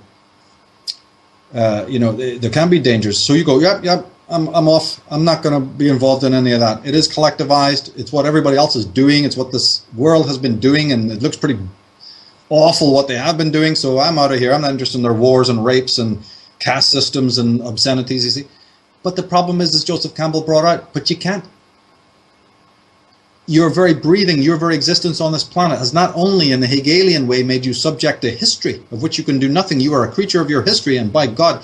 there can be dangers. So you go, yep, I'm off. I'm not going to be involved in any of that. It is collectivized. It's what everybody else is doing. It's what this world has been doing, and it looks pretty awful what they have been doing. So I'm out of here. I'm not interested in their wars and rapes and caste systems and obscenities, you see. But the problem is, as Joseph Campbell brought out, but you can't. Your very breathing, your very existence on this planet has not only in the Hegelian way made you subject to history, of which you can do nothing. You are a creature of your history, and by God,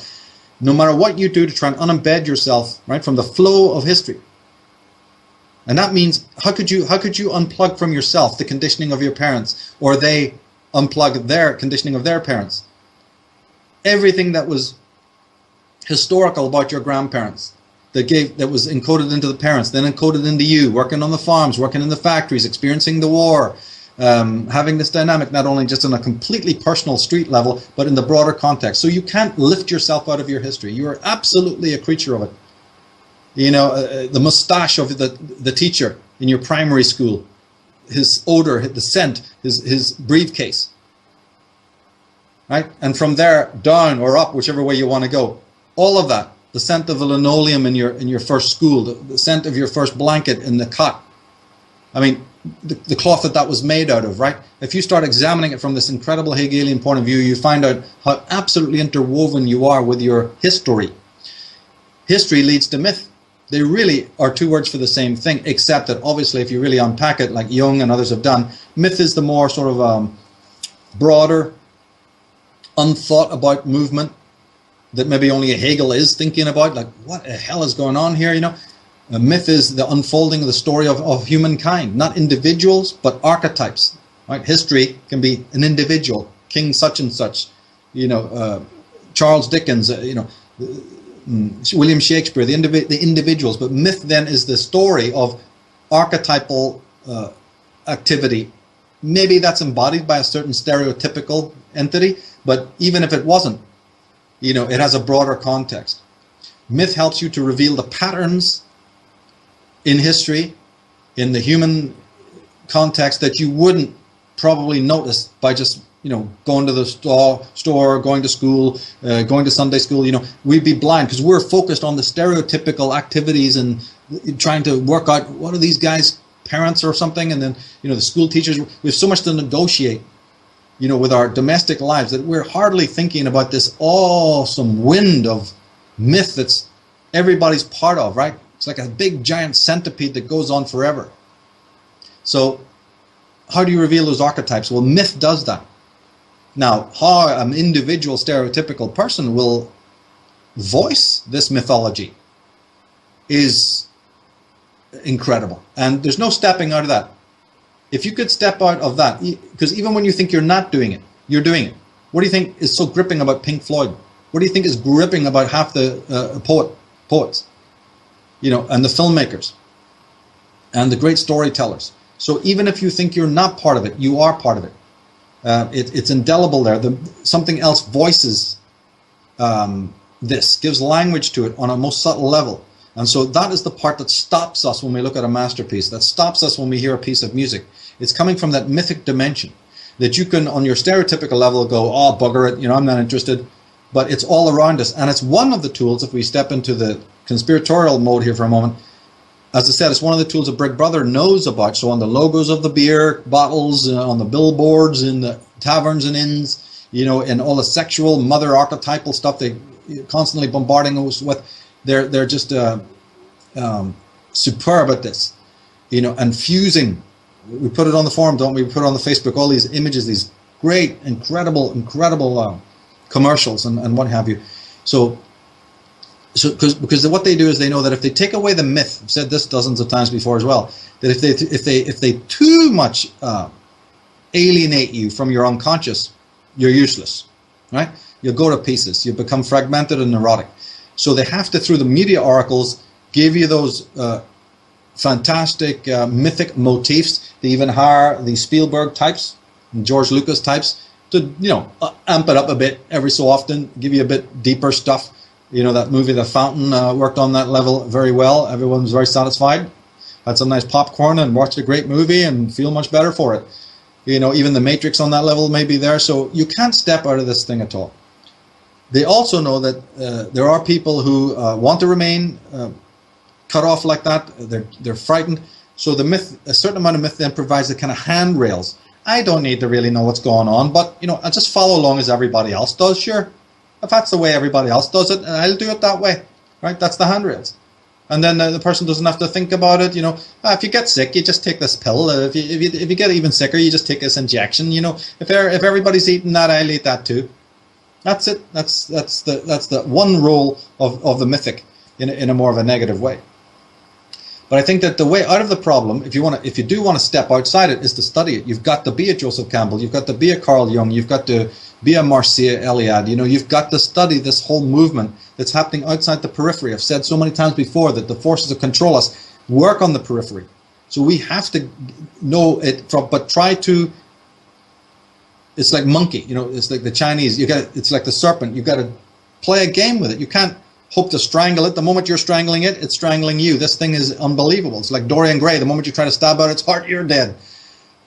no matter what you do to try and unembed yourself, right, from the flow of history. And that means, how could you unplug from yourself the conditioning of your parents, or they unplug their conditioning of their parents? Everything that was historical about your grandparents, that was encoded into the parents, then encoded into you, working on the farms, working in the factories, experiencing the war, having this dynamic not only just on a completely personal street level, but in the broader context. So you can't lift yourself out of your history. You are absolutely a creature of it. You know, the mustache of the teacher in your primary school, his odor, the scent, his briefcase. Right? And from there down or up, whichever way you want to go, all of that, the scent of the linoleum in your first school, the scent of your first blanket in the cot. I mean, the cloth that was made out of, right? If you start examining it from this incredible Hegelian point of view, you find out how absolutely interwoven you are with your history. History leads to myth. They really are two words for the same thing, except that obviously if you really unpack it, like Jung and others have done, myth is the more sort of broader, unthought about movement that maybe only a Hegel is thinking about, like what the hell is going on here, you know? A myth is the unfolding of the story of humankind, not individuals, but archetypes, right? History can be an individual, King such and such, you know, Charles Dickens, William Shakespeare, the individuals, but myth then is the story of archetypal activity. Maybe that's embodied by a certain stereotypical entity, but even if it wasn't, you know, it has a broader context. Myth helps you to reveal the patterns in history, in the human context that you wouldn't probably notice by just, you know, going to the store, going to school, going to Sunday school. You know, we'd be blind because we're focused on the stereotypical activities and trying to work out what are these guys' parents or something, and then, you know, the school teachers. We have so much to negotiate, you know, with our domestic lives that we're hardly thinking about this awesome wind of myth that's everybody's part of, right? It's like a big giant centipede that goes on forever. So how do you reveal those archetypes? Well, myth does that. Now, how an individual stereotypical person will voice this mythology is incredible. And there's no stepping out of that. If you could step out of that, because even when you think you're not doing it, you're doing it. What do you think is so gripping about Pink Floyd? What do you think is gripping about half the poets, you know, and the filmmakers, and the great storytellers? So even if you think you're not part of it, you are part of it. It's indelible there. Something else voices this, gives language to it on a most subtle level. And so that is the part that stops us when we look at a masterpiece, that stops us when we hear a piece of music. It's coming from that mythic dimension that you can, on your stereotypical level, go, oh, bugger it, you know, I'm not interested. But it's all around us. And it's one of the tools, if we step into the conspiratorial mode here for a moment, as I said, it's one of the tools that Big Brother knows about. So on the logos of the beer bottles, on the billboards, in the taverns and inns, you know, and all the sexual mother archetypal stuff they constantly bombarding us with, they're just superb at this, you know, and fusing. We put it on the forum, don't we? We put it on the Facebook, all these images, these great, incredible commercials and what have you. So because what they do is they know that if they take away the myth, I've said this dozens of times before as well, that if they too much alienate you from your unconscious, you're useless, right? You'll go to pieces. You become fragmented and neurotic. So they have to, through the media oracles, give you those fantastic mythic motifs. They even hire the Spielberg types, and George Lucas types, to, you know, amp it up a bit every so often, give you a bit deeper stuff. You know, that movie The Fountain worked on that level very well. Everyone was very satisfied, had some nice popcorn and watched a great movie and feel much better for it. You know, even The Matrix on that level may be there. So you can't step out of this thing at all. They also know that there are people who want to remain cut off like that. They're frightened. So the myth, a certain amount of myth then provides the kind of handrails. I don't need to really know what's going on, but, you know, I just follow along as everybody else does, sure. If that's the way everybody else does it, I'll do it that way, right? That's the handrails. And then the person doesn't have to think about it, you know. If you get sick, you just take this pill. If you get even sicker, you just take this injection, you know. If everybody's eating that, I'll eat that too. That's it. That's the one role of the mythic in a more of a negative way. But I think that the way out of the problem, if you do want to step outside it, is to study it. You've got to be a Joseph Campbell. You've got to be a Carl Jung. You've got to be a Marcia Eliade. You know, you've got to study this whole movement that's happening outside the periphery. I've said so many times before that the forces that control us work on the periphery. So we have to know it but try to. It's like monkey. You know, it's like the Chinese. It's like the serpent. You've got to play a game with it. You can't hope to strangle it. The moment you're strangling it, it's strangling you. This thing is unbelievable. It's like Dorian Gray. The moment you try to stab out its heart, you're dead.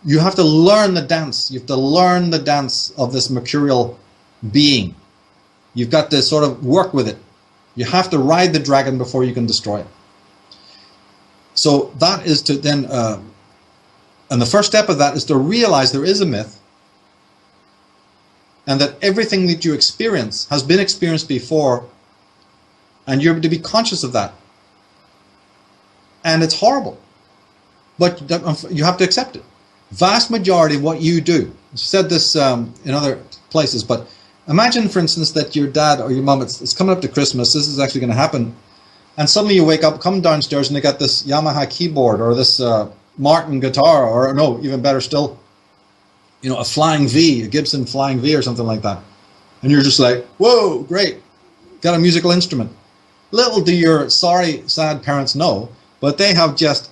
You have to learn the dance. You have to learn the dance of this mercurial being. You've got to sort of work with it. You have to ride the dragon before you can destroy it. So that is to then, and the first step of that is to realize there is a myth, and that everything that you experience has been experienced before, and you're to be conscious of that. And it's horrible, but you have to accept it. Vast majority of what you do, I've said this in other places, but imagine, for instance, that your dad or your mom, it's coming up to Christmas, this is actually going to happen, and suddenly you wake up, come downstairs, and they got this Yamaha keyboard or this Martin guitar, or no, even better still, you know, a Flying V, a Gibson Flying V or something like that. And you're just like, whoa, great, got a musical instrument. Little do your sorry, sad parents know, but they have just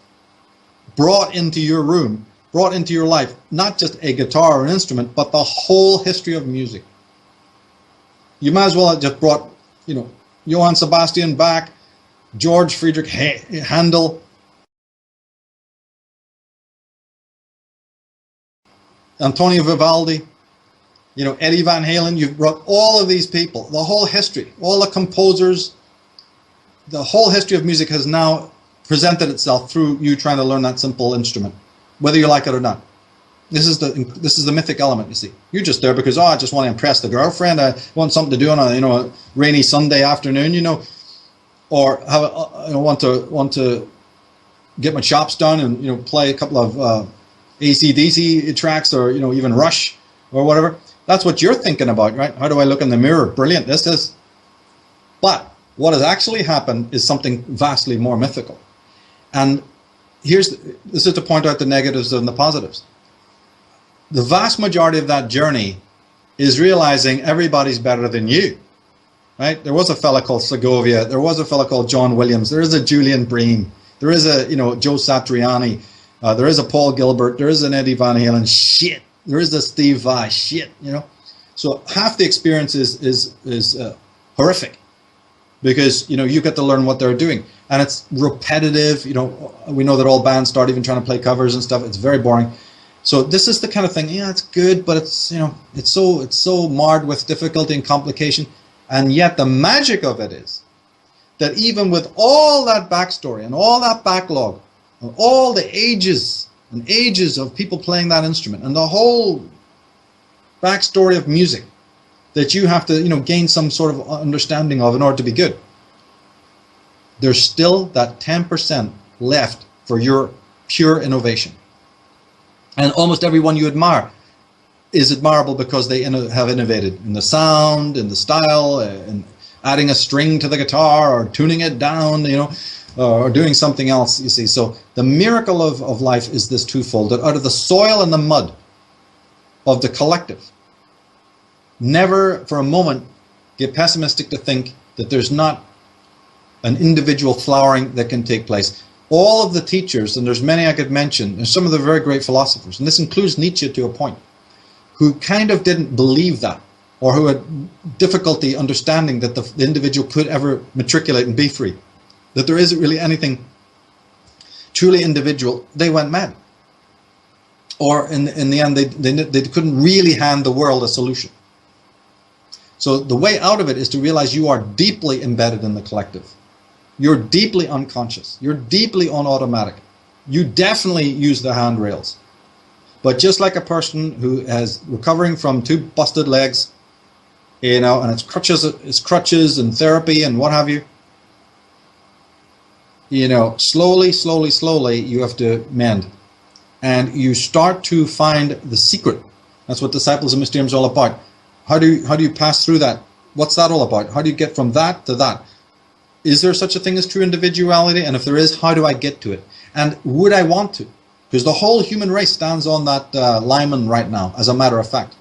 brought into your room, brought into your life, not just a guitar or an instrument, but the whole history of music. You might as well have just brought, you know, Johann Sebastian Bach, George Friedrich Handel, Antonio Vivaldi, you know, Eddie Van Halen. You've brought all of these people, the whole history, all the composers. The whole history of music has now presented itself through you trying to learn that simple instrument, whether you like it or not. This is the mythic element, you see. You're just there because, I just want to impress the girlfriend. I want something to do on a rainy Sunday afternoon, or want to get my chops done and play a couple of AC/DC tracks, or even Rush or whatever. That's what you're thinking about, right? How do I look in the mirror? Brilliant, this is. But what has actually happened is something vastly more mythical. And this is to point out the negatives and the positives. The vast majority of that journey is realizing everybody's better than you, right? There was a fella called Segovia. There was a fella called John Williams. There is a Julian Bream. There is a, Joe Satriani. There is a Paul Gilbert. There is an Eddie Van Halen. Shit. There is a Steve Vai. Shit. So half the experience is horrific, because you get to learn what they're doing, and it's repetitive. We know that all bands start even trying to play covers and stuff. It's very boring. So this is the kind of thing. Yeah, it's good, but it's it's so marred with difficulty and complication. And yet the magic of it is that even with all that backstory and all that backlog, and all the ages and ages of people playing that instrument, and the whole backstory of music that you have to, gain some sort of understanding of in order to be good, there's still that 10% left for your pure innovation. And almost everyone you admire is admirable because they have innovated in the sound, in the style, in adding a string to the guitar or tuning it down, or doing something else, you see. So the miracle of life is this twofold, that out of the soil and the mud of the collective, never for a moment get pessimistic to think that there's not an individual flowering that can take place. All of the teachers, and there's many I could mention, and some of the very great philosophers, and this includes Nietzsche to a point, who kind of didn't believe that, or who had difficulty understanding that the individual could ever matriculate and be free, that there isn't really anything truly individual, they went mad. Or in the end, they couldn't really hand the world a solution. So the way out of it is to realize you are deeply embedded in the collective. You're deeply unconscious. You're deeply on automatic. You definitely use the handrails. But just like a person who is recovering from 2 busted legs, and it's crutches and therapy and what have you, slowly you have to mend. And you start to find the secret. That's what Disciples of Mysterium is all about. How do you pass through that? What's that all about? How do you get from that to that? Is there such a thing as true individuality? And if there is, how do I get to it? And would I want to? Because the whole human race stands on that lineman right now, as a matter of fact.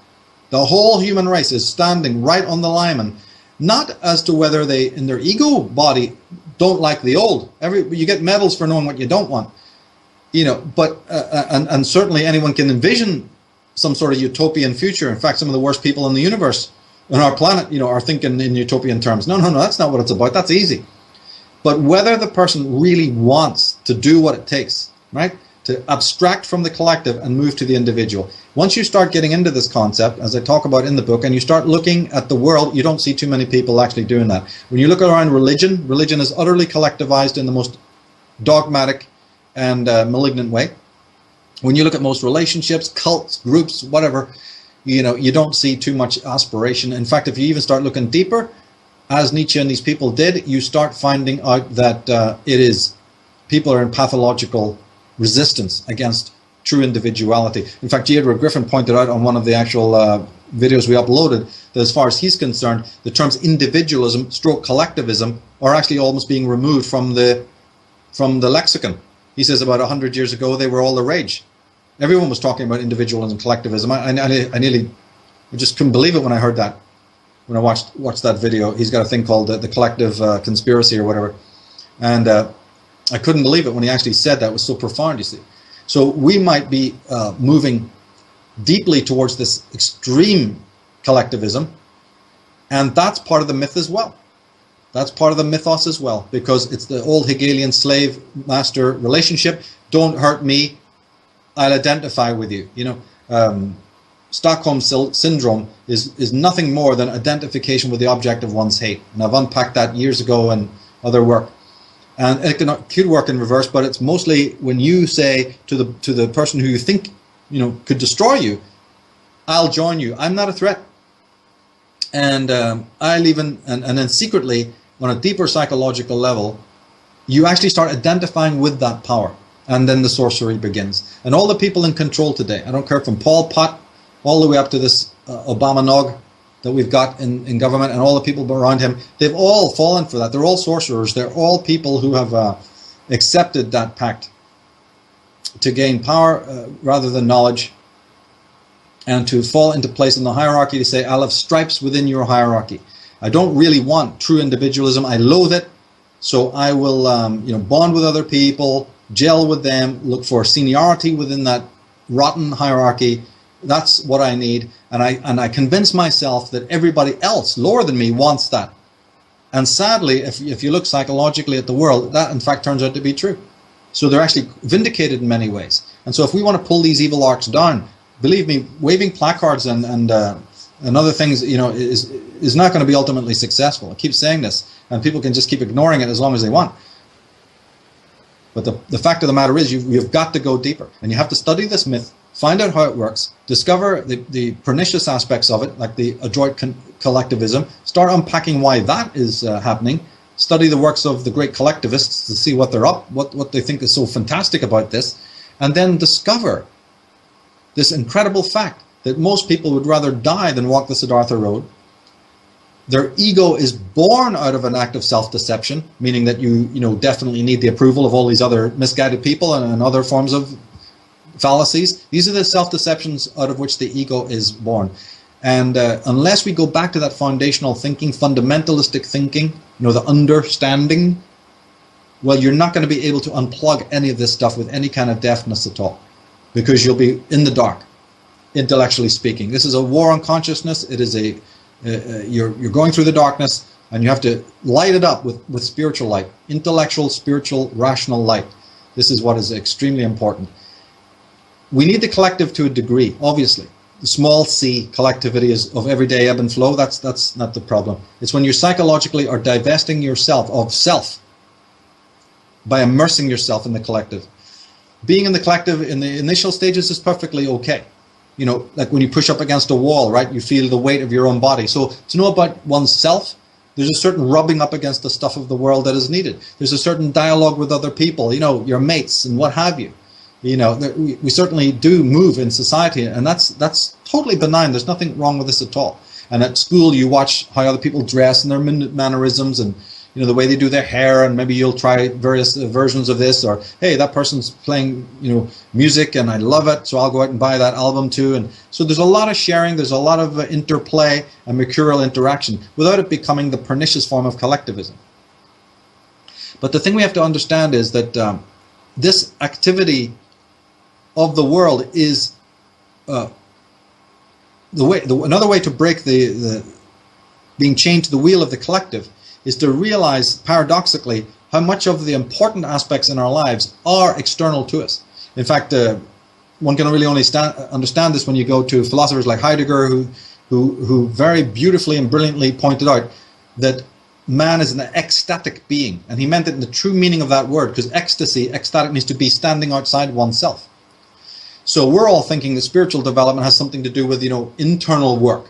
The whole human race is standing right on the lineman, not as to whether they, in their ego body, don't like the old. You get medals for knowing what you don't want. But and certainly anyone can envision some sort of utopian future. In fact, some of the worst people in the universe, on our planet, are thinking in utopian terms. No, that's not what it's about. That's easy. But whether the person really wants to do what it takes, right, to abstract from the collective and move to the individual. Once you start getting into this concept, as I talk about in the book, and you start looking at the world, you don't see too many people actually doing that. When you look around religion is utterly collectivized in the most dogmatic and malignant way. When you look at most relationships, cults, groups, whatever, you don't see too much aspiration. In fact, if you even start looking deeper, as Nietzsche and these people did, you start finding out that people are in pathological resistance against true individuality. In fact, G. Edward Griffin pointed out on one of the actual videos we uploaded that as far as he's concerned, the terms individualism / collectivism are actually almost being removed from the lexicon. He says about 100 years ago they were all the rage. Everyone was talking about individualism, collectivism. I just couldn't believe it when I heard that. When I watched that video, he's got a thing called the collective conspiracy or whatever, and I couldn't believe it when he actually said that. It was so profound, you see. So we might be moving deeply towards this extreme collectivism, and that's part of the myth as well. That's part of the mythos as well, because it's the old Hegelian slave-master relationship. Don't hurt me, I'll identify with you. Stockholm syndrome is nothing more than identification with the object of one's hate. And I've unpacked that years ago in other work. And it could work in reverse, but it's mostly when you say to the person who you think could destroy you, I'll join you. I'm not a threat. And I'll even and then secretly on a deeper psychological level, you actually start identifying with that power, and then the sorcery begins. And all the people in control today, I don't care from Pol Pot all the way up to this Obama nog that we've got in government, and all the people around him, they've all fallen for that. They're all sorcerers. They're all people who have accepted that pact to gain power rather than knowledge, and to fall into place in the hierarchy, to say, I'll have stripes within your hierarchy. I don't really want true individualism. I loathe it. So I will bond with other people, gel with them, look for seniority within that rotten hierarchy. That's what I need, and I convince myself that everybody else lower than me wants that. And sadly, if you look psychologically at the world, that in fact turns out to be true. So they're actually vindicated in many ways. And so if we want to pull these evil arcs down, believe me, waving placards and other things, is is not going to be ultimately successful. I keep saying this, and people can just keep ignoring it as long as they want. But the fact of the matter is, you've got to go deeper, and you have to study this myth, find out how it works, discover the pernicious aspects of it, like the adroit collectivism, start unpacking why that is happening, study the works of the great collectivists to see what they're up, what they think is so fantastic about this, and then discover this incredible fact that most people would rather die than walk the Siddhartha road. Their ego is born out of an act of self-deception, meaning that you definitely need the approval of all these other misguided people and other forms of fallacies. These are the self-deceptions out of which the ego is born. And unless we go back to that foundational thinking, fundamentalistic thinking, the understanding, well, you're not going to be able to unplug any of this stuff with any kind of deftness at all, because you'll be in the dark, intellectually speaking. This is a war on consciousness. It is you're going through the darkness, and you have to light it up with spiritual light, intellectual, spiritual, rational light. This is what is extremely important. We need the collective to a degree, obviously. The small c collectivity is of everyday ebb and flow. That's not the problem. It's when you psychologically are divesting yourself of self by immersing yourself in the collective. Being in the collective in the initial stages is perfectly okay. Like when you push up against a wall, right? You feel the weight of your own body. So to know about oneself, there's a certain rubbing up against the stuff of the world that is needed. There's a certain dialogue with other people, your mates and what have you. We certainly do move in society, and that's totally benign. There's nothing wrong with this at all. And at school, you watch how other people dress and their mannerisms and the way they do their hair, and maybe you'll try various versions of this, or hey, that person's playing music and I love it, so I'll go out and buy that album too. And so there's a lot of sharing, there's a lot of interplay and mercurial interaction without it becoming the pernicious form of collectivism. But the thing we have to understand is that this activity of the world is another way to break the being chained to the wheel of the collective is to realize, paradoxically, how much of the important aspects in our lives are external to us. In fact, one can really only understand this when you go to philosophers like Heidegger, who very beautifully and brilliantly pointed out that man is an ecstatic being. And he meant it in the true meaning of that word, because ecstatic means to be standing outside oneself. So we're all thinking that spiritual development has something to do with, internal work.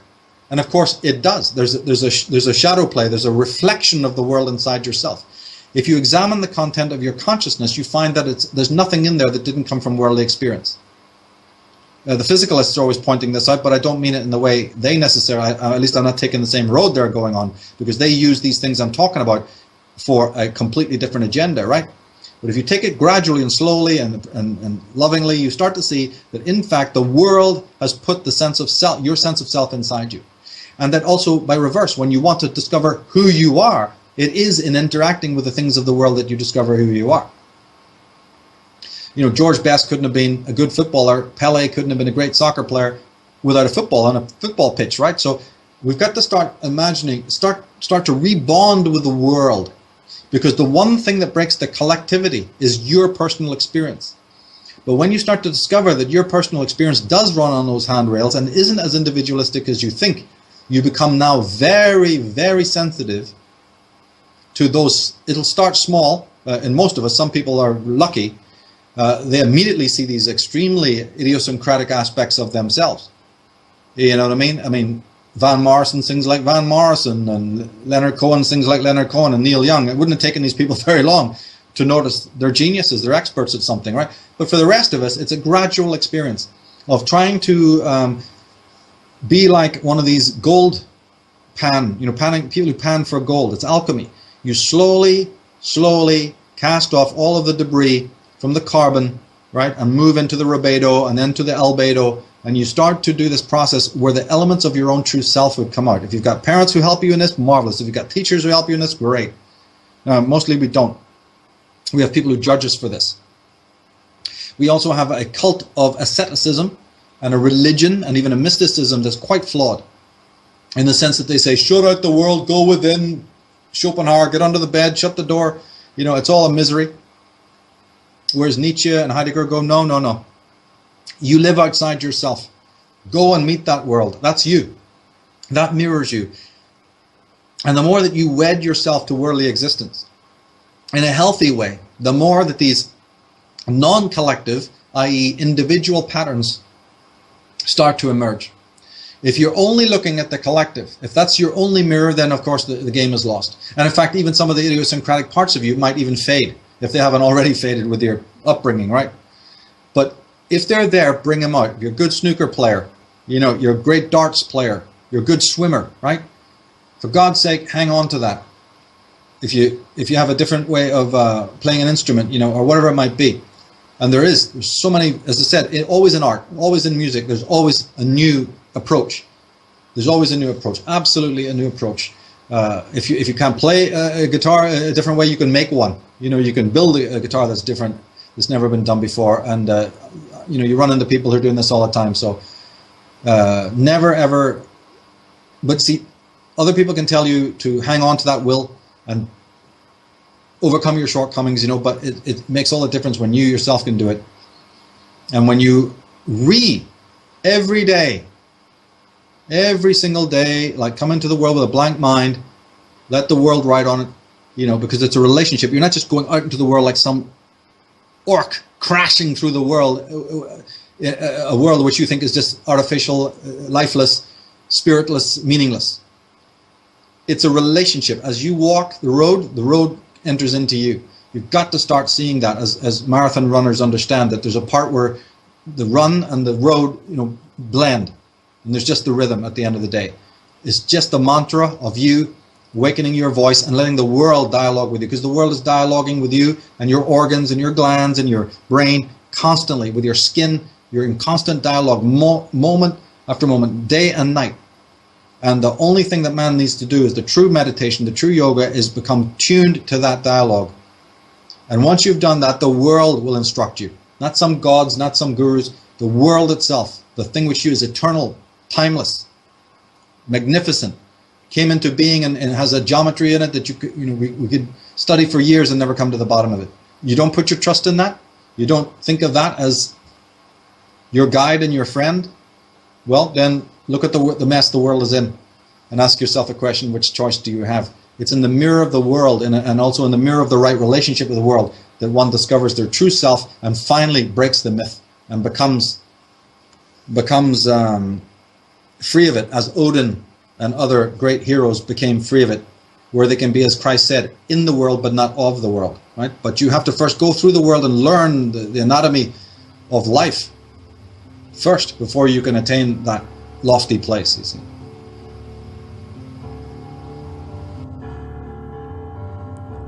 And of course it does. There's a shadow play, there's a reflection of the world inside yourself. If you examine the content of your consciousness, you find that there's nothing in there that didn't come from worldly experience. The physicalists are always pointing this out, but I don't mean it in the way they necessarily, at least I'm not taking the same road they're going on, because they use these things I'm talking about for a completely different agenda, right? But if you take it gradually and slowly and lovingly, you start to see that in fact the world has put the sense of self, your sense of self, inside you. And that also, by reverse, when you want to discover who you are, it is in interacting with the things of the world that you discover who you are. George Best couldn't have been a good footballer. Pele couldn't have been a great soccer player without a football on a football pitch, right? So we've got to start imagining, start to rebond with the world, because the one thing that breaks the collectivity is your personal experience. But when you start to discover that your personal experience does run on those handrails and isn't as individualistic as you think, you become now very, very sensitive to those. It'll start small. In most of us, some people are lucky. They immediately see these extremely idiosyncratic aspects of themselves. You know what I mean? I mean, Van Morrison sings like Van Morrison, and Leonard Cohen sings like Leonard Cohen, and Neil Young. It wouldn't have taken these people very long to notice they're geniuses, they're experts at something, right? But for the rest of us, it's a gradual experience of trying to be like one of these gold panning people who pan for gold. It's alchemy. You slowly cast off all of the debris from the carbon, right, and move into the rubedo and then to the albedo, and you start to do this process where the elements of your own true self would come out. If you've got parents who help you in this, marvelous. If you've got teachers who help you in this, great. Mostly we don't. We have people who judge us for this. We also have a cult of asceticism and a religion and even a mysticism that's quite flawed, in the sense that they say, shut out the world, go within, Schopenhauer, get under the bed, shut the door. It's all a misery. Whereas Nietzsche and Heidegger go, no. You live outside yourself. Go and meet that world. That's you. That mirrors you. And the more that you wed yourself to worldly existence in a healthy way, the more that these non-collective, i.e. individual patterns start to emerge. If you're only looking at the collective, if that's your only mirror, then of course the game is lost. And in fact, even some of the idiosyncratic parts of you might even fade, if they haven't already faded with your upbringing, right? But if they're there, bring them out. If you're a good snooker player, you know, you're a great darts player, you're a good swimmer, right? For God's sake, hang on to that. If you have a different way of playing an instrument, you know, or whatever it might be. And there's so many, as I said, always in art, always in music, there's always a new approach. There's always a new approach, absolutely a new approach. If you can't play a guitar a different way, you can make one. You know, you can build a guitar that's different, that's never been done before. And, you know, you run into people who are doing this all the time. So never ever, but see, other people can tell you to hang on to that will and overcome your shortcomings, you know, but it makes all the difference when you yourself can do it. And when you read every day, every single day, like come into the world with a blank mind, let the world ride on it, you know, because it's a relationship. You're not just going out into the world like some orc crashing through the world, a world which you think is just artificial, lifeless, spiritless, meaningless. It's a relationship. As you walk the road enters into you. You've got to start seeing that as marathon runners understand that there's a part where the run and the road, you know, blend. And there's just the rhythm at the end of the day. It's just the mantra of you awakening your voice and letting the world dialogue with you, because the world is dialoguing with you and your organs and your glands and your brain constantly, with your skin. You're in constant dialogue moment after moment, day and night. And the only thing that man needs to do is the true meditation, the true yoga, is become tuned to that dialogue. And once you've done that, the world will instruct you. Not some gods, not some gurus, the world itself, the thing which you is eternal, timeless, magnificent, came into being and has a geometry in it that we could study for years and never come to the bottom of it. You don't put your trust in that? You don't think of that as your guide and your friend? Well, then look at the mess the world is in and ask yourself a question: which choice do you have? It's in the mirror of the world and also in the mirror of the right relationship with the world that one discovers their true self and finally breaks the myth and becomes free of it, as Odin and other great heroes became free of it, where they can be, as Christ said, in the world but not of the world, right? But you have to first go through the world and learn the anatomy of life first before you can attain that lofty place, you see.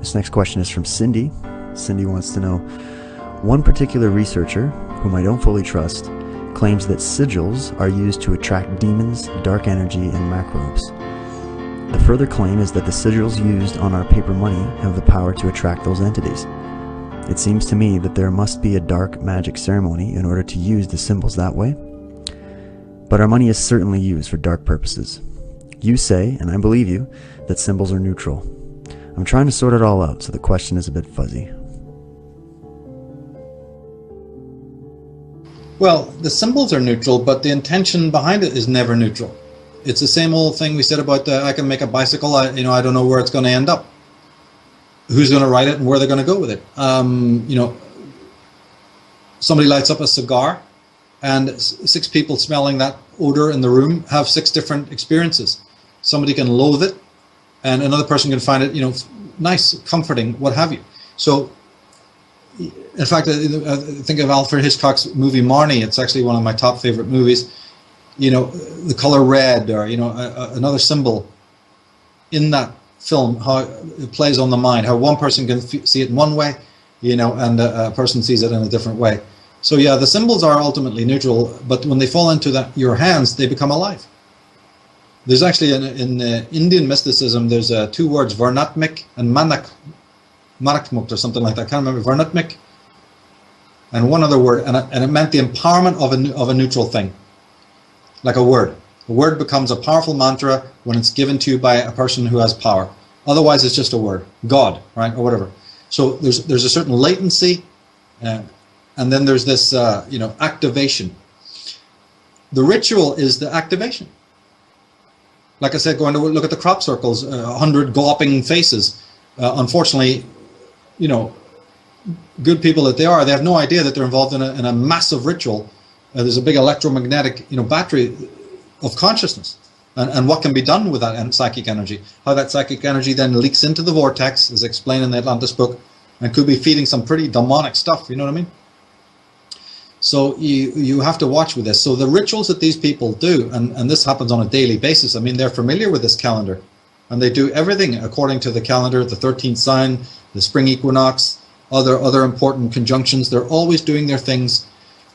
This next question is from Cindy. Cindy wants to know, one particular researcher, whom I don't fully trust, claims that sigils are used to attract demons, dark energy, and microbes. The further claim is that the sigils used on our paper money have the power to attract those entities. It seems to me that there must be a dark magic ceremony in order to use the symbols that way. But our money is certainly used for dark purposes. You say, and I believe you, that symbols are neutral. I'm trying to sort it all out, so the question is a bit fuzzy. Well, the symbols are neutral, but the intention behind it is never neutral. It's the same old thing we said about I can make a bicycle, I don't know where it's going to end up. Who's going to ride it and where they're going to go with it. Somebody lights up a cigar and 6 people smelling that odor in the room have 6 different experiences. Somebody can loathe it and another person can find it, nice, comforting, what have you. So, in fact, I think of Alfred Hitchcock's movie Marnie. It's actually one of my top favorite movies. The color red, or another symbol in that film, how it plays on the mind, how one person can see it in one way, and a person sees it in a different way. So yeah, the symbols are ultimately neutral, but when they fall into your hands, they become alive. There's actually in Indian mysticism, there's 2 words, Varnatmik and Manakmuk or something like that. I can't remember, Varnatmik and one other word, and it meant the empowerment of a neutral thing, like a word. A word becomes a powerful mantra when it's given to you by a person who has power. Otherwise, it's just a word, God, right, or whatever. So there's a certain latency, and then there's this, activation. The ritual is the activation. Like I said, going to look at the crop circles, 100 gawping faces. Unfortunately, you know, good people that they have no idea that they're involved in a massive ritual. There's a big electromagnetic, you know, battery of consciousness, and what can be done with that psychic energy. How that psychic energy then leaks into the vortex, as explained in the Atlantis book, and could be feeding some pretty demonic stuff. You know what I mean? So you have to watch with this. So the rituals that these people do, and this happens on a daily basis. I mean, they're familiar with this calendar, and they do everything according to the calendar, the 13th sign, the spring equinox, other important conjunctions. They're always doing their things,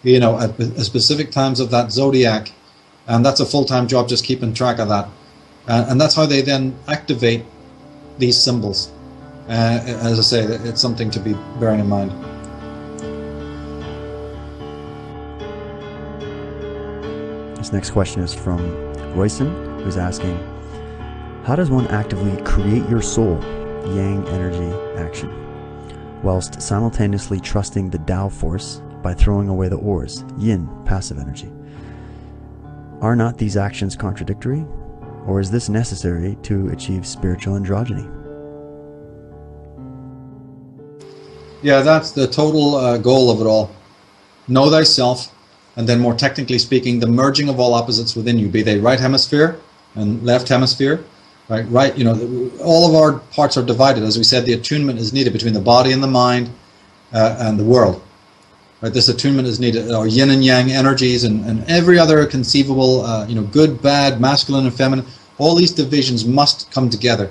you know, at specific times of that zodiac, and that's a full-time job, just keeping track of that. And that's how they then activate these symbols. As I say, it's something to be bearing in mind. This next question is from Royson, who's asking, how does one actively create your soul, yang energy action, whilst simultaneously trusting the Tao force by throwing away the ors, yin, passive energy? Are not these actions contradictory, or is this necessary to achieve spiritual androgyny? Yeah, that's the total goal of it all. Know thyself, and then more technically speaking, the merging of all opposites within you, be they right hemisphere and left hemisphere, right, you know, all of our parts are divided. As we said, the attunement is needed between the body and the mind and the world. Right, this attunement is needed, or yin and yang energies and every other conceivable, you know, good, bad, masculine and feminine. All these divisions must come together.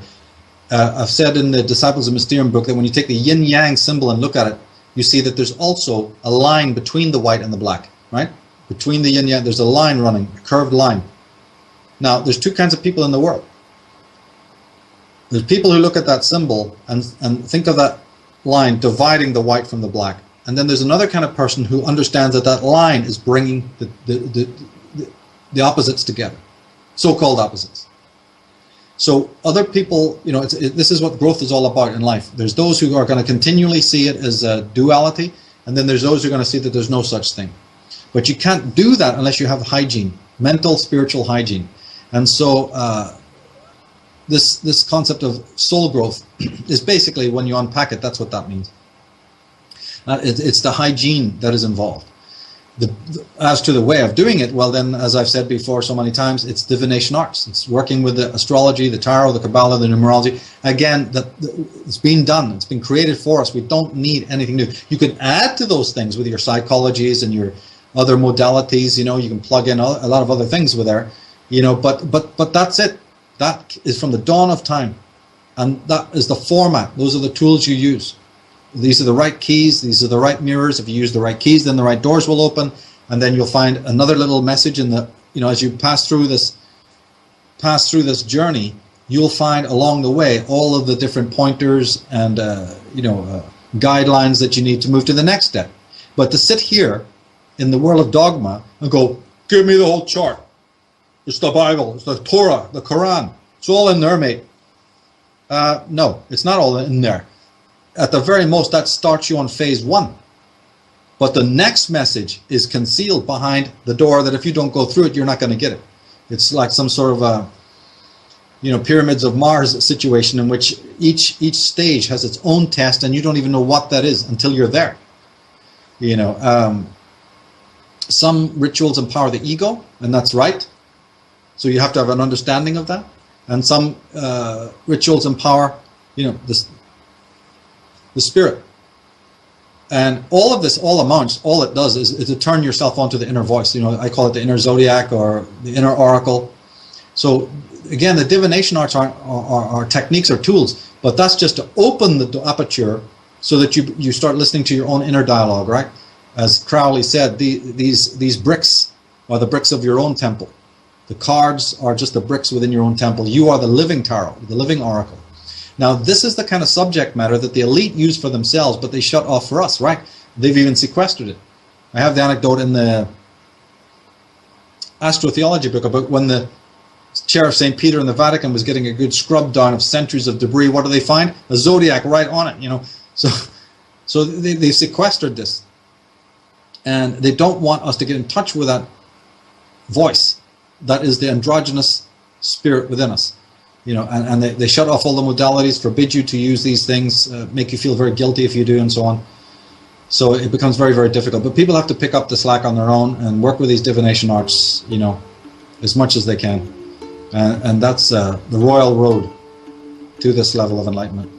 I've said in the Disciples of Mysterium book that when you take the yin-yang symbol and look at it, you see that there's also a line between the white and the black, right? Between the yin-yang, there's a line running, a curved line. Now, there's two kinds of people in the world. There's people who look at that symbol and think of that line dividing the white from the black. And then there's another kind of person who understands that that line is bringing the opposites together, so-called opposites. So other people, you know, this is what growth is all about in life. There's those who are going to continually see it as a duality, and then there's those who are going to see that there's no such thing. But you can't do that unless you have hygiene, mental, spiritual hygiene. And so this concept of soul growth is basically, when you unpack it, that's what that means. It's the hygiene that is involved. As to the way of doing it, well then, as I've said before so many times, it's divination arts. It's working with the astrology, the tarot, the Kabbalah, the numerology. Again, it's been done. It's been created for us. We don't need anything new. You can add to those things with your psychologies and your other modalities. You know, you can plug in a lot of other things with there. You know, but that's it. That is from the dawn of time, and that is the format. Those are the tools you use. These are the right keys. These are the right mirrors. If you use the right keys, then the right doors will open, and then you'll find another little message in the, you know, as you pass through this journey, you'll find along the way all of the different pointers and guidelines that you need to move to the next step. But to sit here in the world of dogma and go, give me the whole chart. It's the Bible. It's the Torah, the Quran. It's all in there, mate. No, it's not all in there. At the very most, that starts you on phase 1. But the next message is concealed behind the door that if you don't go through it, you're not going to get it. It's like some sort of a, pyramids of Mars situation in which each stage has its own test, and you don't even know what that is until you're there. Some rituals empower the ego, and that's right. So you have to have an understanding of that. And some rituals empower, the spirit. And all of this, all it does is to turn yourself onto the inner voice. I call it the inner zodiac or the inner oracle. So again, the divination arts are techniques or tools, but that's just to open the aperture so that you start listening to your own inner dialogue, right? As Crowley said, these bricks are the bricks of your own temple. The cards are just the bricks within your own temple. You are the living tarot, the living oracle. Now, this is the kind of subject matter that the elite use for themselves, but they shut off for us, right? They've even sequestered it. I have the anecdote in the astrotheology book about when the chair of St. Peter in the Vatican was getting a good scrub down of centuries of debris. What do they find? A zodiac right on it, So they sequestered this. And they don't want us to get in touch with that voice. That is the androgynous spirit within us. You know, and they shut off all the modalities, forbid you to use these things, make you feel very guilty if you do, and so on. So it becomes very, very difficult. But people have to pick up the slack on their own and work with these divination arts, you know, as much as they can. And that's the royal road to this level of enlightenment.